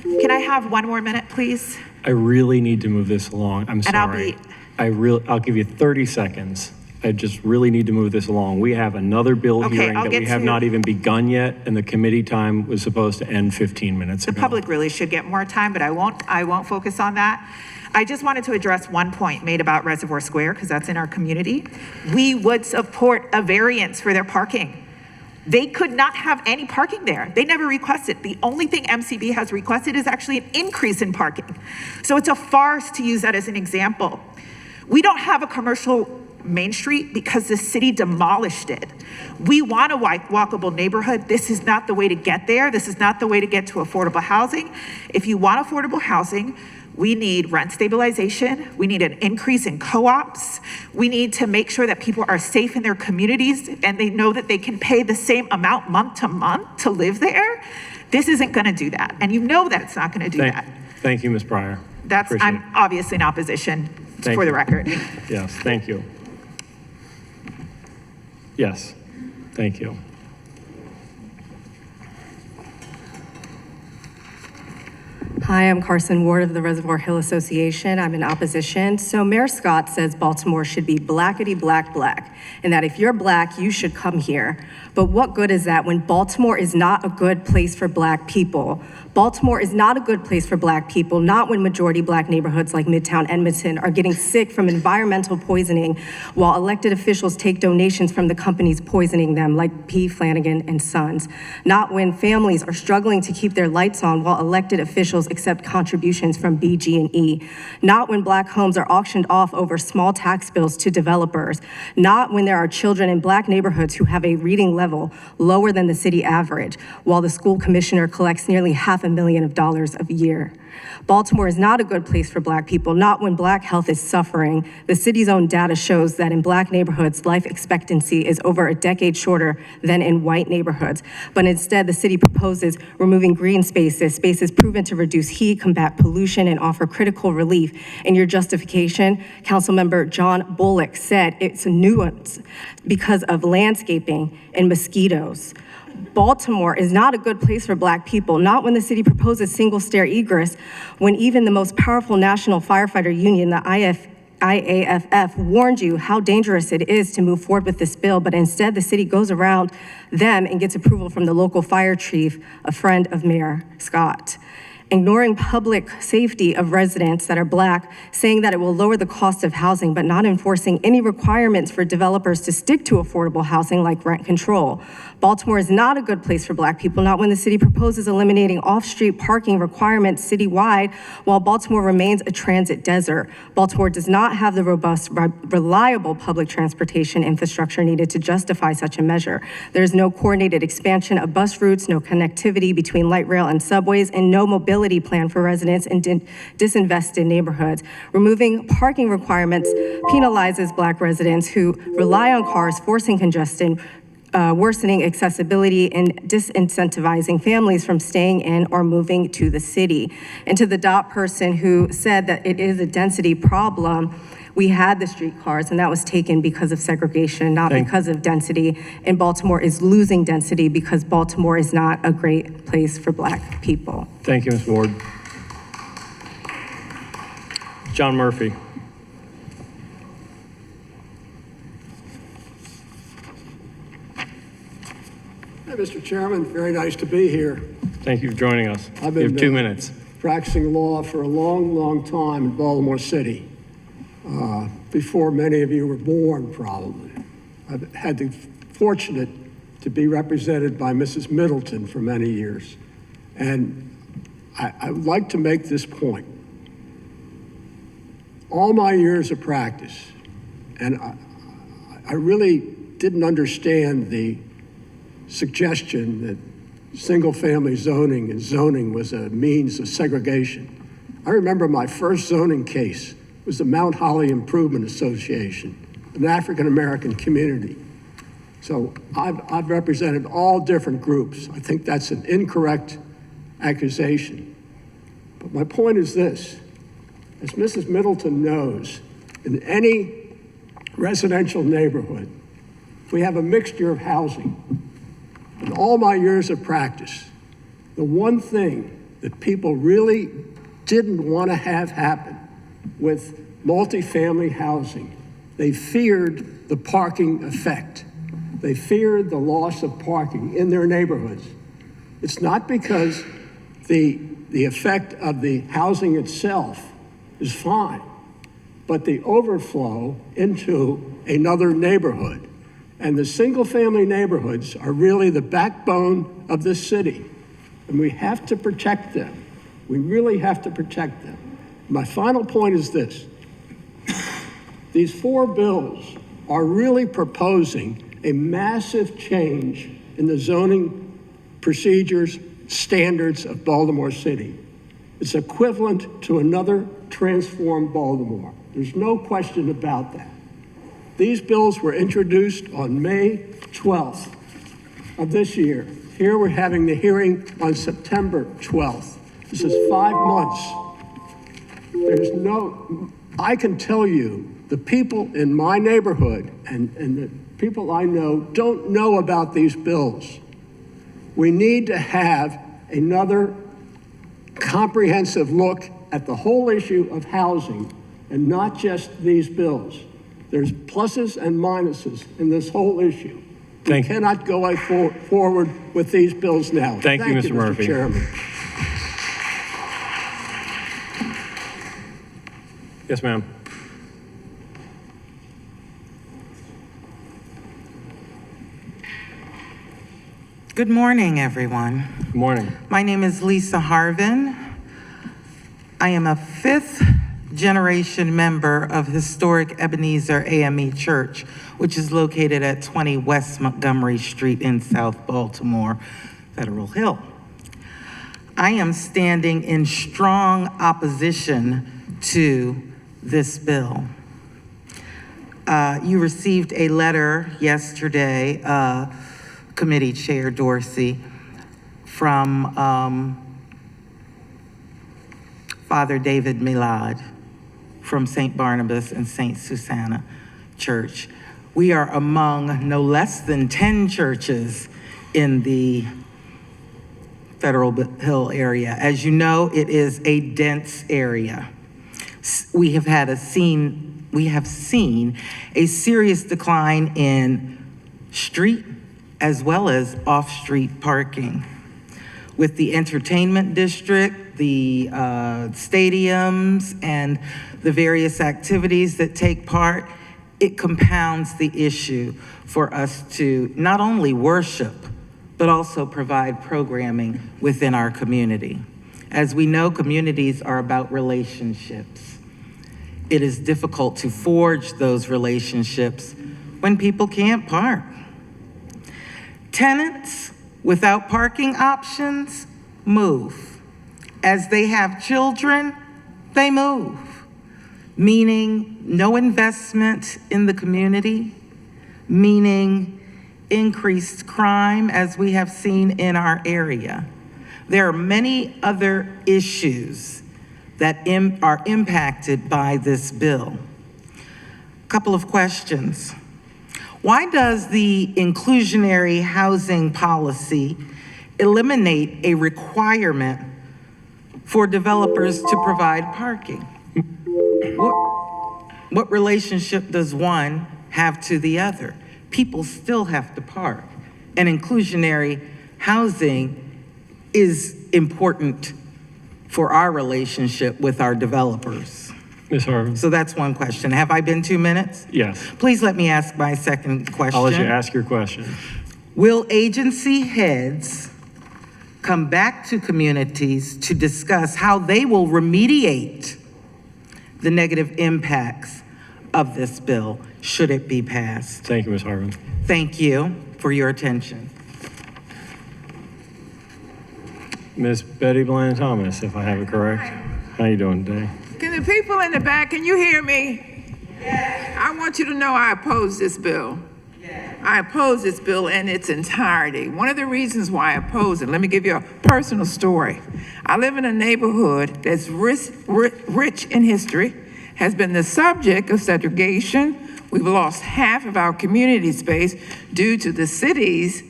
Can I have 1 more minute, please? I really need to move this along. I'm And sorry. I'll give you 30 seconds. I just really need to move this along. We have another bill Okay, hearing I'll that get we have to- not even begun yet, and the committee time was supposed to end 15 minutes The ago. public really should get more time, but I won't focus on that. I just wanted to address one point made about Reservoir Square, because that's in our community. We would support a variance for their parking. They could not have any parking there. They never requested. The only thing MCB has requested is actually an increase in parking. So it's a farce to use that as an example. We don't have a commercial Main Street because the city demolished it. We want a walkable neighborhood. This is not the way to get there. This is not the way to get to affordable housing. If you want affordable housing, we need rent stabilization. We need an increase in co-ops. We need to make sure that people are safe in their communities and they know that they can pay the same amount month to month to live there. This isn't going to do that. And you know that it's not going to do that. Thank you, Ms. Pryor. I'm obviously in opposition Thank for the you. record. Yes, thank you. Yes, thank you. Hi, I'm Carson Ward of the Reservoir Hill Association. I'm in opposition. So Mayor Scott says Baltimore should be blackety black black, and that if you're black, you should come here. But what good is that when Baltimore is not a good place for black people? Baltimore is not a good place for black people, not when majority black neighborhoods like Midtown Edmonton are getting sick from environmental poisoning while elected officials take donations from the companies poisoning them like P. Flanagan and Sons. Not when families are struggling to keep their lights on while elected officials accept contributions from BG&E. Not when black homes are auctioned off over small tax bills to developers. Not when there are children in black neighborhoods who have a reading level lower than the city average, while the school commissioner collects nearly $500,000 a year. Baltimore is not a good place for black people, not when black health is suffering. The city's own data shows that in black neighborhoods, life expectancy is over a decade shorter than in white neighborhoods. But instead, the city proposes removing green spaces, spaces proven to reduce heat, combat pollution, and offer critical relief. In your justification, Councilmember John Bullock said it's a nuance because of landscaping and mosquitoes. Baltimore is not a good place for black people, not when the city proposes single stair egress, when even the most powerful national firefighter union, the IAFF, warned you how dangerous it is to move forward with this bill, but instead the city goes around them and gets approval from the local fire chief, a friend of Mayor Scott. Ignoring public safety of residents that are black, saying that it will lower the cost of housing, but not enforcing any requirements for developers to stick to affordable housing like rent control. Baltimore is not a good place for black people, not when the city proposes eliminating off-street parking requirements citywide, while Baltimore remains a transit desert. Baltimore does not have the robust, reliable public transportation infrastructure needed to justify such a measure. There is no coordinated expansion of bus routes, no connectivity between light rail and subways, and no mobility plan for residents in disinvested neighborhoods. Removing parking requirements penalizes black residents who rely on cars, forcing congestion, worsening accessibility, and disincentivizing families from staying in or moving to the city. And to the dot person who said that it is a density problem, we had the streetcars, and that was taken because of segregation, not because of density. And Baltimore is losing density because Baltimore is not a great place for black people. Thank you, Ms. Ward. John Murphy. Hey, Mr. Chairman, very nice to be here. Thank you for joining us. I've You been have 2 minutes. practicing law for a long, long time in Baltimore City, before many of you were born, probably. I've had the fortunate to be represented by Mrs. Middleton for many years. And I would like to make this point. All my years of practice, and I really didn't understand the suggestion that single-family zoning and zoning was a means of segregation. I remember my first zoning case was the Mount Holly Improvement Association, an African-American community. So I've represented all different groups. I think that's an incorrect accusation. But my point is this: as Mrs. Middleton knows, in any residential neighborhood, if we have a mixture of housing, in all my years of practice, the one thing that people really didn't want to have happen with multifamily housing, they feared the parking effect. They feared the loss of parking in their neighborhoods. It's not because the effect of the housing itself is fine, but the overflow into another neighborhood. And the single-family neighborhoods are really the backbone of this city, and we have to protect them. We really have to protect them. My final point is this: these 4 bills are really proposing a massive change in the zoning procedures, standards of Baltimore City. It's equivalent to another transformed Baltimore. There's no question about that. These bills were introduced on May 12th of this year. Here we're having the hearing on September 12th. This is 5 months. There's no, I can tell you, the people in my neighborhood and the people I know don't know about these bills. We need to have another comprehensive look at the whole issue of housing and not just these bills. There's pluses and minuses in this whole issue. We cannot go forward with these bills now. Thank you, Mr. Murphy. Chairman. Yes, ma'am. Good morning, everyone. Good morning. My name is Lisa Harvin. I am a fifth generation member of historic Ebenezer AME Church, which is located at 20 West Montgomery Street in South Baltimore, Federal Hill. I am standing in strong opposition to this bill. You received a letter yesterday, Committee Chair Dorsey, from Father David Milad from St. Barnabas and St. Susanna Church. We are among no less than 10 churches in the Federal Hill area. As you know, it is a dense area. We have seen a serious decline in street as well as off-street parking. With the entertainment district, the stadiums, and the various activities that take part, it compounds the issue for us to not only worship, but also provide programming within our community. As we know, communities are about relationships. It is difficult to forge those relationships when people can't park. Tenants without parking options move. As they have children, they move, meaning no investment in the community, meaning increased crime as we have seen in our area. There are many other issues that are impacted by this bill. A couple of questions. Why does the inclusionary housing policy eliminate a requirement for developers to provide parking? What relationship does one have to the other? People still have to park. And inclusionary housing is important for our relationship with our developers. Ms. Harvin. So that's one question. Have I been 2 minutes? Yes. Please let me ask my second question. I'll let you ask your question. Will agency heads come back to communities to discuss how they will remediate the negative impacts of this bill, should it be passed? Thank you, Ms. Harvin. Thank you for your attention. Ms. Betty Bland Thomas, if I have it correct. How you doing today? Can the people in the back, can you hear me? Yes. I want you to know I oppose this bill. Yes. I oppose this bill in its entirety. One of the reasons why I oppose it, let me give you a personal story. I live in a neighborhood that's rich in history, has been the subject of segregation. We've lost half of our community space due to the city's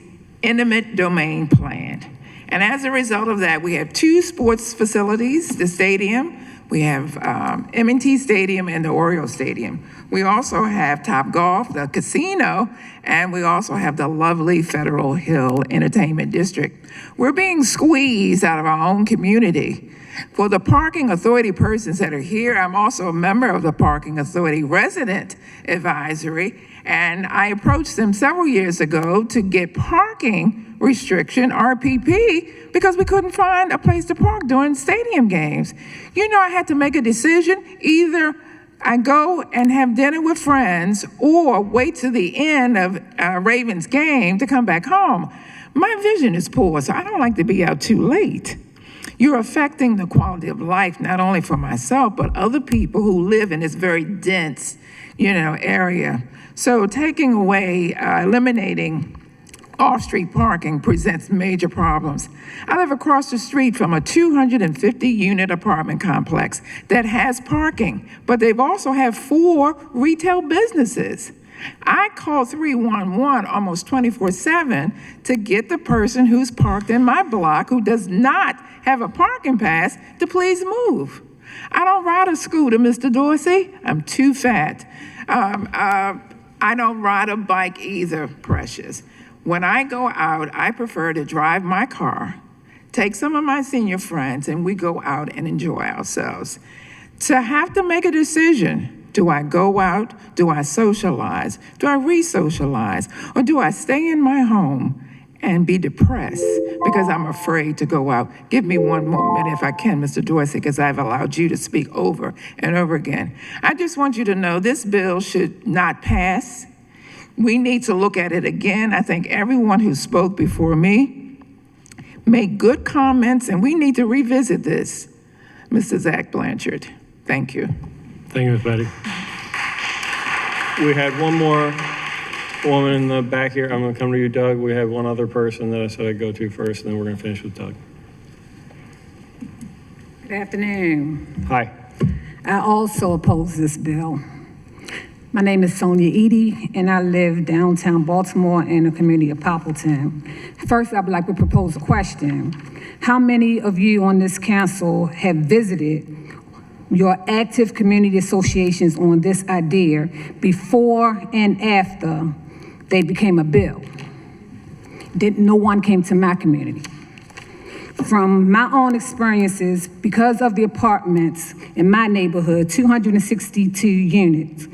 eminent domain plan. And as a result of that, we have 2 sports facilities, the stadium. We have M&T Stadium and the Oriole Stadium. We also have Top Golf, the casino, and we also have the lovely Federal Hill Entertainment District. We're being squeezed out of our own community. For the parking authority persons that are here, I'm also a member of the Parking Authority Resident Advisory, and I approached them several years ago to get parking restriction, RPP, because we couldn't find a place to park during stadium games. You know, I had to make a decision. Either I go and have dinner with friends or wait to the end of Ravens game to come back home. My vision is poor, so I don't like to be out too late. You're affecting the quality of life, not only for myself, but other people who live in this very dense, area. So taking away, eliminating off-street parking presents major problems. I live across the street from a 250-unit apartment complex that has parking, but they've also have 4 retail businesses. I call 311 almost 24/7 to get the person who's parked in my block who does not have a parking pass to please move. I don't ride a scooter, Mr. Dorsey. I'm too fat. I don't ride a bike either, Precious. When I go out, I prefer to drive my car, take some of my senior friends, and we go out and enjoy ourselves. To have to make a decision, do I go out? Do I socialize? Do I re-socialize? Or do I stay in my home and be depressed because I'm afraid to go out? Give me one more minute if I can, Mr. Dorsey, because I've allowed you to speak over and over again. I just want you to know this bill should not pass. We need to look at it again. I think everyone who spoke before me made good comments, and we need to revisit this. Mr. Zach Blanchard, thank you. Thank you, Ms. Betty. We had one more woman in the back here. I'm going to come to you, Doug. We had one other person that I said I'd go to first, and then we're going to finish with Doug. Good afternoon. Hi. I also oppose this bill. My name is Sonia Edie, and I live downtown Baltimore in the community of Poppleton. First, I would like to propose a question. How many of you on this council have visited your active community associations on this idea before and after they became a bill? No one came to my community. From my own experiences, because of the apartments in my neighborhood, 262 units,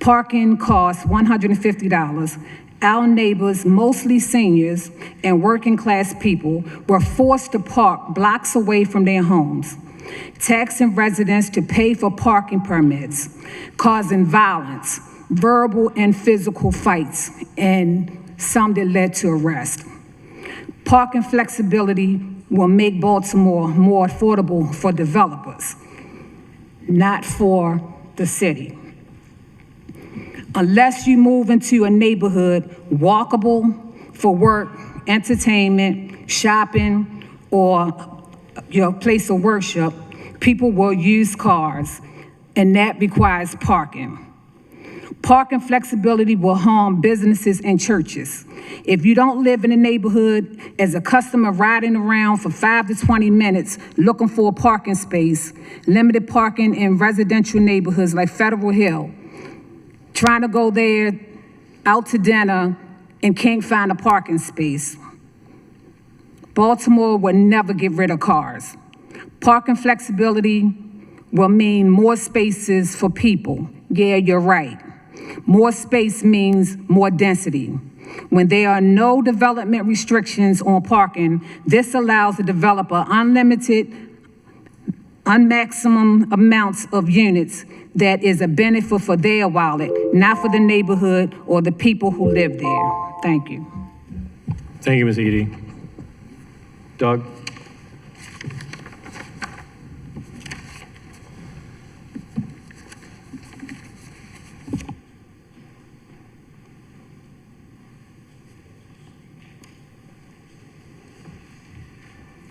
parking costs $150. Our neighbors, mostly seniors and working class people, were forced to park blocks away from their homes, taxing residents to pay for parking permits, causing violence, verbal and physical fights, and some that led to arrest. Parking flexibility will make Baltimore more affordable for developers, not for the city. Unless you move into a neighborhood walkable for work, entertainment, shopping, or your place of worship, people will use cars, and that requires parking. Parking flexibility will harm businesses and churches. If you don't live in a neighborhood as a customer riding around for 5 to 20 minutes looking for a parking space, limited parking in residential neighborhoods like Federal Hill, trying to go there out to dinner and can't find a parking space. Baltimore will never get rid of cars. Parking flexibility will mean more spaces for people. Yeah, you're right. More space means more density. When there are no development restrictions on parking, this allows the developer unmaximum amounts of units that is a benefit for their wallet, not for the neighborhood or the people who live there. Thank you. Thank you, Ms. Edie. Doug?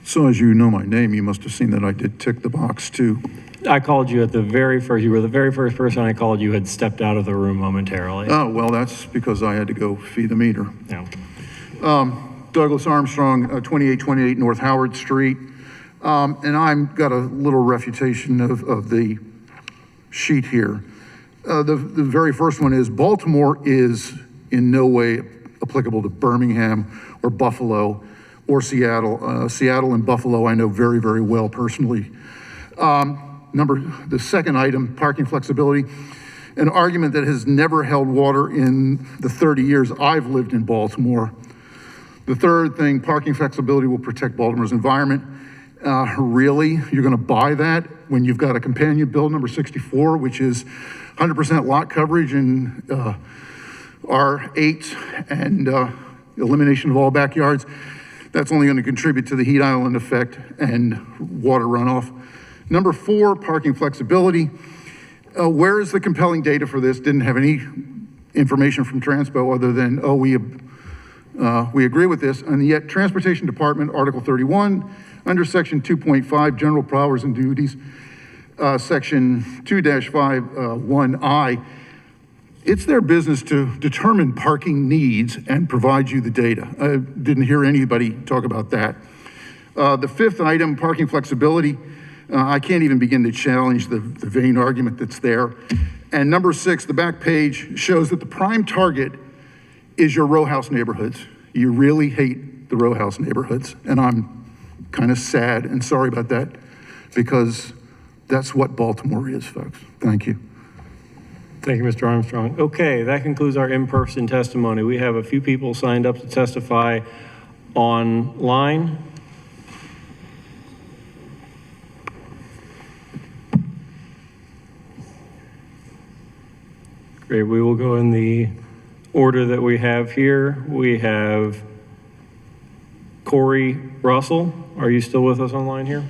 So as you know my name, you must have seen that I did tick the box too. I called you at the very first, you were the very first person I called. You had stepped out of the room momentarily. Oh, well, that's because I had to go feed the meter. Yeah. Douglas Armstrong, 2828 North Howard Street. And I've got a little refutation of the sheet here. The very first one is Baltimore is in no way applicable to Birmingham or Buffalo or Seattle. Seattle and Buffalo I know very, very well personally. The second item, parking flexibility, an argument that has never held water in the 30 years I've lived in Baltimore. The third thing, parking flexibility will protect Baltimore's environment. Really, you're gonna buy that when you've got a companion bill, number 64, which is 100% lot coverage in R8 and elimination of all backyards. That's only gonna contribute to the heat island effect and water runoff. Number 4, parking flexibility. Where is the compelling data for this? Didn't have any information from Transpo other than, we We agree with this, and yet Transportation Department, Article 31, under Section 2.5, General Powers and Duties, Section 2-5, 1I, it's their business to determine parking needs and provide you the data. I didn't hear anybody talk about that. The fifth item, parking flexibility, I can't even begin to challenge the vain argument that's there. And number 6, the back page shows that the prime target is your row house neighborhoods. You really hate the row house neighborhoods, and I'm kind of sad and sorry about that, because that's what Baltimore is, folks. Thank you. Thank you, Mr. Armstrong. Okay, that concludes our in-person testimony. We have a few people signed up to testify online. Great, we will go in the order that we have here. We have Corey Russell. Are you still with us online here?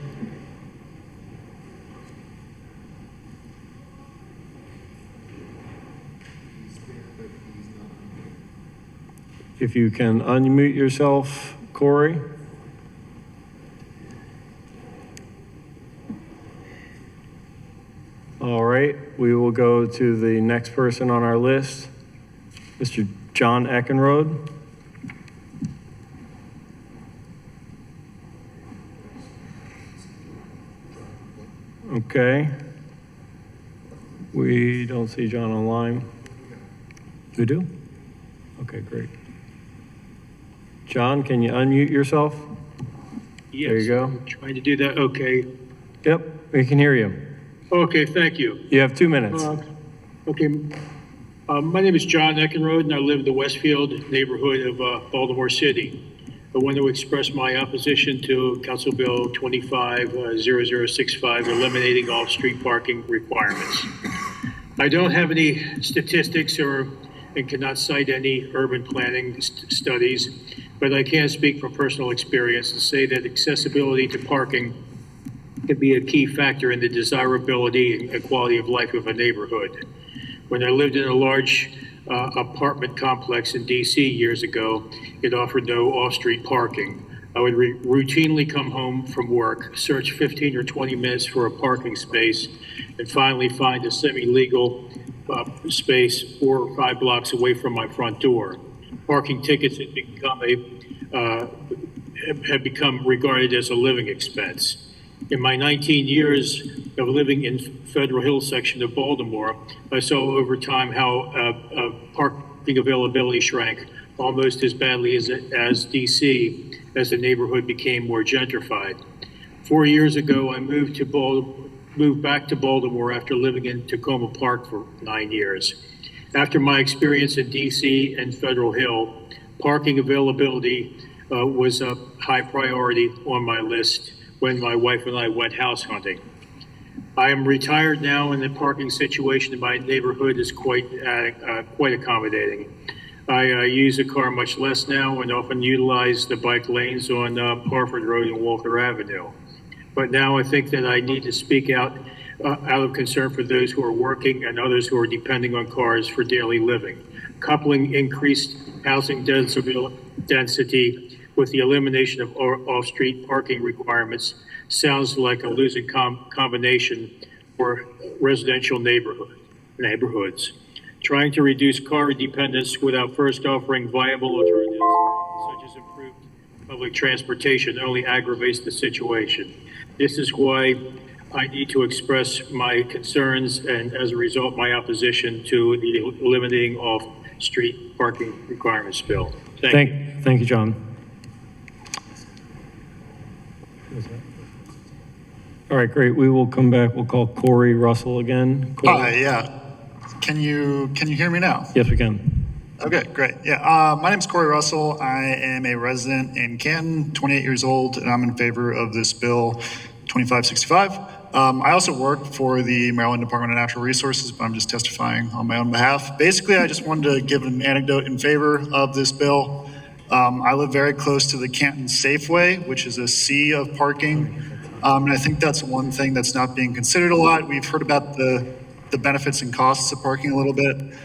If you can unmute yourself, Corey. All right, we will go to the next person on our list, Mr. John Eckenrode. Okay. We don't see John online. We do? Okay, great. John, can you unmute yourself? Yes. There you go. I'm trying to do that. Okay. Yep, we can hear you. Okay, thank you. You have 2 minutes. Okay. My name is John Eckenrode, and I live in the Westfield neighborhood of Baltimore City. I want to express my opposition to Council Bill 25-0065, eliminating off-street parking requirements. I don't have any statistics and cannot cite any urban planning studies, but I can speak from personal experience to say that accessibility to parking can be a key factor in the desirability and quality of life of a neighborhood. When I lived in a large apartment complex in DC years ago, it offered no off-street parking. I would routinely come home from work, search 15 or 20 minutes for a parking space, and finally find a semi-legal space 4 or 5 blocks away from my front door. Parking tickets had become regarded as a living expense. In my 19 years of living in Federal Hill section of Baltimore, I saw over time how parking availability shrank almost as badly as DC as the neighborhood became more gentrified. 4 years ago, I moved back to Baltimore after living in Tacoma Park for 9 years. After my experience in DC and Federal Hill, parking availability was a high priority on my list when my wife and I went house hunting. I am retired now, and the parking situation in my neighborhood is quite accommodating. I use a car much less now and often utilize the bike lanes on Harford Road and Walker Avenue. But now I think that I need to speak out of concern for those who are working and others who are depending on cars for daily living. Coupling increased housing density with the elimination of off-street parking requirements sounds like a losing combination for residential neighborhoods. Trying to reduce car dependence without first offering viable alternatives, such as improved public transportation, only aggravates the situation. This is why I need to express my concerns and, as a result, my opposition to the eliminating off-street parking requirements bill. Thank you, John. All right, great. We will come back. We'll call Corey Russell again. Corey. Hi, yeah. Can you hear me now? Yes, we can. Okay, great. Yeah, my name is Corey Russell. I am a resident in Canton, 28 years old, and I'm in favor of this bill 2565. I also work for the Maryland Department of Natural Resources, but I'm just testifying on my own behalf. Basically, I just wanted to give an anecdote in favor of this bill. I live very close to the Canton Safeway, which is a sea of parking. And I think that's one thing that's not being considered a lot. We've heard about the benefits and costs of parking a little bit.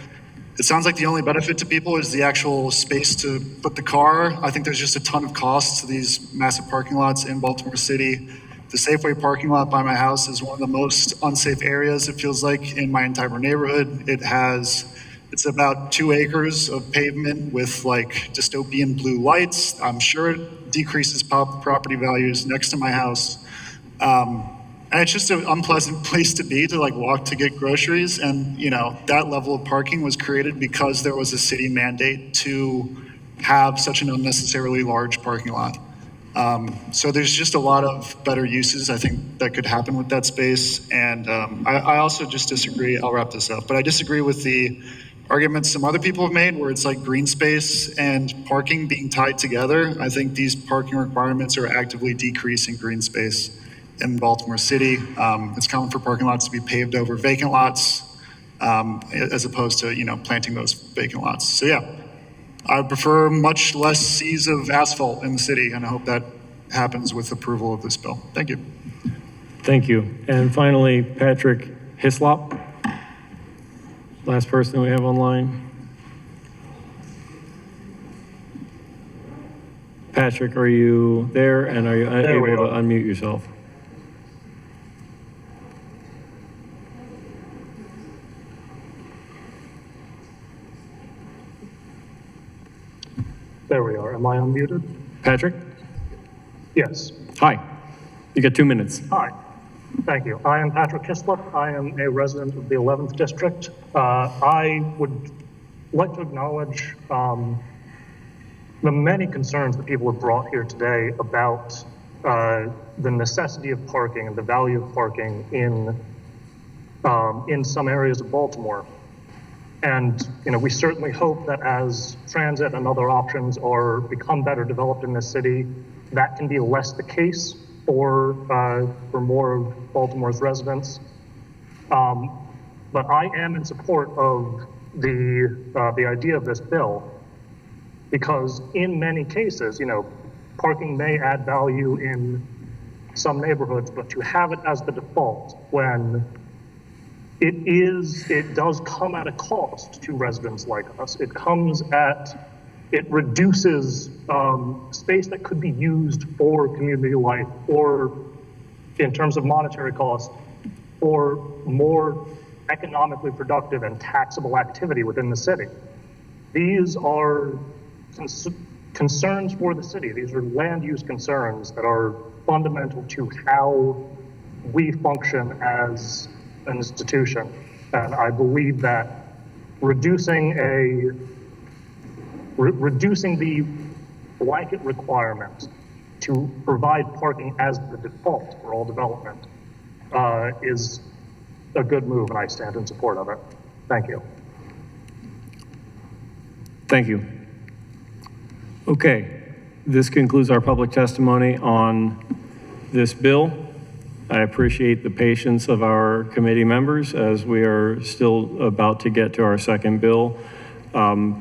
It sounds like the only benefit to people is the actual space to put the car. I think there's just a ton of costs to these massive parking lots in Baltimore City. The Safeway parking lot by my house is one of the most unsafe areas, it feels like, in my entire neighborhood. It's about 2 acres of pavement with like dystopian blue lights. I'm sure it decreases property values next to my house. And it's just an unpleasant place to be, to like walk to get groceries. And, you know, that level of parking was created because there was a city mandate to have such an unnecessarily large parking lot. So there's just a lot of better uses, I think, that could happen with that space. And I also just disagree, I'll wrap this up, but I disagree with the arguments some other people have made where it's like green space and parking being tied together. I think these parking requirements are actively decreasing green space in Baltimore City. It's common for parking lots to be paved over vacant lots as opposed to, you know, planting those vacant lots. So yeah, I prefer much less seas of asphalt in the city, and I hope that happens with approval of this bill. Thank you. Thank you. And finally, Patrick Hislop, last person we have online. Patrick, are you there? And are you able to unmute yourself? There we are. Am I unmuted? Patrick? Yes. Hi. You got 2 minutes. Hi. Thank you. I am Patrick Hislop. I am a resident of the 11th District. I would like to acknowledge the many concerns that people have brought here today about the necessity of parking and the value of parking in some areas of Baltimore. And, you know, we certainly hope that as transit and other options become better developed in this city, that can be less the case for more of Baltimore's residents. But I am in support of the idea of this bill, because in many cases, you know, parking may add value in some neighborhoods, but to have it as the default when it does come at a cost to residents like us. It reduces space that could be used for community life, or in terms of monetary cost, or more economically productive and taxable activity within the city. These are concerns for the city. These are land use concerns that are fundamental to how we function as an institution. And I believe that reducing the blanket requirement to provide parking as the default for all development is a good move, and I stand in support of it. Thank you. Thank you. Okay, this concludes our public testimony on this bill. I appreciate the patience of our committee members as we are still about to get to our second bill.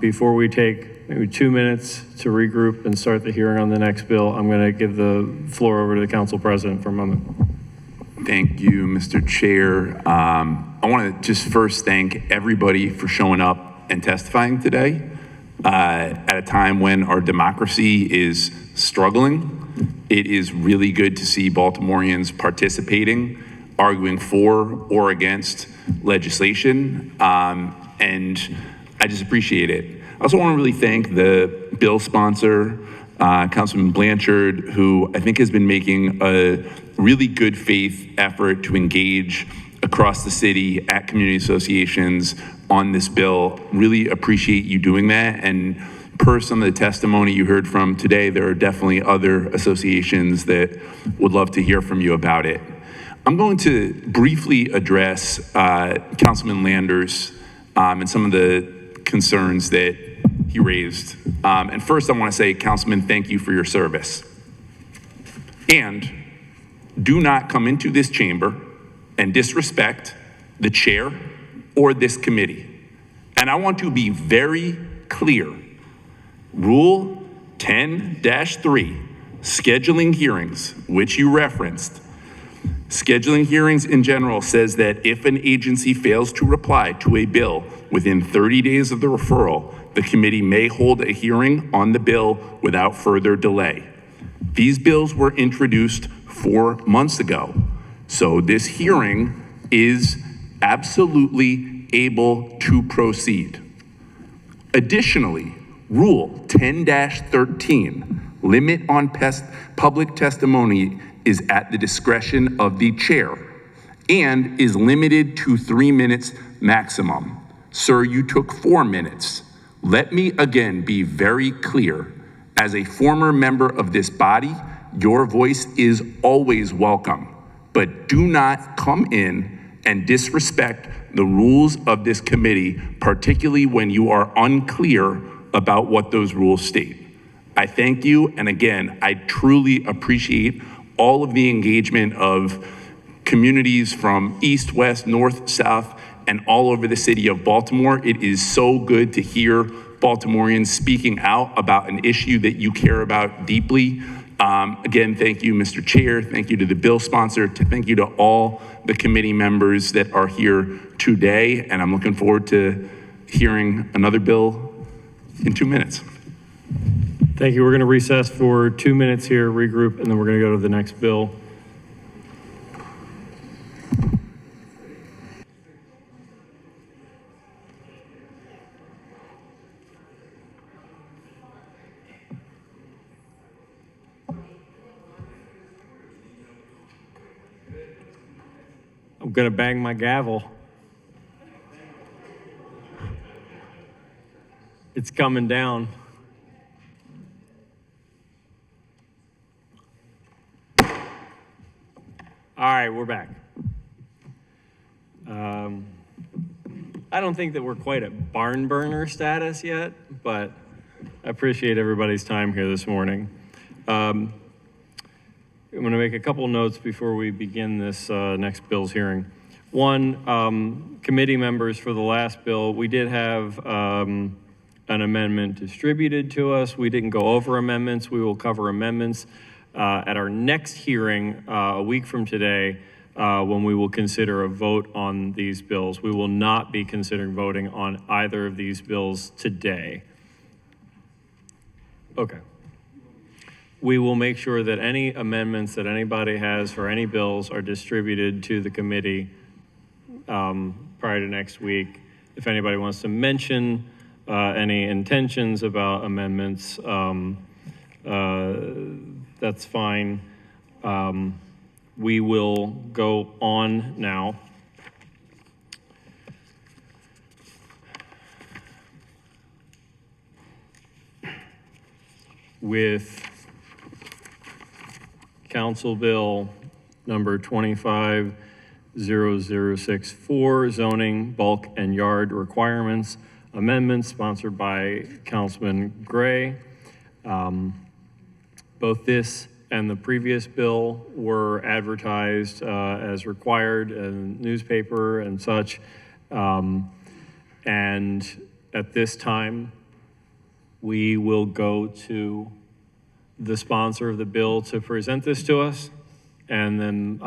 Before we take maybe 2 minutes to regroup and start the hearing on the next bill, I'm going to give the floor over to the council president for a moment. Thank you, Mr. Chair. I want to just first thank everybody for showing up and testifying today at a time when our democracy is struggling. It is really good to see Baltimoreans participating, arguing for or against legislation, and I just appreciate it. I also want to really thank the bill sponsor, Councilman Blanchard, who I think has been making a really good faith effort to engage across the city at community associations on this bill. Really appreciate you doing that. And per some of the testimony you heard from today, there are definitely other associations that would love to hear from you about it. I'm going to briefly address Councilman Landers and some of the concerns that he raised. And first I want to say, Councilman, thank you for your service. And do not come into this chamber and disrespect the chair or this committee. And I want to be very clear. Rule 10-3, scheduling hearings, which you referenced, Scheduling hearings in general says that if an agency fails to reply to a bill within 30 days of the referral, the committee may hold a hearing on the bill without further delay. These bills were introduced 4 months ago, so this hearing is absolutely able to proceed. Additionally, Rule 10-13, limit on public testimony is at the discretion of the chair and is limited to 3 minutes maximum. Sir, you took 4 minutes. Let me again be very clear. As a former member of this body, your voice is always welcome, but do not come in and disrespect the rules of this committee, particularly when you are unclear about what those rules state. I thank you, and again, I truly appreciate all of the engagement of communities from east, west, north, south, and all over the city of Baltimore. It is so good to hear Baltimoreans speaking out about an issue that you care about deeply. Again, thank you, Mr. Chair. Thank you to the bill sponsor. Thank you to all the committee members that are here today. And I'm looking forward to hearing another bill in 2 minutes. Thank you. We're going to recess for 2 minutes here, regroup, and then we're going to go to the next bill. I'm going to bang my gavel. It's coming down. All right, we're back. I don't think that we're quite at barn burner status yet, but I appreciate everybody's time here this morning. I'm going to make a couple notes before we begin this next bill's hearing. One, committee members for the last bill, we did have an amendment distributed to us. We didn't go over amendments. We will cover amendments at our next hearing a week from today when we will consider a vote on these bills. We will not be considering voting on either of these bills today. Okay. We will make sure that any amendments that anybody has for any bills are distributed to the committee prior to next week. If anybody wants to mention any intentions about amendments, that's fine. We will go on now. With Council Bill number 250064, zoning, bulk, and yard requirements amendments, sponsored by Councilman Gray. Both this and the previous bill were advertised as required in newspaper and such. And at this time, we will go to the sponsor of the bill to present this to us. And then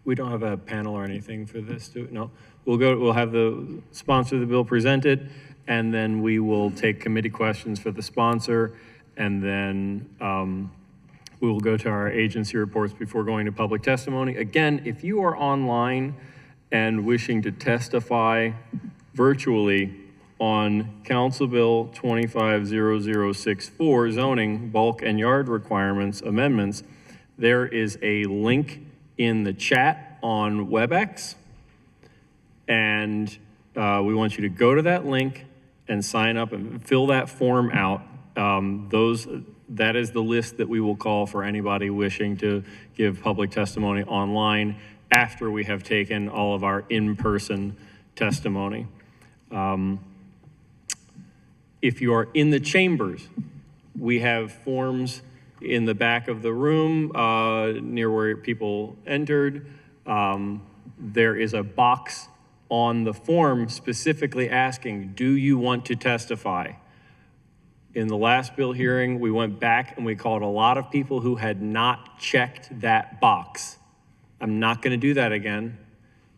we don't have a panel or anything for this, do we? No. We'll have the sponsor of the bill present it, and then we will take committee questions for the sponsor, and then we will go to our agency reports before going to public testimony. Again, if you are online and wishing to testify virtually on Council Bill 250064, zoning, bulk, and yard requirements amendments, there is a link in the chat on WebEx, and we want you to go to that link and sign up and fill that form out. That is the list that we will call for anybody wishing to give public testimony online after we have taken all of our in-person testimony. If you are in the chambers, we have forms in the back of the room near where people entered. There is a box on the form specifically asking, do you want to testify? In the last bill hearing, we went back and we called a lot of people who had not checked that box. I'm not going to do that again.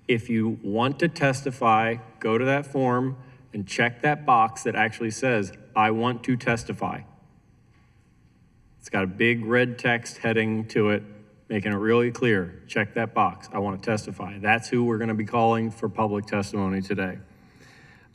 If you want to testify, go to that form and check that box that actually says, I want to testify. It's got a big red text heading to it, making it really clear. Check that box. I want to testify. That's who we're going to be calling for public testimony today.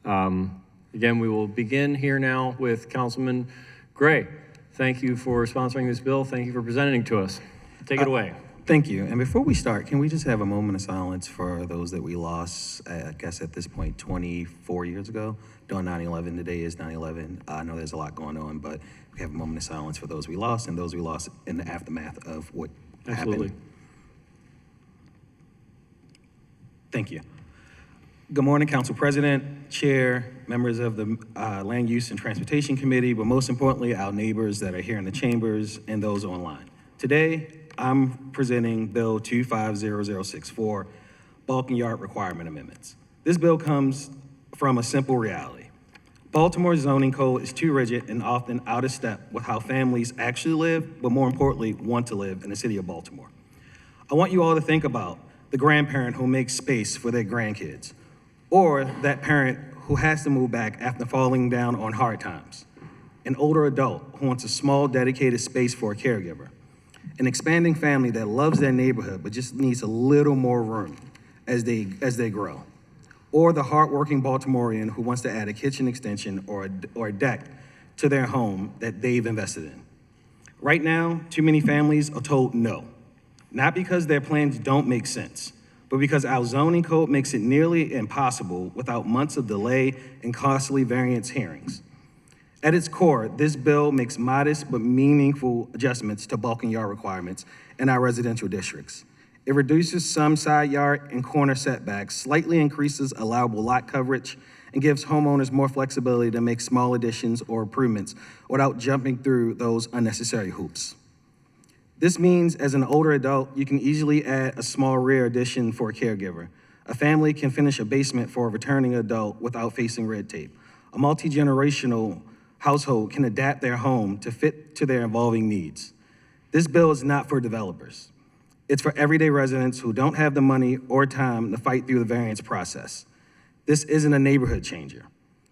Again, we will begin here now with Councilman Gray. Thank you for sponsoring this bill. Thank you for presenting it to us. Take it away. Thank you. And before we start, can we just have a moment of silence for those that we lost, I guess at this point, 24 years ago, during 9/11. Today is 9/11. I know there's a lot going on, but we have a moment of silence for those we lost and those we lost in the aftermath of what Absolutely. happened. Thank you. Good morning, Council President, Chair, members of the Land Use and Transportation Committee, but most importantly, our neighbors that are here in the chambers and those online. Today, I'm presenting Bill 250064, Bulk and Yard Requirement Amendments. This bill comes from a simple reality. Baltimore's zoning code is too rigid and often out of step with how families actually live, but more importantly, want to live in the city of Baltimore. I want you all to think about the grandparent who makes space for their grandkids, or that parent who has to move back after falling down on hard times, an older adult who wants a small dedicated space for a caregiver, an expanding family that loves their neighborhood but just needs a little more room as they grow, or the hardworking Baltimorean who wants to add a kitchen extension or a deck to their home that they've invested in. Right now, too many families are told no, not because their plans don't make sense, but because our zoning code makes it nearly impossible without months of delay and costly variance hearings. At its core, this bill makes modest but meaningful adjustments to bulk and yard requirements in our residential districts. It reduces some side yard and corner setbacks, slightly increases allowable lot coverage, and gives homeowners more flexibility to make small additions or improvements without jumping through those unnecessary hoops. This means as an older adult, you can easily add a small rear addition for a caregiver. A family can finish a basement for a returning adult without facing red tape. A multi-generational household can adapt their home to fit to their evolving needs. This bill is not for developers. It's for everyday residents who don't have the money or time to fight through the variance process. This isn't a neighborhood changer.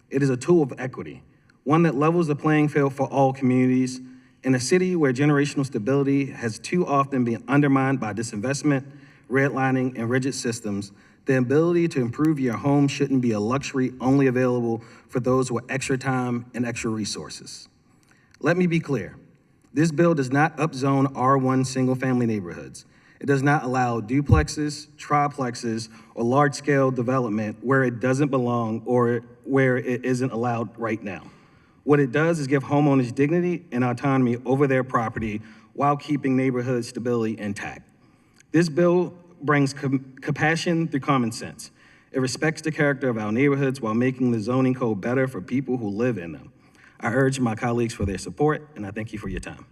It is a tool of equity, one that levels the playing field for all communities. In a city where generational stability has too often been undermined by disinvestment, redlining, and rigid systems, the ability to improve your home shouldn't be a luxury only available for those with extra time and extra resources. Let me be clear. This bill does not upzone R1 single-family neighborhoods. It does not allow duplexes, triplexes, or large-scale development where it doesn't belong or where it isn't allowed right now. What it does is give homeowners dignity and autonomy over their property while keeping neighborhood stability intact. This bill brings compassion through common sense. It respects the character of our neighborhoods while making the zoning code better for people who live in them. I urge my colleagues for their support, and I thank you for your time.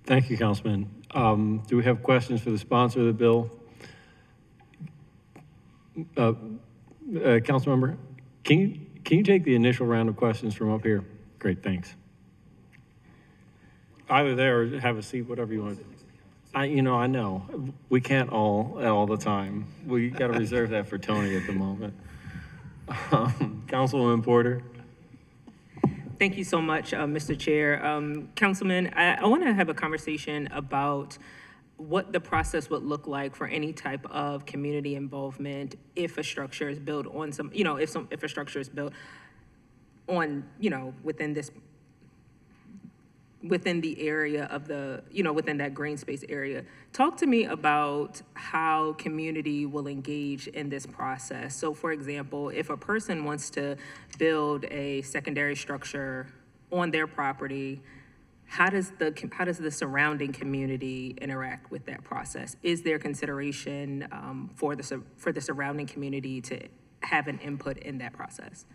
Thank you, Councilman. Do we have questions for the sponsor of the bill? Councilmember, can you take the initial round of questions from up here? Great, thanks. Either there or have a seat, whatever you want. I know. We can't all the time. We got to reserve that for Tony at the moment. Councilwoman Porter. Thank you so much, Mr. Chair. Councilman, I want to have a conversation about what the process would look like for any type of community involvement if a structure is built on some, if a structure is built on, within the area of the, within that green space area. Talk to me about how community will engage in this process. So for example, if a person wants to build a secondary structure on their property, how does the surrounding community interact with that process? Is there consideration for the surrounding community to have an input in that process?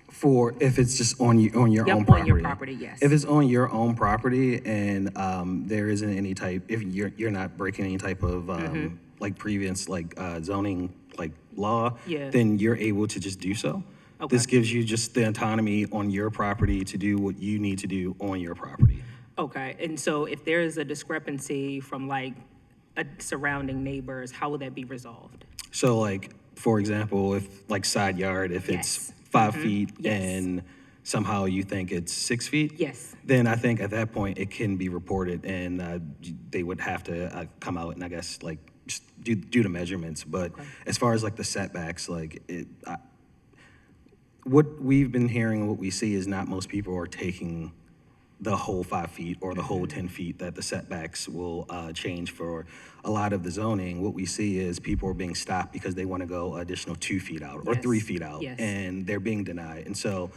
For if it's just on your own property. On your property, yes. If it's on your own property and there isn't any type, if you're not breaking any type of like previous zoning law, Yeah. then you're able to just do so. Okay. This gives you just the autonomy on your property to do what you need to do on your property. Okay, and so if there is a discrepancy from like surrounding neighbors, how would that be resolved? So like, for example, if like side yard, if it's Yes. 5 feet Yes. and somehow you think it's 6 feet? Yes. Then I think at that point, it can be reported and they would have to come out and I guess like just do the measurements. But as far as like the setbacks, like what we've been hearing and what we see is not most people are taking the whole 5 feet or the whole 10 feet that the setbacks will change for a lot of the zoning. What we see is people are being stopped because they want to go additional 2 feet out or Yes. 3 feet out, Yes. and they're being denied. And so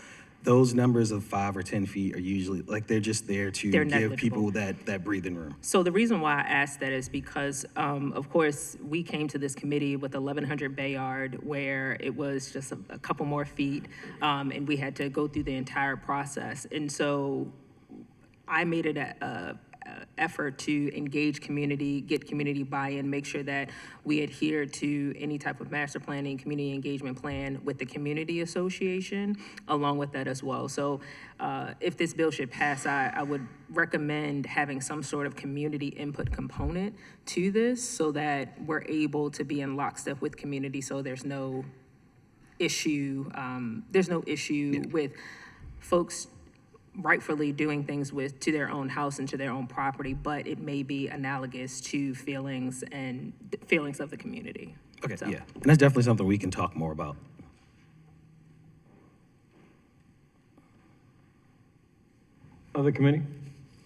those numbers of 5 or 10 feet are usually like they're just there to They're give negligible. people that breathing room. So the reason why I asked that is because, of course, we came to this committee with 1,100 Bayard, where it was just a couple more feet, and we had to go through the entire process. And so I made it a effort to engage community, get community buy-in, make sure that we adhere to any type of master planning, community engagement plan with the community association, along with that as well. So if this bill should pass, I would recommend having some sort of community input component to this so that we're able to be in lockstep with community, so there's no issue, with folks rightfully doing things to their own house and to their own property, but it may be analogous to feelings of the community. Okay, So- yeah. And that's definitely something we can talk more about. Other committee?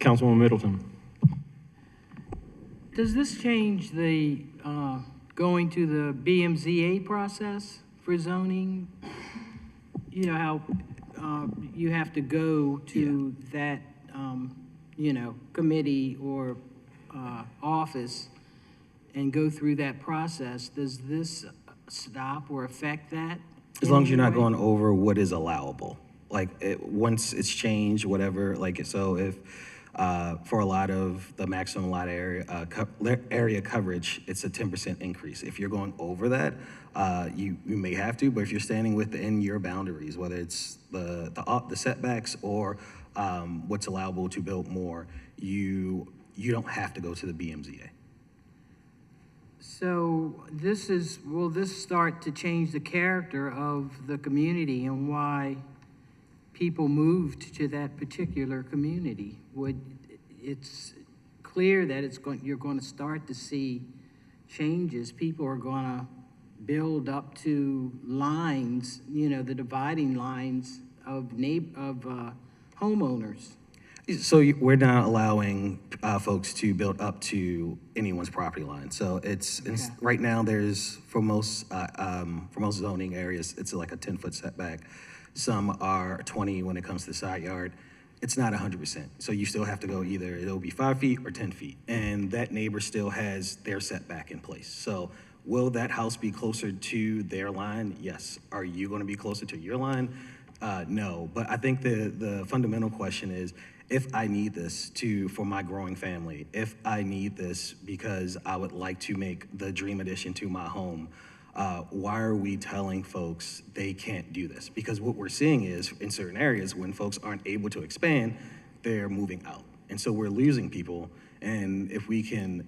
Councilwoman Middleton. Does this change the, going to the BMZA process for zoning? You know, how you have to go to that, committee or office and go through that process. Does this stop or affect that? As long as you're not going over what is allowable. Like, once it's changed, whatever, like, so if, for a lot of the maximum lot area, area coverage, it's a 10% increase. If you're going over that, you may have to, but if you're standing within your boundaries, whether it's the setbacks or what's allowable to build more, you don't have to go to the BMZA. So will this start to change the character of the community and why people moved to that particular community? It's clear that you're going to start to see changes. People are going to build up to lines, the dividing lines of homeowners. So we're not allowing folks to build up to anyone's property line. So it's right now there's for most zoning areas it's like a 10-foot setback. Some are 20 when it comes to the side yard. It's not 100%. So you still have to go either it'll be 5 feet or 10 feet, and that neighbor still has their setback in place. So will that house be closer to their line? Yes. Are you going to be closer to your line? No. But I think the fundamental question is, if I need this for my growing family, if I need this because I would like to make the dream addition to my home, why are we telling folks they can't do this? Because what we're seeing is in certain areas when folks aren't able to expand, they're moving out. And so we're losing people. And if we can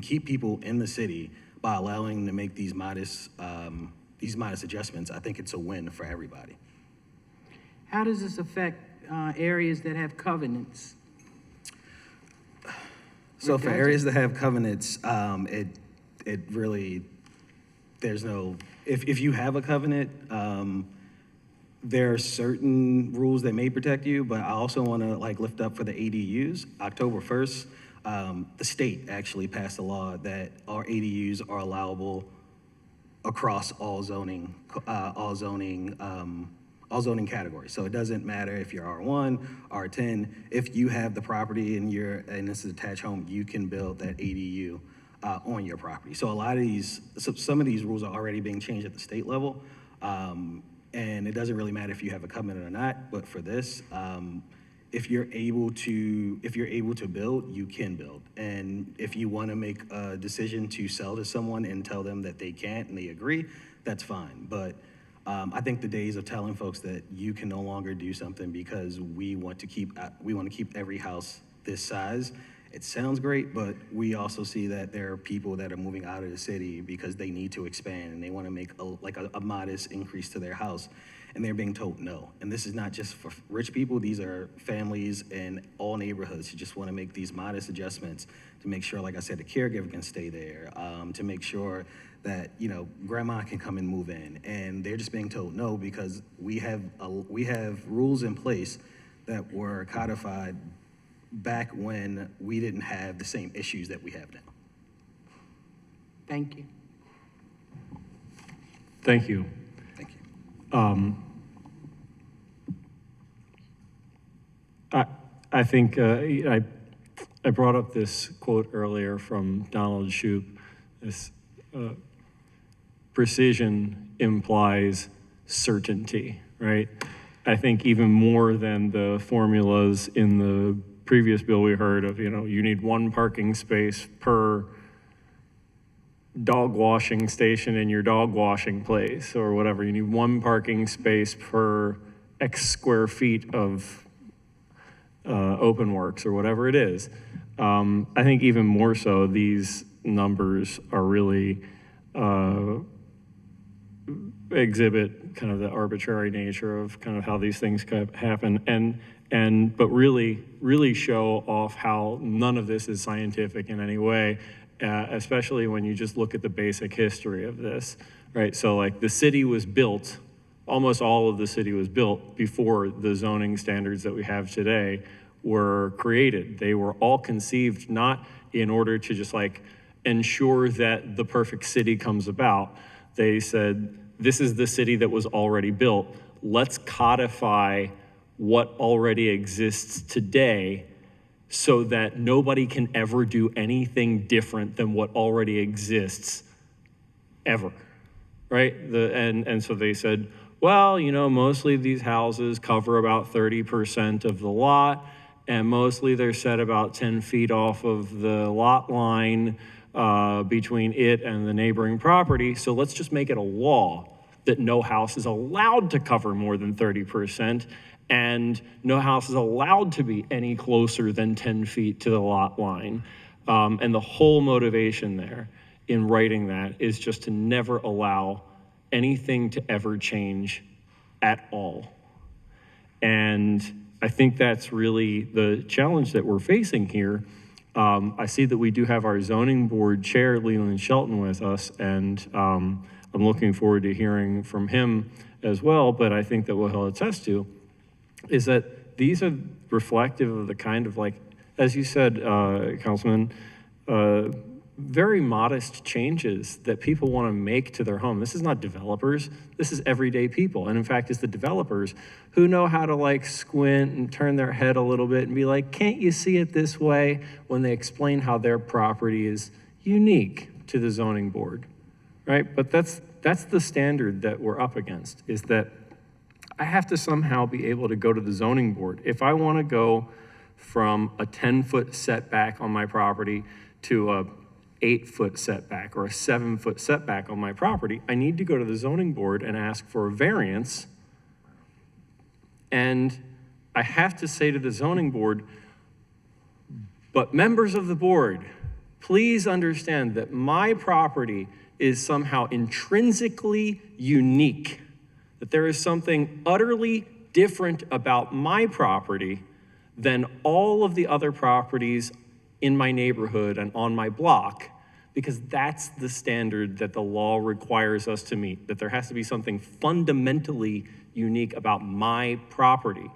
keep people in the city by allowing them to make these modest adjustments, I think it's a win for everybody. How does this affect areas that have covenants? So for areas that have covenants, it really, there's no, if you have a covenant, there are certain rules that may protect you, but I also want to lift up for the ADUs. October 1st, the state actually passed a law that our ADUs are allowable across all zoning categories. So it doesn't matter if you're R1, R10, if you have the property and this is an attached home, you can build that ADU on your property. So some of these rules are already being changed at the state level. And it doesn't really matter if you have a covenant or not, but for this, if you're able to build, you can build. And if you want to make a decision to sell to someone and tell them that they can't and they agree, that's fine. But I think the days of telling folks that you can no longer do something because we want to keep every house this size. It sounds great, but we also see that there are people that are moving out of the city because they need to expand and they want to make a modest increase to their house, and they're being told no. And this is not just for rich people. These are families in all neighborhoods who just want to make these modest adjustments to make sure, like I said, the caregiver can stay there, to make sure that, you know, grandma can come and move in. And they're just being told no because we have rules in place that were codified back when we didn't have the same issues that we have now. Thank you. Thank you. Thank you. I think I brought up this quote earlier from Donald Shoup. This precision implies certainty, right? I think even more than the formulas in the previous bill we heard of, you know, you need one parking space per dog washing station in your dog washing place or whatever. You need one parking space per X square feet of open works or whatever it is. I think even more so, these numbers are really exhibit kind of the arbitrary nature of kind of how these things happen but really show off how none of this is scientific in any way, especially when you just look at the basic history of this, right? So like the city was built, almost all of the city was built before the zoning standards that we have today were created. They were all conceived not in order to just like ensure that the perfect city comes about. They said, this is the city that was already built. Let's codify what already exists today so that nobody can ever do anything different than what already exists ever, right? And so they said, well, you know, mostly these houses cover about 30% of the lot, and mostly they're set about 10 feet off of the lot line between it and the neighboring property. So let's just make it a law that no house is allowed to cover more than 30%, and no house is allowed to be any closer than 10 feet to the lot line. And the whole motivation there in writing that is just to never allow anything to ever change at all. And I think that's really the challenge that we're facing here. I see that we do have our zoning board chair, Leland Shelton, with us, and I'm looking forward to hearing from him as well. But I think that what he'll attest to is that these are reflective of the kind of, like, as you said, Councilman, very modest changes that people want to make to their home. This is not developers, this is everyday people. And in fact, it's the developers who know how to like squint and turn their head a little bit and be like, can't you see it this way, when they explain how their property is unique to the zoning board, right? But that's the standard that we're up against, is that I have to somehow be able to go to the zoning board. If I want to go from a 10-foot setback on my property to a 8-foot setback or a 7-foot setback on my property, I need to go to the zoning board and ask for a variance. And I have to say to the zoning board, but members of the board, please understand that my property is somehow intrinsically unique, that there is something utterly different about my property than all of the other properties in my neighborhood and on my block, because that's the standard that the law requires us to meet, that there has to be something fundamentally unique about my property.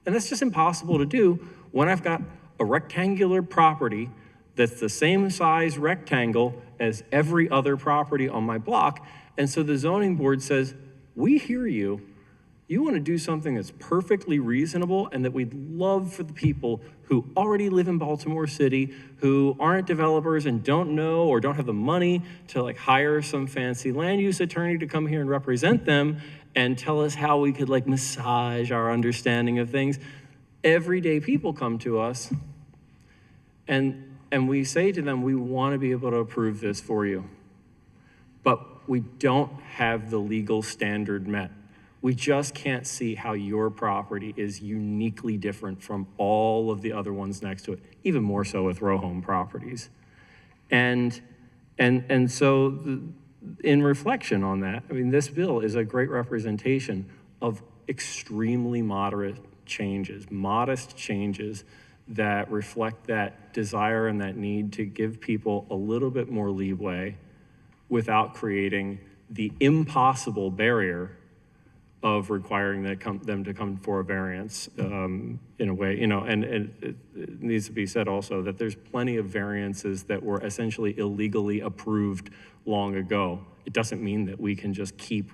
And that's just impossible to do when I've got a rectangular property that's the same size rectangle as every other property on my block. And so the zoning board says, we hear you. You want to do something that's perfectly reasonable and that we'd love for the people who already live in Baltimore City, who aren't developers and don't know or don't have the money to like hire some fancy land use attorney to come here and represent them and tell us how we could like massage our understanding of things. Everyday people come to us and we say to them, we want to be able to approve this for you, but we don't have the legal standard met. We just can't see how your property is uniquely different from all of the other ones next to it, even more so with row home properties. And so in reflection on that, I mean, this bill is a great representation of extremely moderate changes, modest changes that reflect that desire and that need to give people a little bit more leeway without creating the impossible barrier of requiring them to come for a variance in a way, and it needs to be said also that there's plenty of variances that were essentially illegally approved long ago. It doesn't mean that we can just keep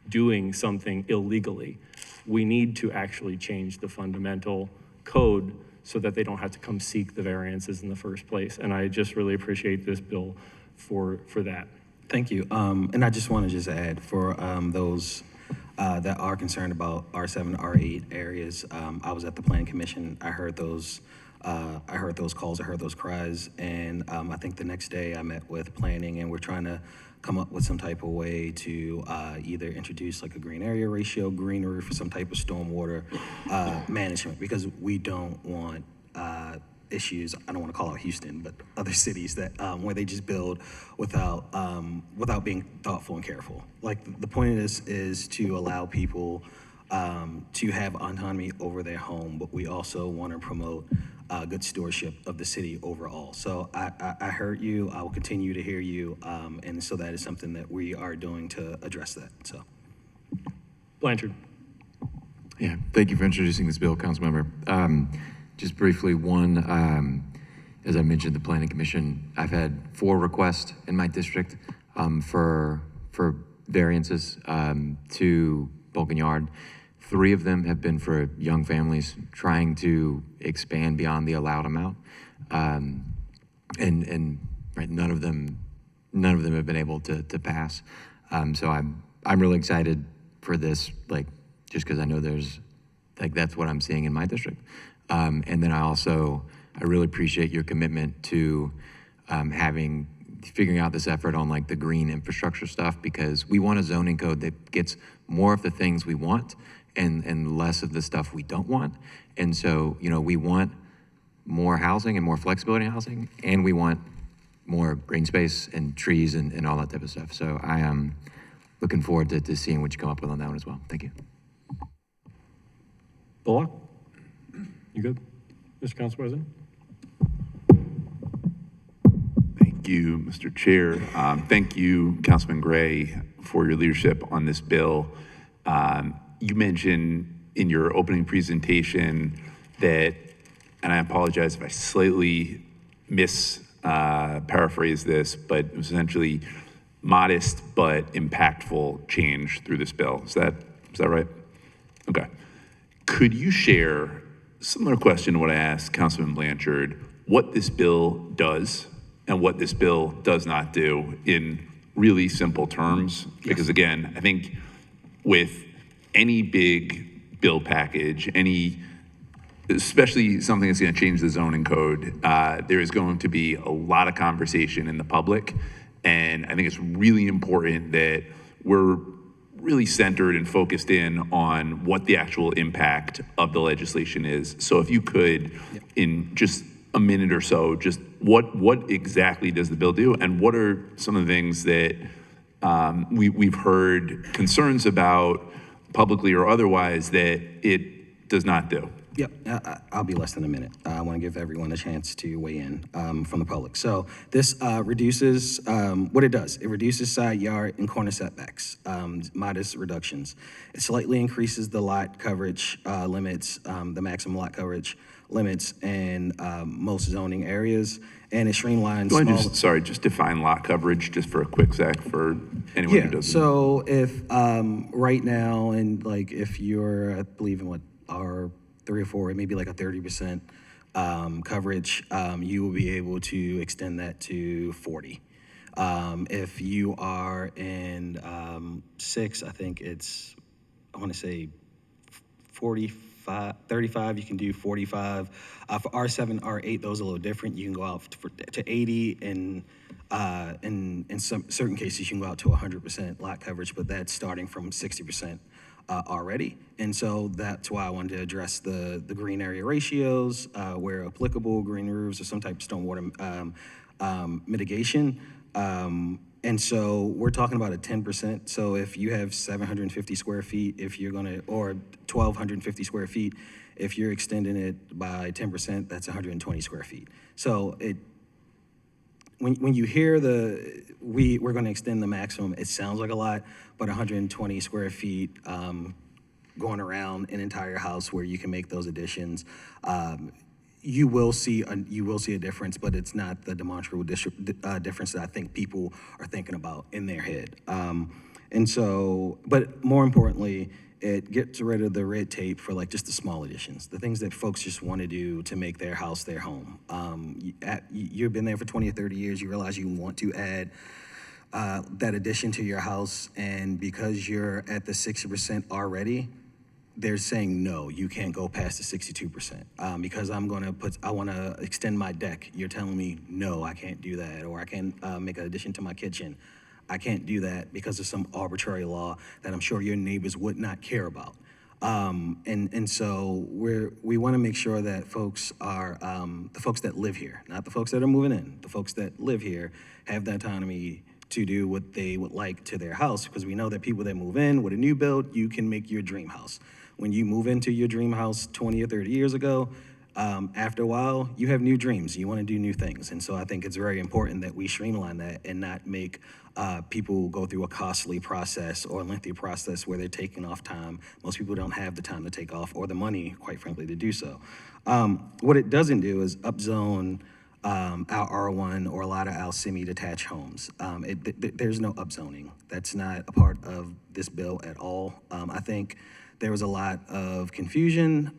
doing something illegally. We need to actually change the fundamental code so that they don't have to come seek the variances in the first place. And I just really appreciate this bill for that. Thank you. And I just want to just add for those that are concerned about R7, R8 areas. I was at the Planning Commission. I heard those calls, I heard those cries, and I think the next day I met with planning, and we're trying to come up with some type of way to either introduce like a green area ratio, greenery for some type of stormwater management, because we don't want issues. I don't want to call out Houston, but other cities that where they just build without being thoughtful and careful. Like the point of this is to allow people to have autonomy over their home, but we also want to promote good stewardship of the city overall. So I heard you. I will continue to hear you, and so that is something that we are doing to address that. So, Blanchard. Yeah, thank you for introducing this bill, Councilmember. Just briefly, one, as I mentioned, the Planning Commission, I've had 4 requests in my district for variances to Vulcan Yard. 3 of them have been for young families trying to expand beyond the allowed amount, and right, none of them have been able to pass. So I'm really excited for this, like, just because I know there's, like, that's what I'm seeing in my district. And then I really appreciate your commitment to figuring out this effort on like the green infrastructure stuff, because we want a zoning code that gets more of the things we want and less of the stuff we don't want. And so, we want more housing and more flexibility in housing, and we want more green space and trees and all that type of stuff. So I am looking forward to seeing what you come up with on that one as well. Thank you. Bullock? You good, Mr. Council President? Thank you, Mr. Chair. Thank you, Councilman Gray, for your leadership on this bill. You mentioned in your opening presentation that, and I apologize if I slightly paraphrase this, but it was essentially modest but impactful change through this bill. Is that right? Okay. Could you share, similar question to what I asked Councilman Blanchard, what this bill does and what this bill does not do in really simple terms? Because again, I think with any big bill package, especially something that's going to change the zoning code, there is going to be a lot of conversation in the public. And I think it's really important that we're really centered and focused in on what the actual impact of the legislation is. So if you could, in just a minute or so, just what exactly does the bill do, and what are some of the things that we've heard concerns about publicly or otherwise that it does not do? Yep, I'll be less than a minute. I want to give everyone a chance to weigh in from the public. So this reduces, what it does, it reduces side yard and corner setbacks, modest reductions. It slightly increases the lot coverage limits, the maximum lot coverage limits in most zoning areas, and it streamlines just define lot coverage just for a quick sec for anyone who doesn't. So if right now, and like if you're, I believe in what our 3 or 4, it may be like a 30% coverage, you will be able to extend that to 40. If you are in 6, I think it's, I want to say 35, you can do 45. For R7, R8, those are a little different. You can go out to 80, and in some certain cases, you can go out to 100% lot coverage, but that's starting from 60% already. And so that's why I wanted to address the green area ratios, where applicable, green roofs or some type of stormwater mitigation. And so we're talking about a 10%. So if you have 750 square feet, if you're gonna, or 1,250 square feet, if you're extending it by 10%, that's 120 square feet. So when you hear we're gonna extend the maximum, it sounds like a lot, but 120 square feet going around an entire house where you can make those additions, you will see a difference, but it's not the demonstrable difference that I think people are thinking about in their head. And so, but more importantly, it gets rid of the red tape for like just the small additions, the things that folks just want to do to make their house their home. You've been there for 20 or 30 years, you realize you want to add that addition to your house, and because you're at the 60% already, they're saying, no, you can't go past the 62%. Because I want to extend my deck. You're telling me, no, I can't do that. Or I can't make an addition to my kitchen. I can't do that because of some arbitrary law that I'm sure your neighbors would not care about. And so we want to make sure that folks are, the folks that live here, not the folks that are moving in, the folks that live here have the autonomy to do what they would like to their house, because we know that people that move in with a new build, you can make your dream house. When you move into your dream house 20 or 30 years ago, after a while, you have new dreams. You want to do new things. And so I think it's very important that we streamline that and not make people go through a costly process or a lengthy process where they're taking off time. Most people don't have the time to take off or the money, quite frankly, to do so. What it doesn't do is upzone our R1 or a lot of our semi-detached homes. There's no upzoning. That's not a part of this bill at all. I think there was a lot of confusion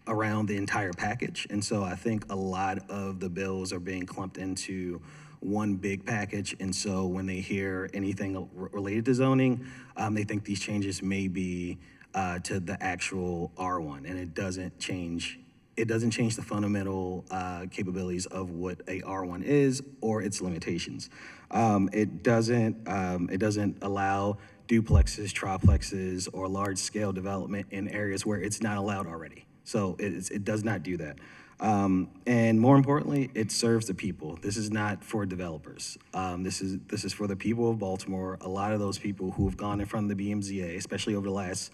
around the entire package. And so I think a lot of the bills are being clumped into one big package. And so when they hear anything related to zoning, they think these changes may be to the actual R1, and it doesn't change the fundamental capabilities of what a R1 is or its limitations. It doesn't allow duplexes, triplexes, or large-scale development in areas where it's not allowed already. So it does not do that. And more importantly, it serves the people. This is not for developers. This is for the people of Baltimore. A lot of those people who have gone in front of the BMZA, especially over the last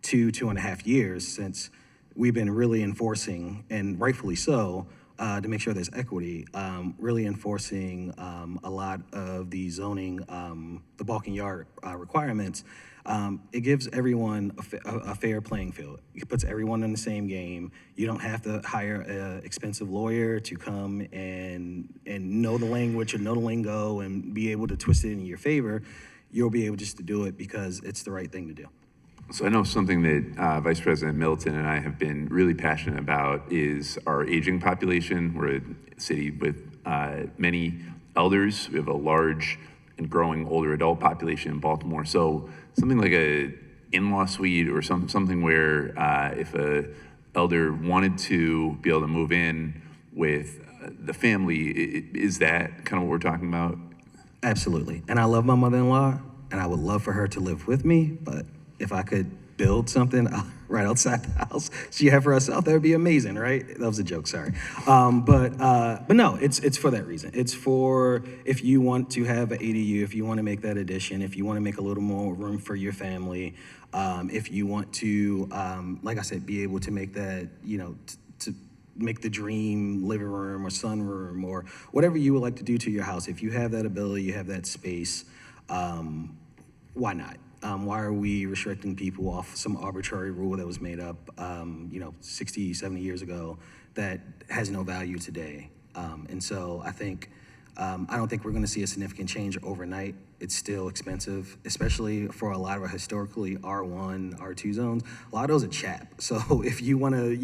2.5 years, since we've been really enforcing, and rightfully so, to make sure there's equity, really enforcing a lot of the zoning, the balking yard requirements. It gives everyone a fair playing field. It puts everyone in the same game. You don't have to hire an expensive lawyer to come and know the language or know the lingo and be able to twist it in your favor. You'll be able just to do it because it's the right thing to do. So I know something that Vice President Middleton and I have been really passionate about is our aging population. We're a city with many elders. We have a large and growing older adult population in Baltimore. So something like a in-law suite or something where if a elder wanted to be able to move in with the family, is that kind of what we're talking about? Absolutely. And I love my mother-in-law, and I would love for her to live with me, but if I could build something right outside the house she had for herself, that would be amazing, right? That was a joke, sorry. But no, it's for that reason. It's for if you want to have an ADU, if you want to make that addition, if you want to make a little more room for your family, if you want to, like I said, be able to make that, to make the dream living room or sunroom or whatever you would like to do to your house. If you have that ability, you have that space, why not? Why are we restricting people off some arbitrary rule that was made up, 60, 70 years ago that has no value today? And so I think, I don't think we're gonna see a significant change overnight. It's still expensive, especially for a lot of our historically R1, R2 zones. A lot of those are chap. So if you wanna,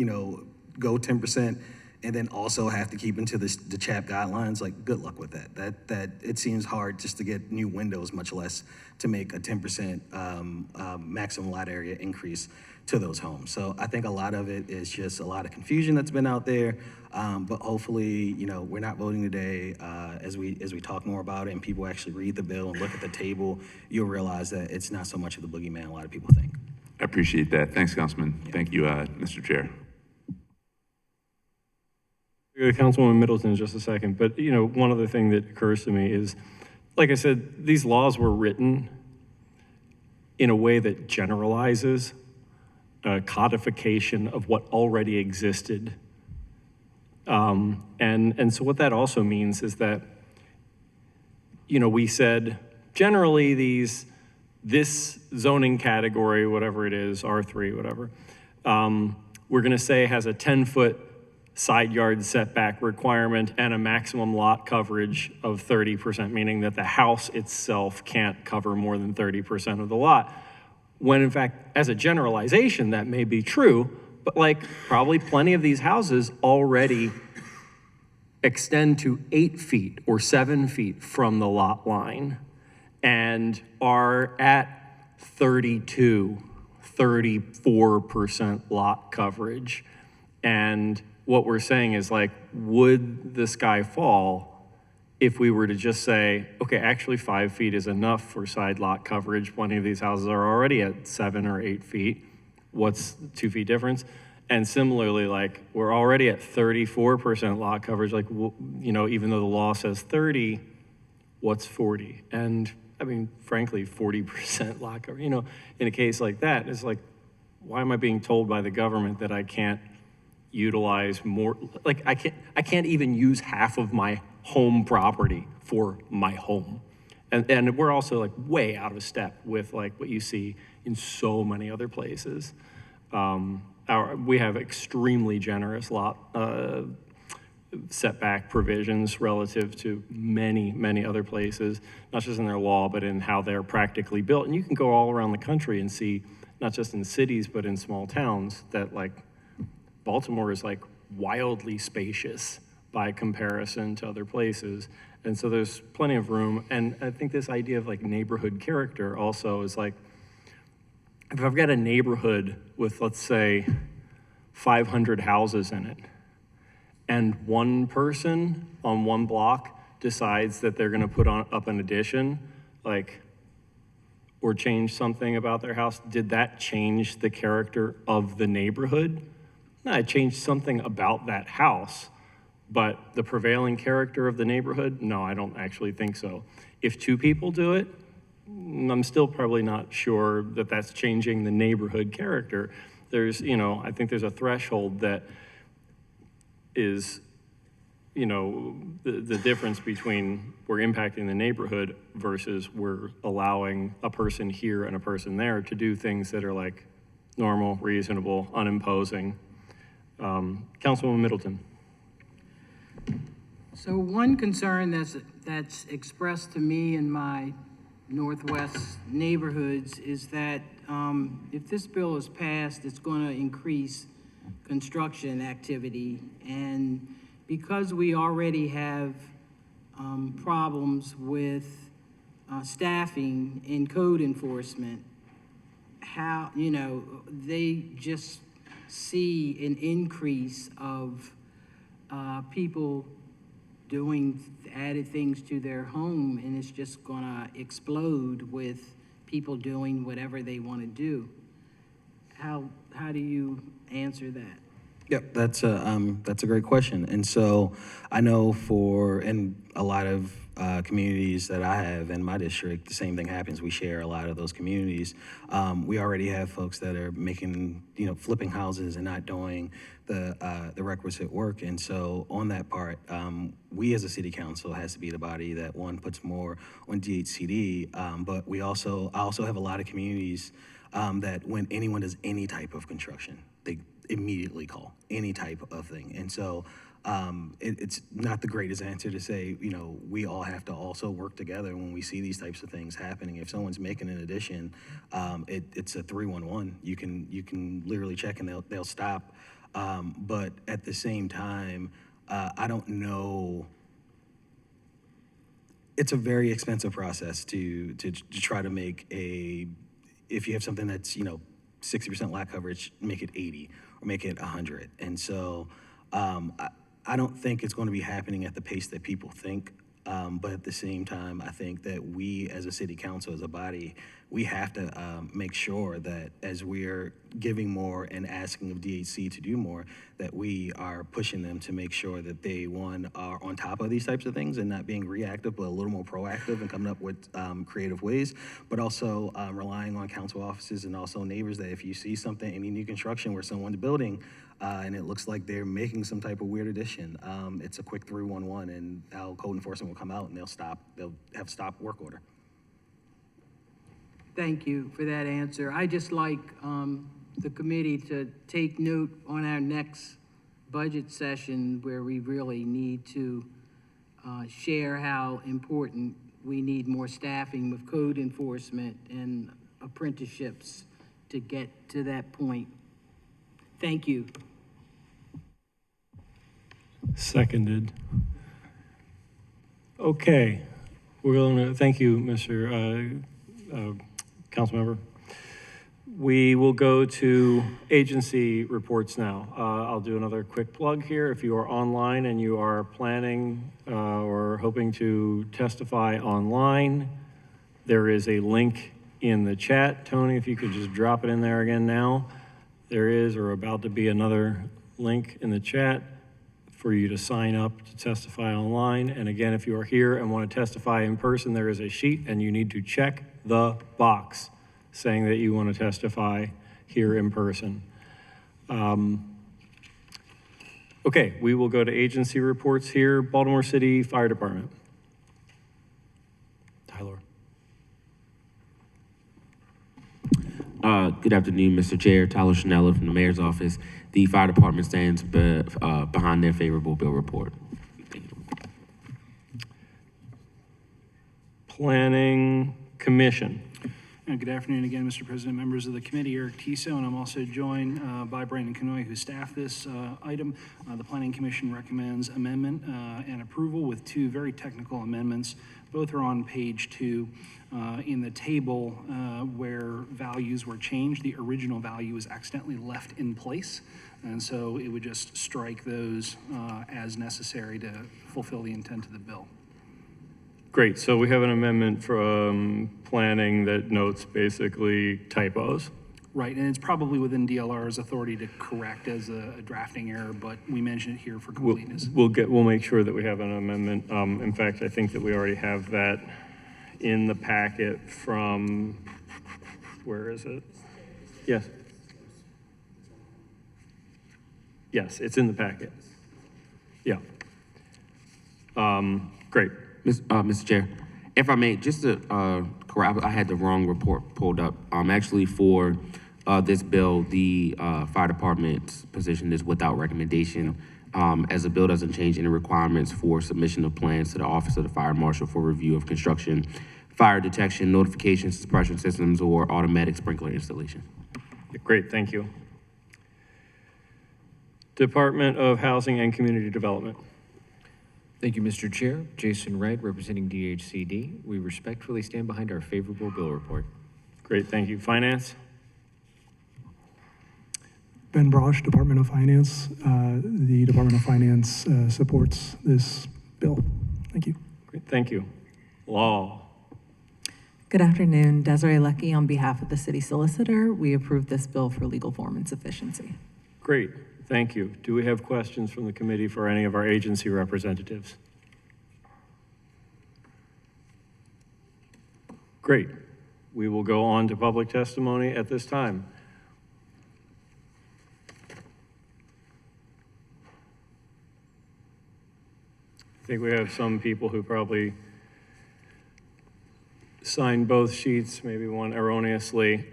go 10% and then also have to keep into the CHAP guidelines, like, good luck with that. That it seems hard just to get new windows, much less to make a 10% maximum lot area increase to those homes. So I think a lot of it is just a lot of confusion that's been out there. But hopefully, we're not voting today. As we talk more about it and people actually read the bill and look at the table, you'll realize that it's not so much of the boogeyman a lot of people think. I appreciate that. Thanks, Councilman. Thank you, Mr. Chair. Go to Councilwoman Middleton in just a second, but one other thing that occurs to me is, like I said, these laws were written in a way that generalizes a codification of what already existed. And so what that also means is that, we said generally this zoning category, whatever it is, R3, whatever, we're gonna say has a 10-foot side yard setback requirement and a maximum lot coverage of 30%, meaning that the house itself can't cover more than 30% of the lot. When in fact, as a generalization, that may be true, but probably plenty of these houses already extend to 8 feet or 7 feet from the lot line and are at 32, 34% lot coverage. And what we're saying is would the sky fall if we were to just say, okay, actually 5 feet is enough for side lot coverage. Plenty of these houses are already at 7 or 8 feet. What's the 2 feet difference? And similarly, we're already at 34% lot coverage. Even though the law says 30, what's 40? And I mean, frankly, 40% lot coverage, in a case like that, it's why am I being told by the government that I can't utilize more? I can't even use half of my home property for my home. And we're also way out of step with what you see in so many other places. We have extremely generous lot setback provisions relative to many, many other places, not just in their law, but in how they're practically built. And you can go all around the country and see, not just in cities, but in small towns, that Baltimore is wildly spacious by comparison to other places. And so there's plenty of room. And I think this idea of neighborhood character also is if I've got a neighborhood with, let's say, 500 houses in it, and one person on one block decides that they're gonna put up an addition, or change something about their house, did that change the character of the neighborhood? No, it changed something about that house, but the prevailing character of the neighborhood, no, I don't actually think so. If 2 people do it, I'm still probably not sure that that's changing the neighborhood character. There's, I think there's a threshold that is, the difference between we're impacting the neighborhood versus we're allowing a person here and a person there to do things that are normal, reasonable, unimposing. Councilwoman Middleton. So one concern that's expressed to me in my Northwest neighborhoods is that if this bill is passed, it's going to increase construction activity. And because we already have problems with staffing and code enforcement, how, they just see an increase of people doing added things to their home, and it's just gonna explode with people doing whatever they want to do. How do you answer that? Yep, that's a great question. And so I know in a lot of communities that I have in my district, the same thing happens. We share a lot of those communities. We already have folks that are making, flipping houses and not doing the requisite work. And so on that part, we as a city council has to be the body that, one, puts more on DHCD, but I also have a lot of communities that when anyone does any type of construction, they immediately call any type of thing. And so it's not the greatest answer to say, we all have to also work together when we see these types of things happening. If someone's making an addition, it's a 311. You can literally check and they'll stop But at the same time, I don't know. It's a very expensive process to try to make if you have something that's, 60% lot coverage, make it 80 or make it 100. And so I don't think it's going to be happening at the pace that people think. But at the same time, I think that we as a city council, as a body, we have to make sure that as we're giving more and asking of DHC to do more, that we are pushing them to make sure that they, one, are on top of these types of things and not being reactive, but a little more proactive and coming up with creative ways, but also relying on council offices and also neighbors that if you see something, any new construction where someone's building, and it looks like they're making some type of weird addition, it's a quick 311 and our code enforcement will come out and they'll have stop work order. Thank you for that answer. I just like the committee to take note on our next budget session where we really need to share how important we need more staffing with code enforcement and apprenticeships to get to that point. Thank you. Seconded. Okay, we're going to, thank you, Mr. Councilmember. We will go to agency reports now. I'll do another quick plug here. If you are online and you are planning or hoping to testify online, there is a link in the chat. Tony, if you could just drop it in there again now. There is or about to be another link in the chat for you to sign up to testify online. And again, if you are here and want to testify in person, there is a sheet and you need to check the box saying that you want to testify here in person. Okay, we will go to agency reports here. Baltimore City Fire Department. Tyler. Good afternoon, Mr. Chair. Tyler Chanella from the Mayor's Office. The Fire Department stands behind their favorable bill report. Planning Commission. Good afternoon again, Mr. President, members of the committee. Eric Tiso, and I'm also joined by Brandon Canoy, who staffed this item. The Planning Commission recommends amendment and approval with two very technical amendments. Both are on page 2 in the table where values were changed. The original value was accidentally left in place, and so it would just strike those as necessary to fulfill the intent of the bill. Great, so we have an amendment from planning that notes basically typos. Right, and it's probably within DLR's authority to correct as a drafting error, but we mention it here for completeness. We'll make sure that we have an amendment. In fact, I think that we already have that in the packet from, where is it? Yes. Yes, it's in the packet. Yeah. Great. Mr. Chair, if I may, just to correct, I had the wrong report pulled up. Actually, for this bill, the fire department's position is without recommendation, as the bill doesn't change any requirements for submission of plans to the Office of the Fire Marshal for review of construction, fire detection, notification, suppression systems, or automatic sprinkler installation. Great, thank you. Department of Housing and Community Development. Thank you, Mr. Chair. Jason Wright, representing DHCD. We respectfully stand behind our favorable bill report. Great, thank you. Finance? Ben Brosh, Department of Finance. The Department of Finance supports this bill. Thank you. Great, thank you. Law? Good afternoon. Desiree Leckie on behalf of the City Solicitor. We approve this bill for legal form and sufficiency. Great, thank you. Do we have questions from the committee for any of our agency representatives? Great. We will go on to public testimony at this time. I think we have some people who probably signed both sheets, maybe one erroneously.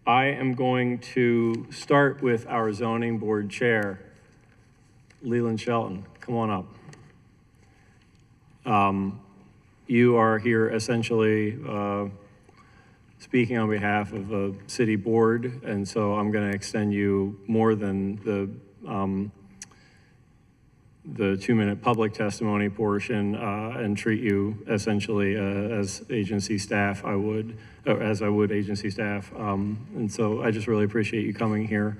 I am going to start with our zoning board chair, Leland Shelton. Come on up. You are here essentially speaking on behalf of a city board, and so I'm going to extend you more than the 2-minute public testimony portion and treat you essentially as agency staff. As I would agency staff. And so I just really appreciate you coming here.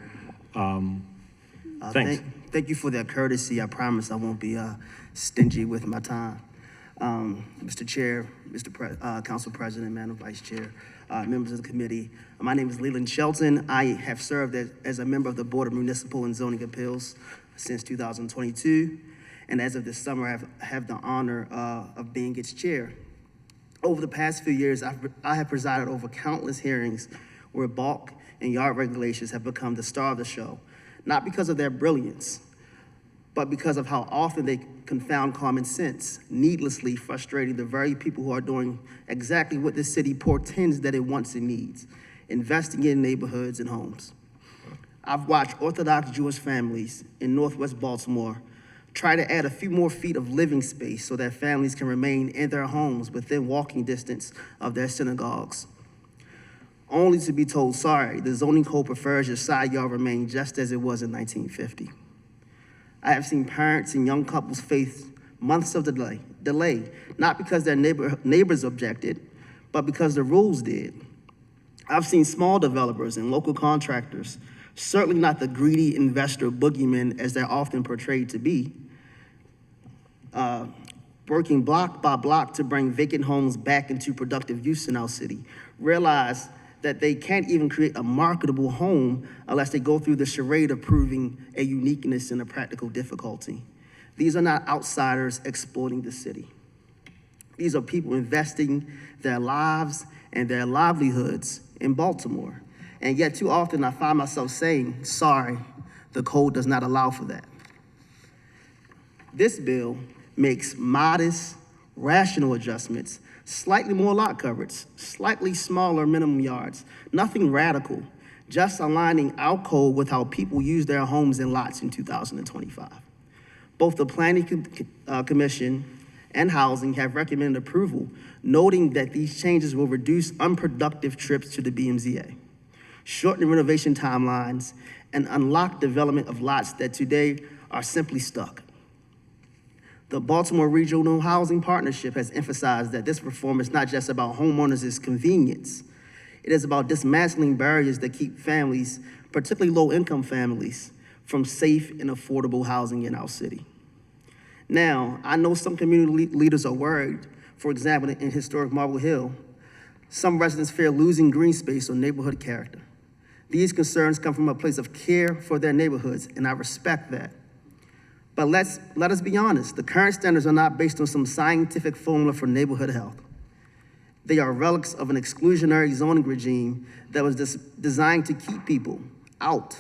Thanks. Thank you for that courtesy. I promise I won't be stingy with my time. Mr. Chair, Council President, Madam Vice Chair, members of the committee. My name is Leland Shelton. I have served as a member of the Board of Municipal and Zoning Appeals since 2022. And as of this summer, I have the honor of being its chair. Over the past few years, I have presided over countless hearings where bulk and yard regulations have become the star of the show, not because of their brilliance, but because of how often they confound common sense, needlessly frustrating the very people who are doing exactly what this city portends that it wants and needs, investing in neighborhoods and homes. I've watched Orthodox Jewish families in Northwest Baltimore try to add a few more feet of living space so that families can remain in their homes within walking distance of their synagogues, only to be told, sorry, the zoning code prefers your side yard remain just as it was in 1950. I have seen parents and young couples face months of delay, not because their neighbors objected, but because the rules did. I've seen small developers and local contractors, certainly not the greedy investor boogeymen as they're often portrayed to be, working block by block to bring vacant homes back into productive use in our city, realize that they can't even create a marketable home unless they go through the charade of proving a uniqueness and a practical difficulty. These are not outsiders exploiting the city. These are people investing their lives and their livelihoods in Baltimore. And yet too often I find myself saying, sorry, the code does not allow for that. This bill makes modest, rational adjustments, slightly more lot coverage, slightly smaller minimum yards, nothing radical, just aligning our code with how people use their homes and lots in 2025. Both the Planning Commission and Housing have recommended approval, noting that these changes will reduce unproductive trips to the BMZA, shorten renovation timelines, and unlock development of lots that today are simply stuck. The Baltimore Regional Housing Partnership has emphasized that this reform is not just about homeowners' convenience. It is about dismantling barriers that keep families, particularly low-income families, from safe and affordable housing in our city. Now, I know some community leaders are worried. For example, in historic Marble Hill, some residents fear losing green space or neighborhood character. These concerns come from a place of care for their neighborhoods, and I respect that. But let us be honest, the current standards are not based on some scientific formula for neighborhood health. They are relics of an exclusionary zoning regime that was designed to keep people out.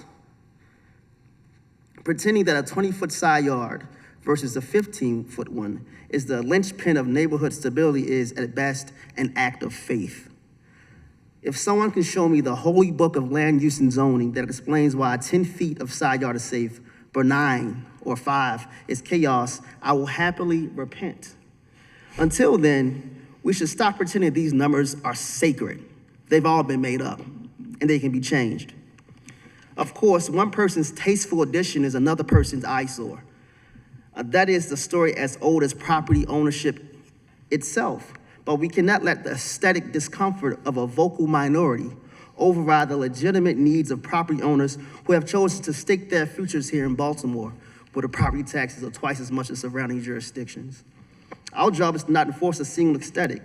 Pretending that a 20-foot side yard versus a 15-foot one is the linchpin of neighborhood stability is, at best, an act of faith. If someone can show me the holy book of land use and zoning that explains why 10 feet of side yard is safe, but 9 or 5 is chaos, I will happily repent. Until then, we should stop pretending these numbers are sacred. They've all been made up, and they can be changed. Of course, one person's tasteful addition is another person's eyesore. That is the story as old as property ownership itself. But we cannot let the aesthetic discomfort of a vocal minority override the legitimate needs of property owners who have chosen to stake their futures here in Baltimore, where the property taxes are twice as much as surrounding jurisdictions. Our job is to not enforce a single aesthetic,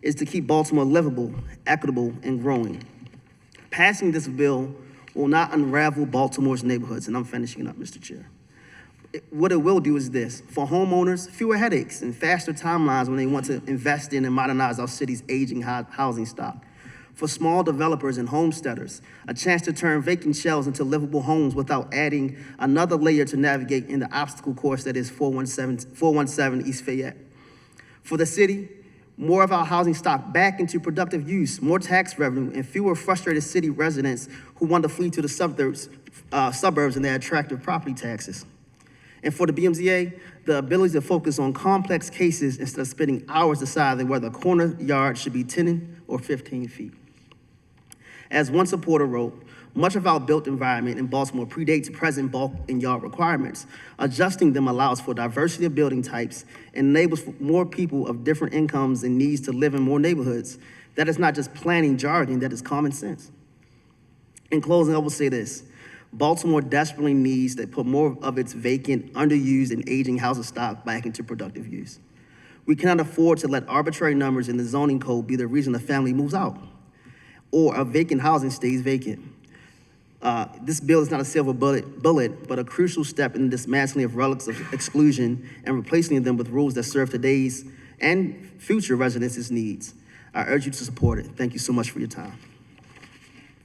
it's to keep Baltimore livable, equitable, and growing. Passing this bill will not unravel Baltimore's neighborhoods, and I'm finishing up, Mr. Chair. What it will do is this: for homeowners, fewer headaches and faster timelines when they want to invest in and modernize our city's aging housing stock. For small developers and homesteaders, a chance to turn vacant shells into livable homes without adding another layer to navigate in the obstacle course that is 417 East Fayette. For the city, more of our housing stock back into productive use, more tax revenue, and fewer frustrated city residents who want to flee to the suburbs and their attractive property taxes. And for the BMZA, the ability to focus on complex cases instead of spending hours deciding whether a corner yard should be 10 or 15 feet. As one supporter wrote, much of our built environment in Baltimore predates present bulk and yard requirements. Adjusting them allows for diversity of building types and enables more people of different incomes and needs to live in more neighborhoods. That is not just planning jargon, that is common sense. In closing, I will say this. Baltimore desperately needs to put more of its vacant, underused, and aging housing stock back into productive use. We cannot afford to let arbitrary numbers in the zoning code be the reason a family moves out or a vacant housing stays vacant. This bill is not a silver bullet, but a crucial step in the dismantling of relics of exclusion and replacing them with rules that serve today's and future residents' needs. I urge you to support it. Thank you so much for your time.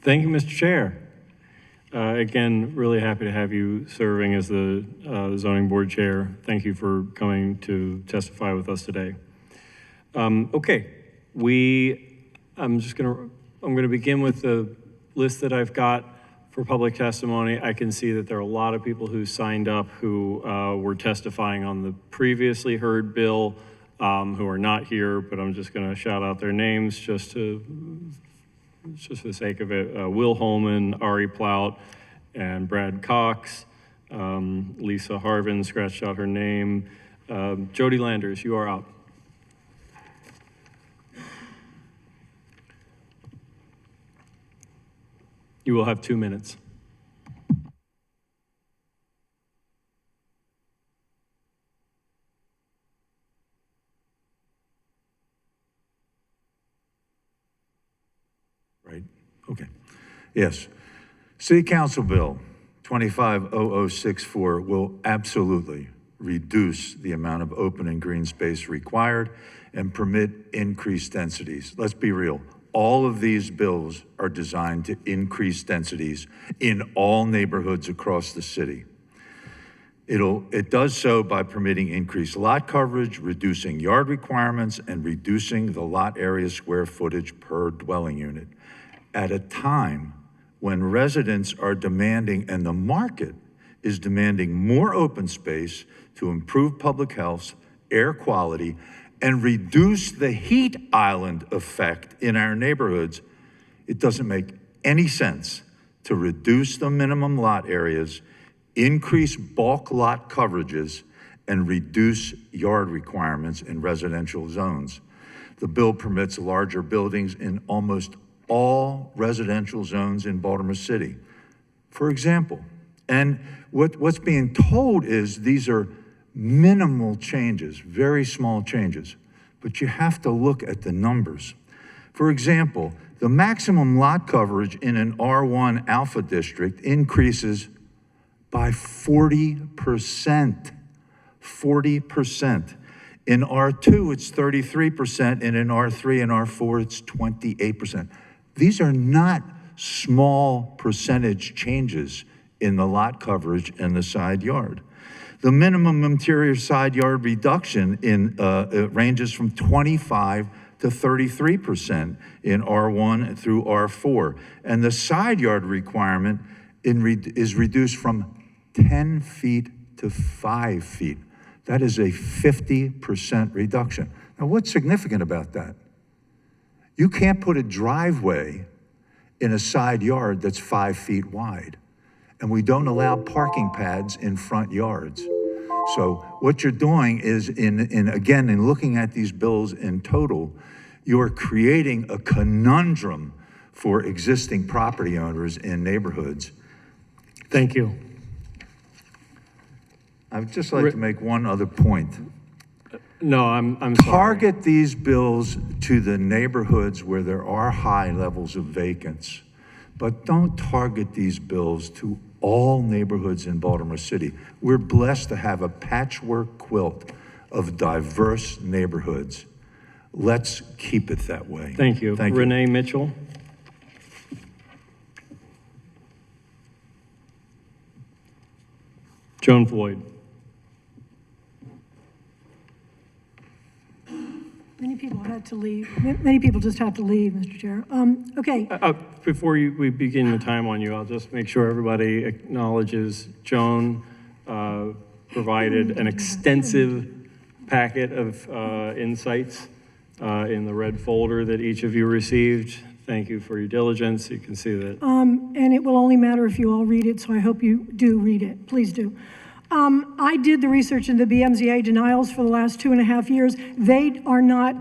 Thank you, Mr. Chair. Again, really happy to have you serving as the zoning board chair. Thank you for coming to testify with us today. Okay, I'm gonna begin with the list that I've got for public testimony. I can see that there are a lot of people who signed up who were testifying on the previously heard bill who are not here, but I'm just gonna shout out their names just for the sake of it. Will Holman, Ari Plout, and Brad Cox. Lisa Harvin scratched out her name. Jody Landers, you are up. You will have 2 minutes. Right, okay. Yes, City Council Bill 250064 will absolutely reduce the amount of open and green space required and permit increased densities. Let's be real. All of these bills are designed to increase densities in all neighborhoods across the city. It does so by permitting increased lot coverage, reducing yard requirements, and reducing the lot area square footage per dwelling unit at a time when residents are demanding, and the market is demanding, more open space to improve public health, air quality, and reduce the heat island effect in our neighborhoods. It doesn't make any sense to reduce the minimum lot areas, increase bulk lot coverages, and reduce yard requirements in residential zones. The bill permits larger buildings in almost all residential zones in Baltimore City, for example. And what's being told is these are minimal changes, very small changes, but you have to look at the numbers. For example, the maximum lot coverage in an R1 alpha district increases by 40%, 40%. In R2, it's 33%, and in R3 and R4, it's 28%. These are not small percentage changes in the lot coverage and the side yard. The minimum interior side yard reduction ranges from 25 to 33% in R1 through R4. And the side yard requirement is reduced from 10 feet to 5 feet. That is a 50% reduction. Now, what's significant about that? You can't put a driveway in a side yard that's 5 feet wide. And we don't allow parking pads in front yards. So what you're doing is, in looking at these bills in total, you're creating a conundrum for existing property owners in neighborhoods. Thank you. I would just like to make one other point. No, I'm sorry. Target these bills to the neighborhoods where there are high levels of vacants, but don't target these bills to all neighborhoods in Baltimore City. We're blessed to have a patchwork quilt of diverse neighborhoods. Let's keep it that way. Thank you. Thank you. Renee Mitchell. Joan Floyd. Many people had to leave. Many people just had to leave, Mr. Chair. Okay. Before we begin the time on you, I'll just make sure everybody acknowledges Joan provided an extensive packet of insights in the red folder that each of you received. Thank you for your diligence. You can see that. And it will only matter if you all read it, so I hope you do read it. Please do. I did the research into BMZA denials for the last 2.5 years. They are not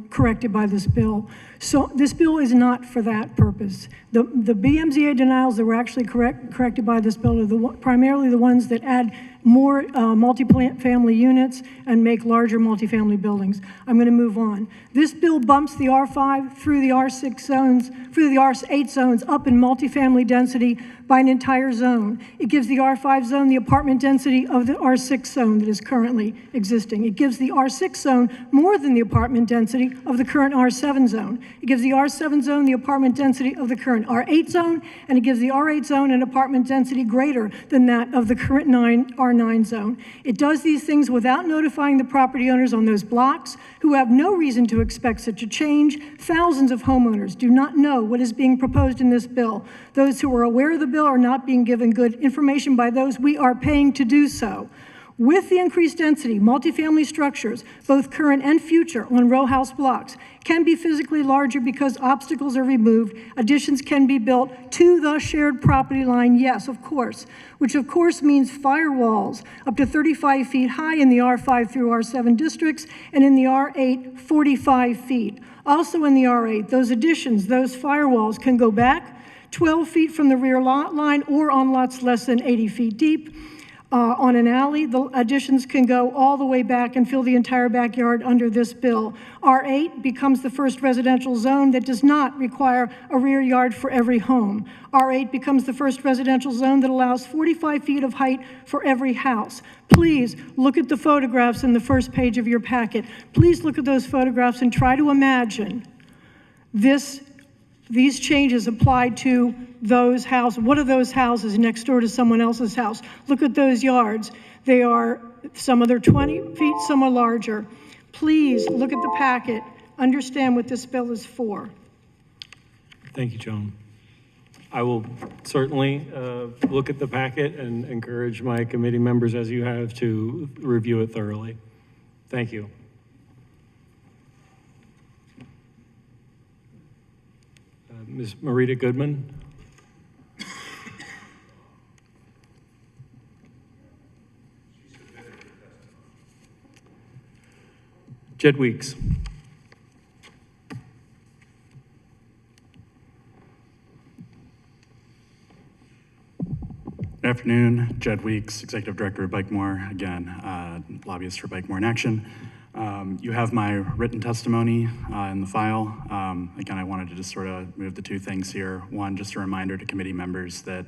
corrected by this bill. So this bill is not for that purpose. The BMZA denials that were actually corrected by this bill are primarily the ones that add more multifamily units and make larger multifamily buildings. I'm going to move on. This bill bumps the R5 through the R6 zones, through the R8 zones up in multifamily density by an entire zone. It gives the R5 zone the apartment density of the R6 zone that is currently existing. It gives the R6 zone more than the apartment density of the current R7 zone. It gives the R7 zone the apartment density of the current R8 zone, and it gives the R8 zone an apartment density greater than that of the current R9 zone. It does these things without notifying the property owners on those blocks who have no reason to expect such a change. Thousands of homeowners do not know what is being proposed in this bill. Those who are aware of the bill are not being given good information by those we are paying to do so. With the increased density, multifamily structures, both current and future, on row house blocks can be physically larger because obstacles are removed. Additions can be built to the shared property line, yes, of course, which of course means firewalls up to 35 feet high in the R5 through R7 districts, and in the R8, 45 feet. Also in the R8, those additions, those firewalls can go back 12 feet from the rear lot line or on lots less than 80 feet deep. On an alley, the additions can go all the way back and fill the entire backyard under this bill. R8 becomes the first residential zone that does not require a rear yard for every home. R8 becomes the first residential zone that allows 45 feet of height for every house. Please look at the photographs in the first page of your packet. Please look at those photographs and try to imagine these changes applied to those houses. What are those houses next door to someone else's house? Look at those yards. Some of them are 20 feet, some are larger. Please look at the packet. Understand what this bill is for. Thank you, Joan. I will certainly look at the packet and encourage my committee members, as you have, to review it thoroughly. Thank you. Ms. Marita Goodman. Jed Weeks. Good afternoon, Jed Weeks, Executive Director of Baltimore, again, lobbyist for Baltimore in Action. You have my written testimony in the file. Again, I wanted to just sort of move the two things here. One, just a reminder to committee members that,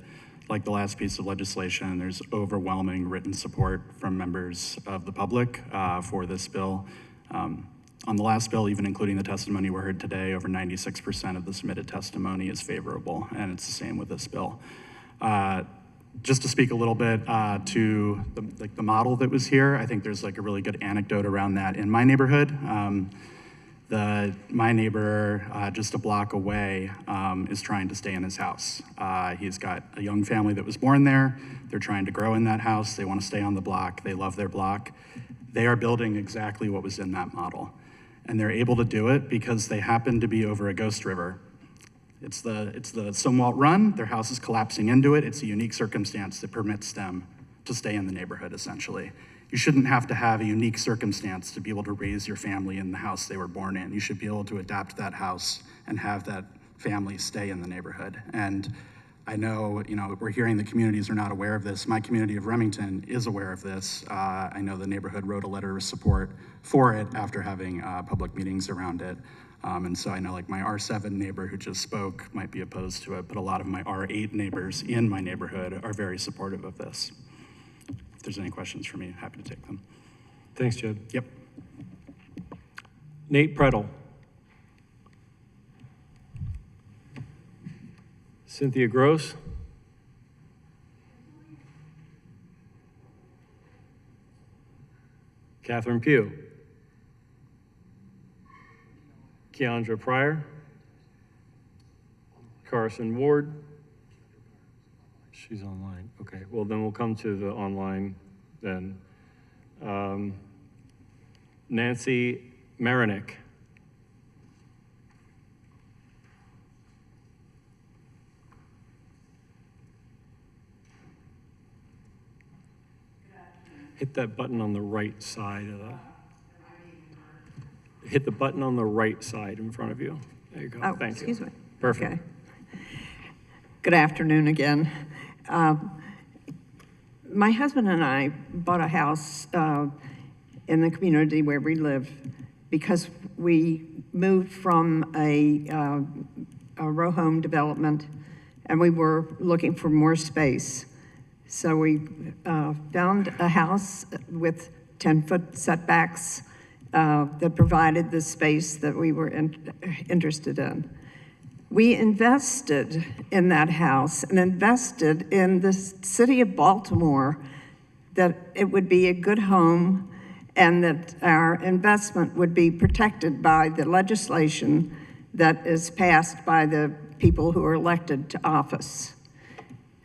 like the last piece of legislation, there's overwhelming written support from members of the public for this bill. On the last bill, even including the testimony we heard today, over 96% of the submitted testimony is favorable, and it's the same with this bill. Just to speak a little bit to the model that was here, I think there's like a really good anecdote around that in my neighborhood. My neighbor just a block away is trying to stay in his house. He's got a young family that was born there. They're trying to grow in that house. They want to stay on the block. They love their block. They are building exactly what was in that model. And they're able to do it because they happen to be over a ghost river. It's the Sumwalt Run. Their house is collapsing into it. It's a unique circumstance that permits them to stay in the neighborhood, essentially. You shouldn't have to have a unique circumstance to be able to raise your family in the house they were born in. You should be able to adapt that house and have that family stay in the neighborhood. And I know, we're hearing the communities are not aware of this. My community of Remington is aware of this. I know the neighborhood wrote a letter of support for it after having public meetings around it. And so I know like my R7 neighbor who just spoke might be opposed to it, but a lot of my R8 neighbors in my neighborhood are very supportive of this. If there's any questions for me, happy to take them. Thanks, Jed. Yep. Nate Prettle. Cynthia Gross. Catherine Pugh. Keandra Pryor. Carson Ward. She's online. Okay, well then we'll come to the online then. Nancy Marinick. Hit that button on the right side of the, hit the button on the right side in front of you. There you go. Oh, Thank you. excuse me. Perfect. Okay. Good afternoon again. My husband and I bought a house in the community where we live because we moved from a row home development and we were looking for more space. So we found a house with 10-foot setbacks that provided the space that we were interested in. We invested in that house and invested in the city of Baltimore that it would be a good home and that our investment would be protected by the legislation that is passed by the people who are elected to office.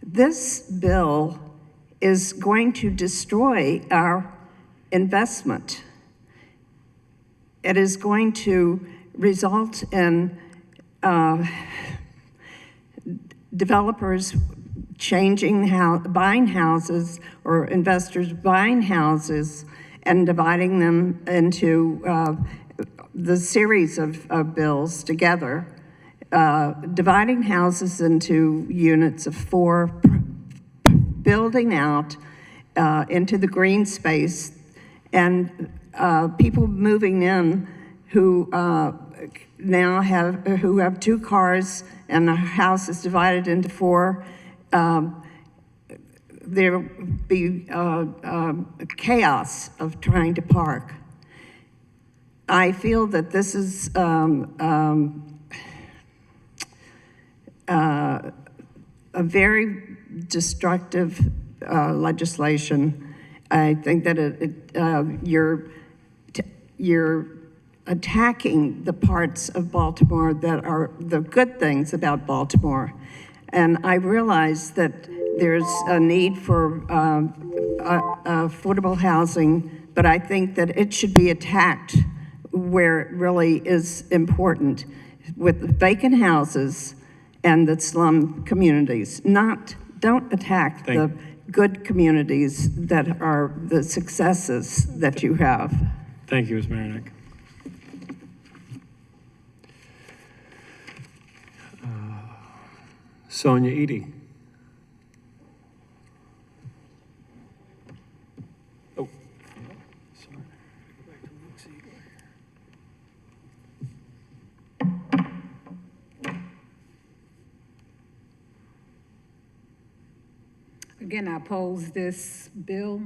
This bill is going to destroy our investment. It is going to result in developers buying houses, or investors buying houses and dividing them into the series of bills together, dividing houses into units of 4, building out into the green space, and people moving in who now have 2 cars and the house is divided into 4. There will be chaos of trying to park. I feel that this is a very destructive legislation. I think that you're attacking the parts of Baltimore that are the good things about Baltimore. And I realize that there's a need for affordable housing, but I think that it should be attacked where it really is important, with vacant houses and the slum communities. Don't attack the good communities that are the successes that you have. Thank you, Ms. Marinak. Sonia Edie. Oh, sorry. Go back to Luke Ziegler. Again, I oppose this bill.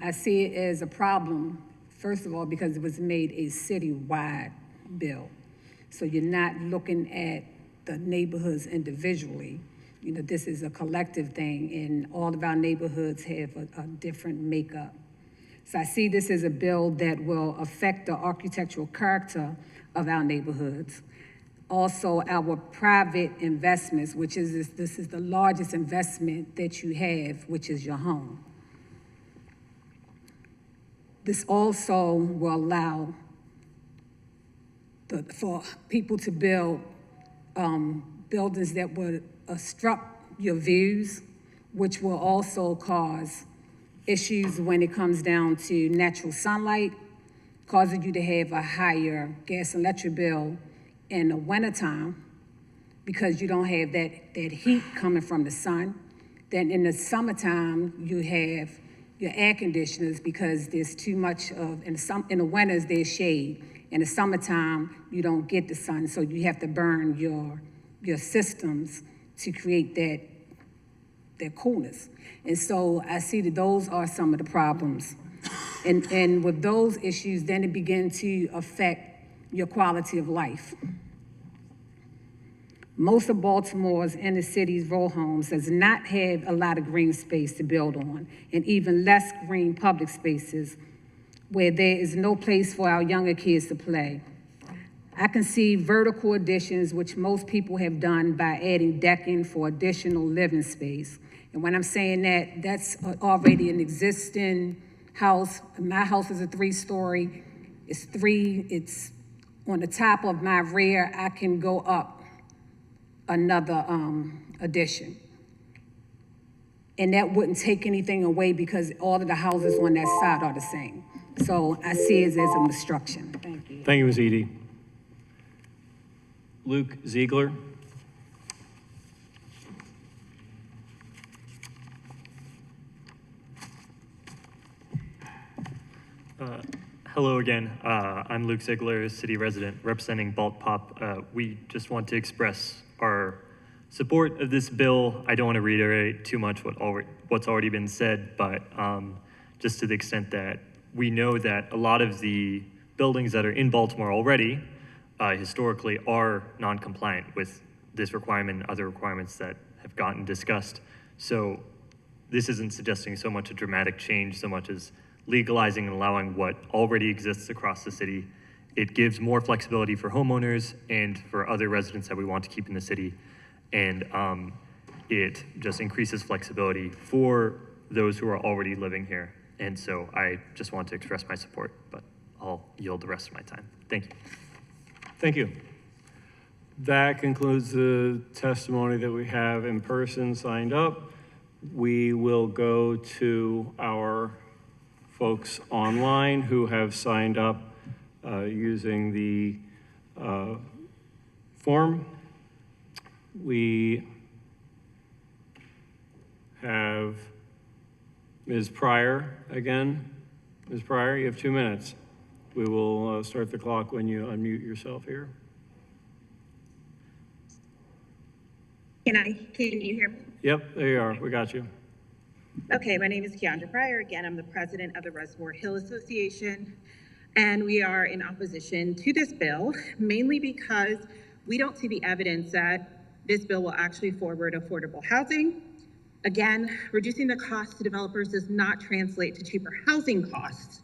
I see it as a problem, first of all, because it was made a citywide bill. So you're not looking at the neighborhoods individually. You know, this is a collective thing, and all of our neighborhoods have a different makeup. So I see this as a bill that will affect the architectural character of our neighborhoods. Also, our private investments, which is, this is the largest investment that you have, which is your home. This also will allow for people to build buildings that would obstruct your views, which will also cause issues when it comes down to natural sunlight, causing you to have a higher gas and electric bill in the wintertime because you don't have that heat coming from the sun. Then in the summertime, you have your air conditioners because there's too much of, in the winters, there's shade. In the summertime, you don't get the sun, so you have to burn your systems to create that coolness. And so I see that those are some of the problems. And with those issues, then it begins to affect your quality of life. Most of Baltimore's inner city's row homes does not have a lot of green space to build on, and even less green public spaces where there is no place for our younger kids to play. I can see vertical additions, which most people have done by adding decking for additional living space. And when I'm saying that, that's already an existing house. My house is a 3-story. It's on the top of my rear. I can go up another addition. And that wouldn't take anything away because all of the houses on that side are the same. So I see it as an obstruction. Thank you. Thank you, Ms. Edie. Luke Ziegler. Hello again. I'm Luke Ziegler, city resident representing Balt Pop. We just want to express our support of this bill. I don't want to reiterate too much what's already been said, but just to the extent that we know that a lot of the buildings that are in Baltimore already historically are non-compliant with this requirement and other requirements that have gotten discussed. So this isn't suggesting so much a dramatic change, so much as legalizing and allowing what already exists across the city. It gives more flexibility for homeowners and for other residents that we want to keep in the city. And it just increases flexibility for those who are already living here. And so I just want to express my support, but I'll yield the rest of my time. Thank you. Thank you. That concludes the testimony that we have in person signed up. We will go to our folks online who have signed up using the form. We have Ms. Pryor again. Ms. Pryor, you have 2 minutes. We will start the clock when you unmute yourself here. Can you hear me? Yep, there you are. We got you. Okay, my name is Keandra Pryor. Again, I'm the president of the Reservoir Hill Association, and we are in opposition to this bill, mainly because we don't see the evidence that this bill will actually forward affordable housing. Again, reducing the cost to developers does not translate to cheaper housing costs.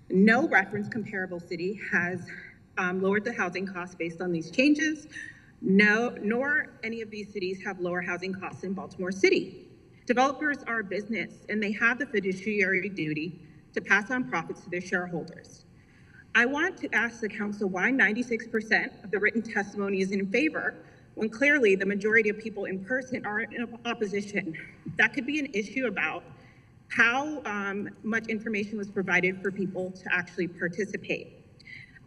No reference comparable city has lowered the housing costs based on these changes. Nor any of these cities have lower housing costs in Baltimore City. Developers are a business and they have the fiduciary duty to pass on profits to their shareholders. I want to ask the council why 96% of the written testimony is in favor when clearly the majority of people in person are in opposition. That could be an issue about how much information was provided for people to actually participate.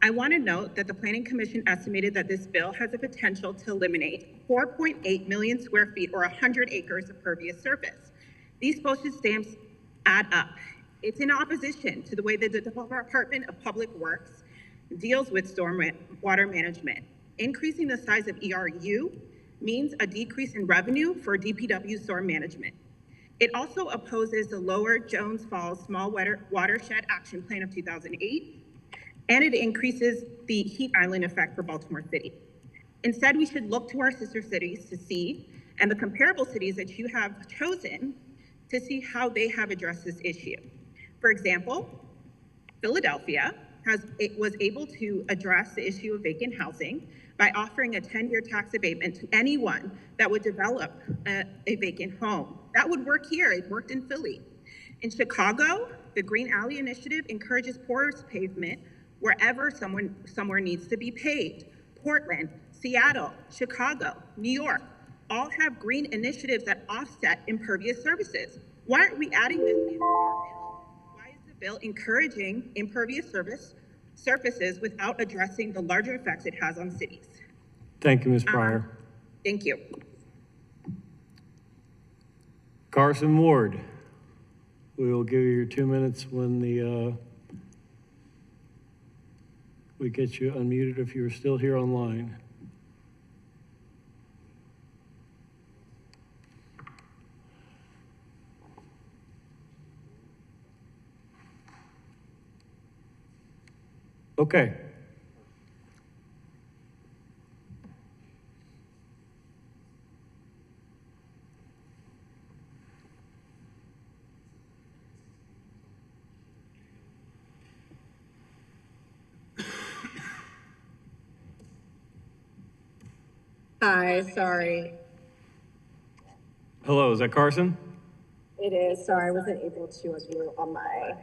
I want to note that the Planning Commission estimated that this bill has the potential to eliminate 4.8 million square feet or 100 acres of pervious surface. These postage stamps add up. It's in opposition to the way that the Department of Public Works deals with storm water management. Increasing the size of ERU means a decrease in revenue for DPW storm management. It also opposes the Lower Jones Falls Small Watershed Action Plan of 2008, and it increases the heat island effect for Baltimore City. Instead, we should look to our sister cities to see, and the comparable cities that you have chosen, to see how they have addressed this issue. For example, Philadelphia was able to address the issue of vacant housing by offering a 10-year tax abatement to anyone that would develop a vacant home. That would work here. It worked in Philly. In Chicago, the Green Alley Initiative encourages porous pavement wherever somewhere needs to be paved. Portland, Seattle, Chicago, New York, all have green initiatives that offset impervious surfaces. Why aren't we adding this into our bill? Why is the bill encouraging impervious surfaces without addressing the larger effects it has on cities? Thank you, Ms. Pryor. Thank you. Carson Ward, we will give you your 2 minutes when we get you unmuted if you're still here online. Okay. Hi, sorry. Hello, is that Carson? It is. Sorry, I wasn't able to unmute on my.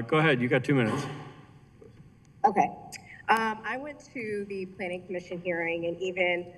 Go ahead, you got 2 minutes. Okay. I went to the Planning Commission hearing, and even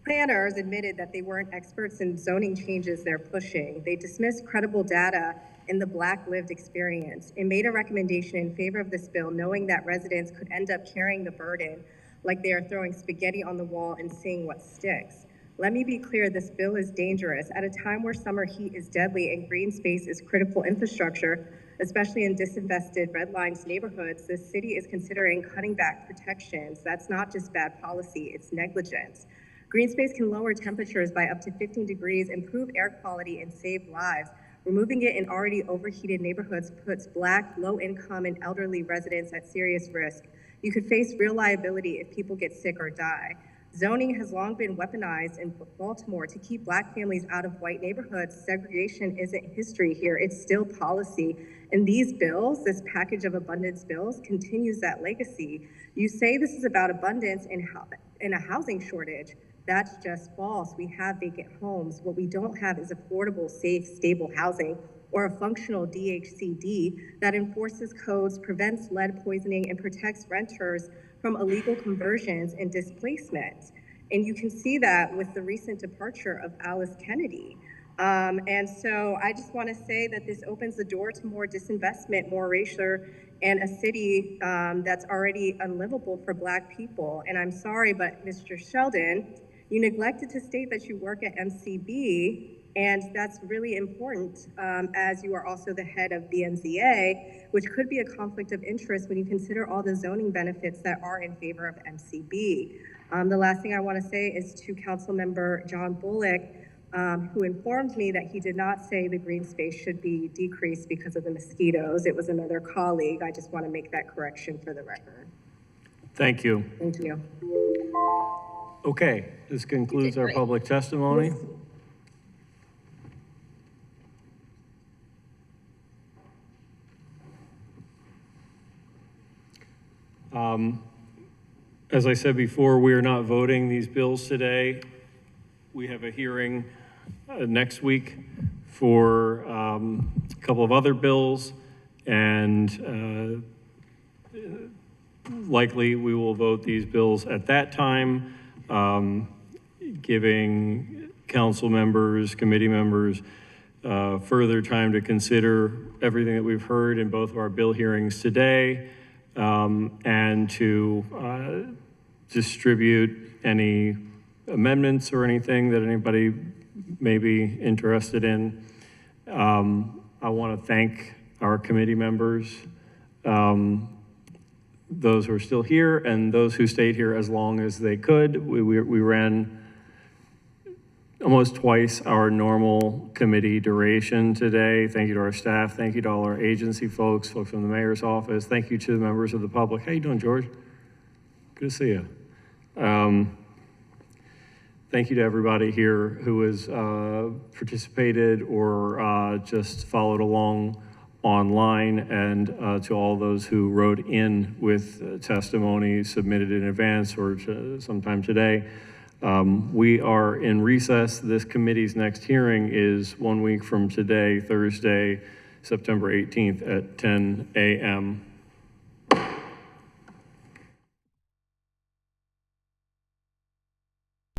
Planners admitted that they weren't experts in zoning changes they're pushing. They dismissed credible data in the Black lived experience and made a recommendation in favor of this bill, knowing that residents could end up carrying the burden like they are throwing spaghetti on the wall and seeing what sticks. Let me be clear, this bill is dangerous. At a time where summer heat is deadly and green space is critical infrastructure, especially in disinvested red lines neighborhoods, the city is considering cutting back protections. That's not just bad policy, it's negligence. Green space can lower temperatures by up to 15 degrees, improve air quality, and save lives. Removing it in already overheated neighborhoods puts Black, low-income, and elderly residents at serious risk. You could face real liability if people get sick or die. Zoning has long been weaponized in Baltimore to keep Black families out of white neighborhoods. Segregation isn't history here, it's still policy. And these bills, this package of abundance bills, continues that legacy. You say this is about abundance in a housing shortage. That's just false. We have vacant homes. What we don't have is affordable, safe, stable housing or a functional DHCD that enforces codes, prevents lead poisoning, and protects renters from illegal conversions and displacement. And you can see that with the recent departure of Alice Kennedy. And so I just want to say that this opens the door to more disinvestment, more erasure, and a city that's already unlivable for Black people. And I'm sorry, but Mr. Sheldon, you neglected to state that you work at MCB, and that's really important as you are also the head of BMZA, which could be a conflict of interest when you consider all the zoning benefits that are in favor of MCB. The last thing I want to say is to Councilmember John Bullock, who informed me that he did not say the green space should be decreased because of the mosquitoes. It was another colleague. I just want to make that correction for the record. Thank you. Thank you. Okay, this concludes our public testimony. As I said before, we are not voting these bills today. We have a hearing next week for a couple of other bills, and likely we will vote these bills at that time, giving council members, committee members, further time to consider everything that we've heard in both of our bill hearings today, and to distribute any amendments or anything that anybody may be interested in. I want to thank our committee members, those who are still here and those who stayed here as long as they could. We ran almost twice our normal committee duration today. Thank you to our staff. Thank you to all our agency folks from the mayor's office. Thank you to the members of the public. How you doing, George? Good to see you. Thank you to everybody here who has participated or just followed along online, and to all those who wrote in with testimony submitted in advance or sometime today. We are in recess. This committee's next hearing is 1 week from today, Thursday, September 18th at 10 a.m.